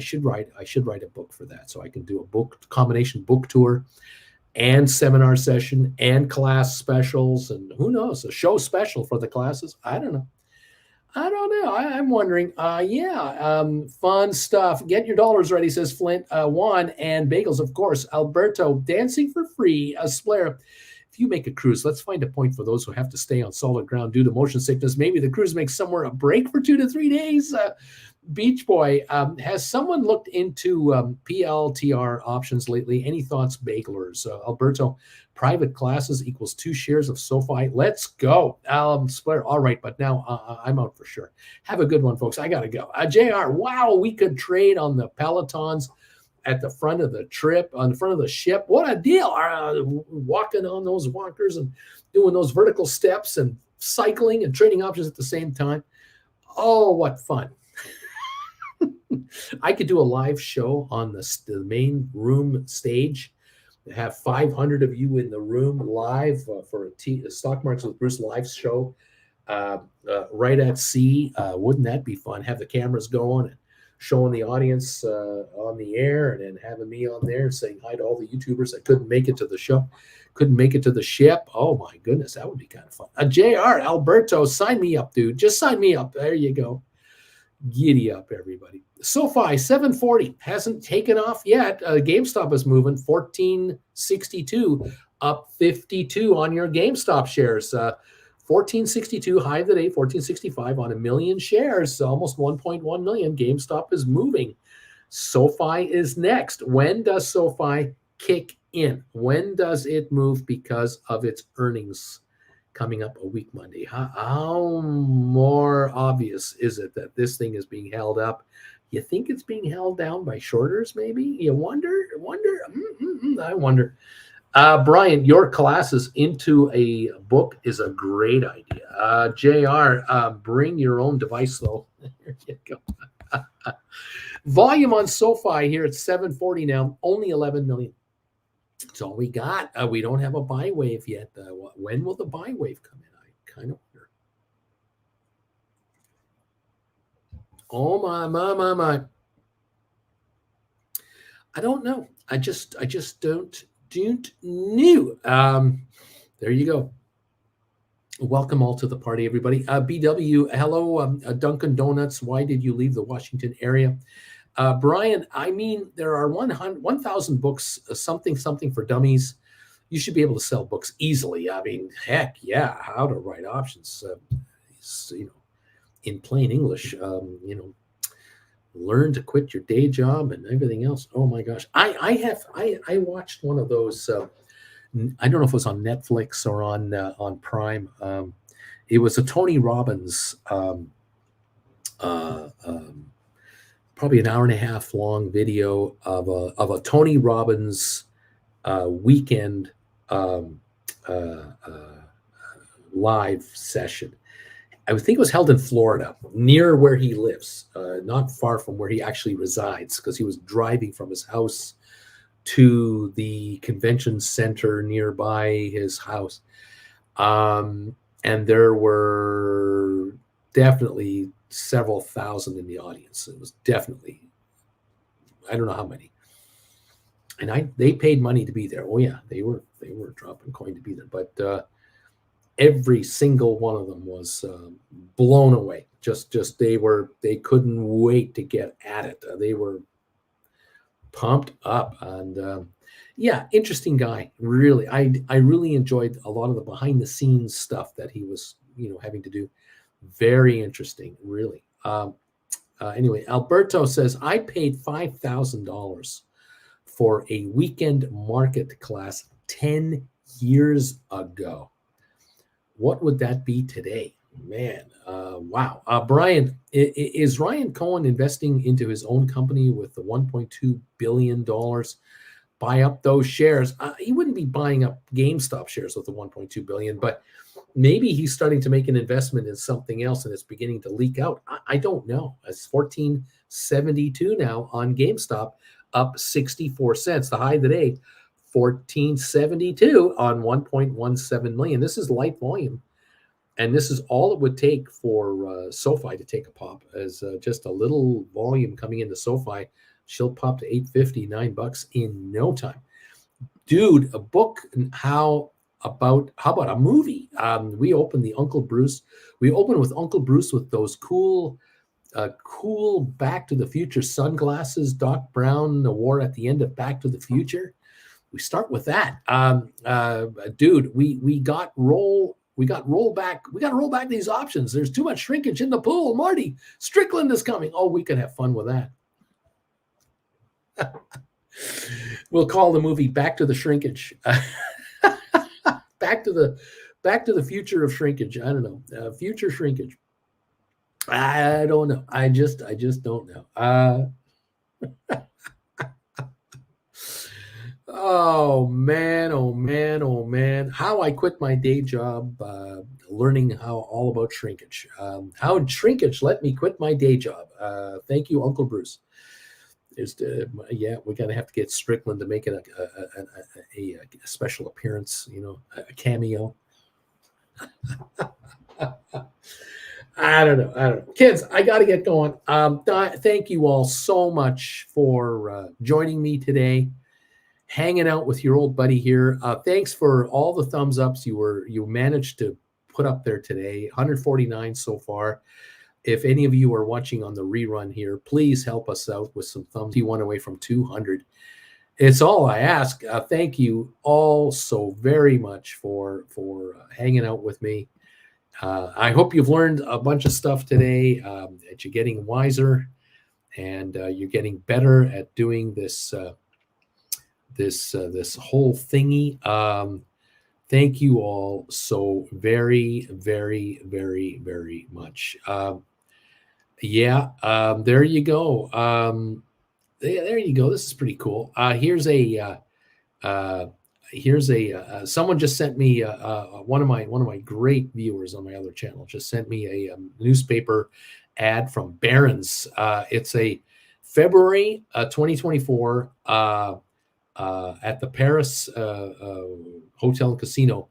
should write a book for that, so I can do a combination book tour and seminar session and class specials, and who knows, a show special for the classes. I don't know. I'm wondering. Fun stuff. Get your dollars ready, says Flint. Juan, and bagels, of course. Alberto, dancing for free. Splair, if you make a cruise, let's find a point for those who have to stay on solid ground due to motion sickness. Maybe the cruise makes somewhere a break for 2 to 3 days. Beach Boy, has someone looked into PLTR options lately? Any thoughts, bagelers? Alberto, private classes equals 2 shares of SoFi. Let's go. Splair, all right, but now I'm out for sure. Have a good one, folks. I got to go. JR, wow, we could trade on the Pelotons at the front of the trip, on the front of the ship. What a deal. Walking on those walkers and doing those vertical steps and cycling and trading options at the same time. Oh, what fun. I could do a live show on the main room stage, have 500 of you in the room live for a Stock Markets with Bruce live show right at sea. Wouldn't that be fun? Have the cameras going and showing the audience on the air, and then having me on there saying hi to all the YouTubers that couldn't make it to the show, couldn't make it to the ship. Oh my goodness, that would be kind of fun. JR, Alberto, sign me up, dude. Just sign me up. There you go. Giddy up, everybody. SoFi 740 hasn't taken off yet. GameStop is moving 1462, up 52 on your GameStop shares. 1462 high of the day, 1465 on 1 million shares, almost 1.1 million. GameStop is moving. SoFi is next. When does SoFi kick in. When does it move because of its earnings coming up a week Monday? How more obvious is it that this thing is being held up? You think it's being held down by shorters, maybe? You wonder? I wonder. Brian, your classes into a book is a great idea. JR, bring your own device, though. There you go. Volume on SoFi here at 740 now, only 11 million. That's all we got. We don't have a buy wave yet. When will the buy wave come in? I kind of wonder. Oh my. I don't know. I just don't know. There you go. Welcome all to the party, everybody. BW, hello, Dunkin' Donuts. Why did you leave the Washington area? Brian, I mean, there are 1,000 books, something for dummies. You should be able to sell books easily. I mean, heck, yeah, how to write options, in plain English, learn to quit your day job and everything else. Oh my gosh. I watched one of those, I don't know if it was on Netflix or on Prime. It was a Tony Robbins, probably an hour and a half long video of a Tony Robbins weekend live session. I think it was held in Florida, near where he lives, not far from where he actually resides, because he was driving from his house to the convention center nearby his house. And there were definitely several thousand in the audience. It was definitely, I don't know how many. And they paid money to be there. Oh yeah, they were dropping coin to be there. But every single one of them was blown away. Just they couldn't wait to get at it. They were pumped up, and yeah, interesting guy. Really, I really enjoyed a lot of the behind the scenes stuff that he was having to do. Very interesting, really. Anyway, Alberto says, I paid $5,000 for a weekend market class 10 years ago. What would that be today? Man, wow. Brian, is Ryan Cohen investing into his own company with the $1.2 billion? Buy up those shares. He wouldn't be buying up GameStop shares with the $1.2 billion, but maybe he's starting to make an investment in something else and it's beginning to leak out. I don't know. It's $14.72 now on GameStop, up 64 cents. The high today, $14.72 on 1.17 million. This is light volume. And this is all it would take for SoFi to take a pop, as just a little volume coming into SoFi. She'll pop to $8.50, $9 in no time. Dude, a book. How about a movie? We opened the Uncle Bruce. We opened with Uncle Bruce with those cool Back to the Future sunglasses Doc Brown wore at the end of Back to the Future. We start with that. Dude, we got rollback. We got to roll back these options. There's too much shrinkage in the pool. Marty Strickland is coming. Oh, we could have fun with that. We'll call the movie Back to the Shrinkage. Back to the Future of Shrinkage. I don't know. Future shrinkage. I don't know. I just don't know. Oh man. How I quit my day job, learning all about shrinkage. How shrinkage let me quit my day job. Thank you, Uncle Bruce. Yeah, we're going to have to get Strickland to make it a special appearance, a cameo. I don't know. Kids, I got to get going. Thank you all so much for joining me today, hanging out with your old buddy here. Thanks for all the thumbs ups you managed to put up there today. 149 so far. If any of you are watching on the rerun here, please help us out with some thumbs. You one away from 200. It's all I ask. Thank you all so very much for hanging out with me. I hope you've learned a bunch of stuff today, that you're getting wiser and you're getting better at doing this this whole thingy. Thank you all so very, very, very, very much. There you go. There you go. This is pretty cool. Here's a someone just sent me one of my great viewers on my other channel just sent me a newspaper ad from Barron's. It's a February 2024 at the Paris Hotel and Casino,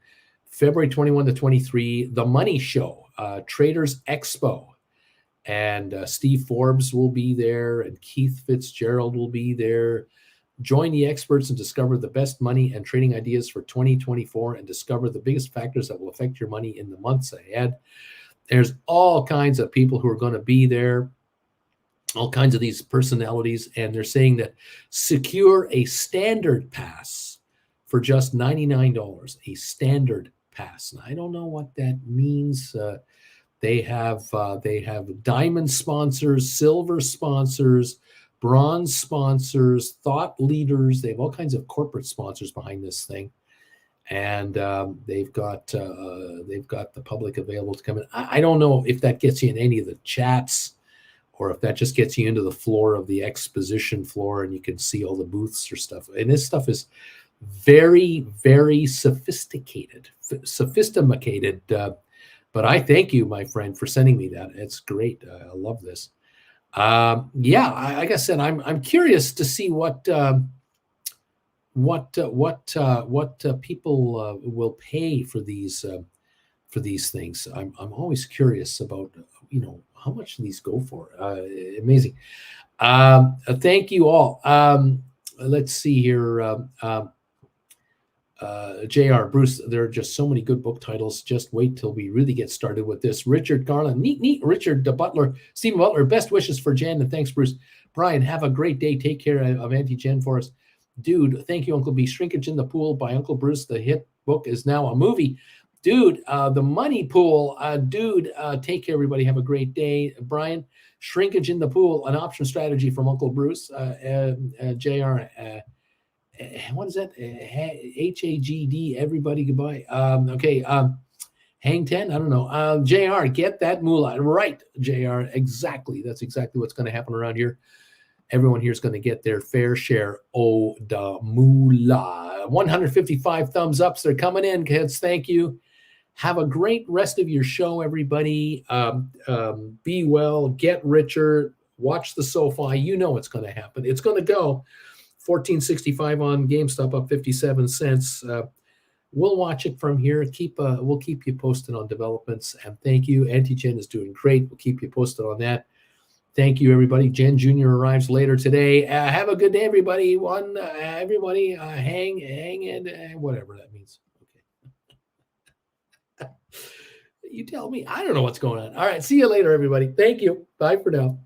February 21 to 23, The Money Show, Traders Expo. And Steve Forbes will be there, and Keith Fitzgerald will be there. Join the experts and discover the best money and trading ideas for 2024 and discover the biggest factors that will affect your money in the months ahead. There's all kinds of people who are going to be there, all kinds of these personalities, and they're saying that secure a standard pass for just $99, a standard pass. Now, I don't know what that means. They have diamond sponsors, silver sponsors, bronze sponsors, thought leaders. They have all kinds of corporate sponsors behind this thing, and they've got the public available to come in. I don't know if that gets you in any of the chats, or if that just gets you into the floor of the exposition floor, and you can see all the booths or stuff. And this stuff is very, very sophisticated. But I thank you, my friend, for sending me that. It's great. I love this. Like I said, I'm curious to see what people will pay for these things. I'm always curious about how much these go for. Amazing. Thank you all. Let's see here. JR, Bruce, there are just so many good book titles. Just wait till we really get started with this. Richard Garland, neat. Richard Butler, Stephen Butler, best wishes for Jen, and thanks, Bruce. Brian, have a great day. Take care of Auntie Jen for us. Dude, thank you, Uncle B. Shrinkage in the Pool by Uncle Bruce. The hit book is now a movie. Dude, The Money Pool. Take care, everybody. Have a great day. Brian, Shrinkage in the Pool, an option strategy from Uncle Bruce. JR, what is that? HAGD, everybody, goodbye. Hang 10, I don't know. JR, get that moolah. Right, JR, exactly. That's exactly what's going to happen around here. Everyone here is going to get their fair share of the moolah. 155 thumbs ups. They're coming in, kids. Thank you. Have a great rest of your show, everybody. Be well, get richer, watch the SoFi. You know it's going to happen. It's going to go. 1465 on GameStop, up 57 cents. We'll watch it from here. We'll keep you posted on developments. And thank you. Auntie Jen is doing great. We'll keep you posted on that. Thank you, everybody. Jen Jr. arrives later today. Have a good day, everybody. Everybody, hang in, whatever that means. Okay. You tell me. I don't know what's going on. All right. See you later, everybody. Thank you. Bye for now.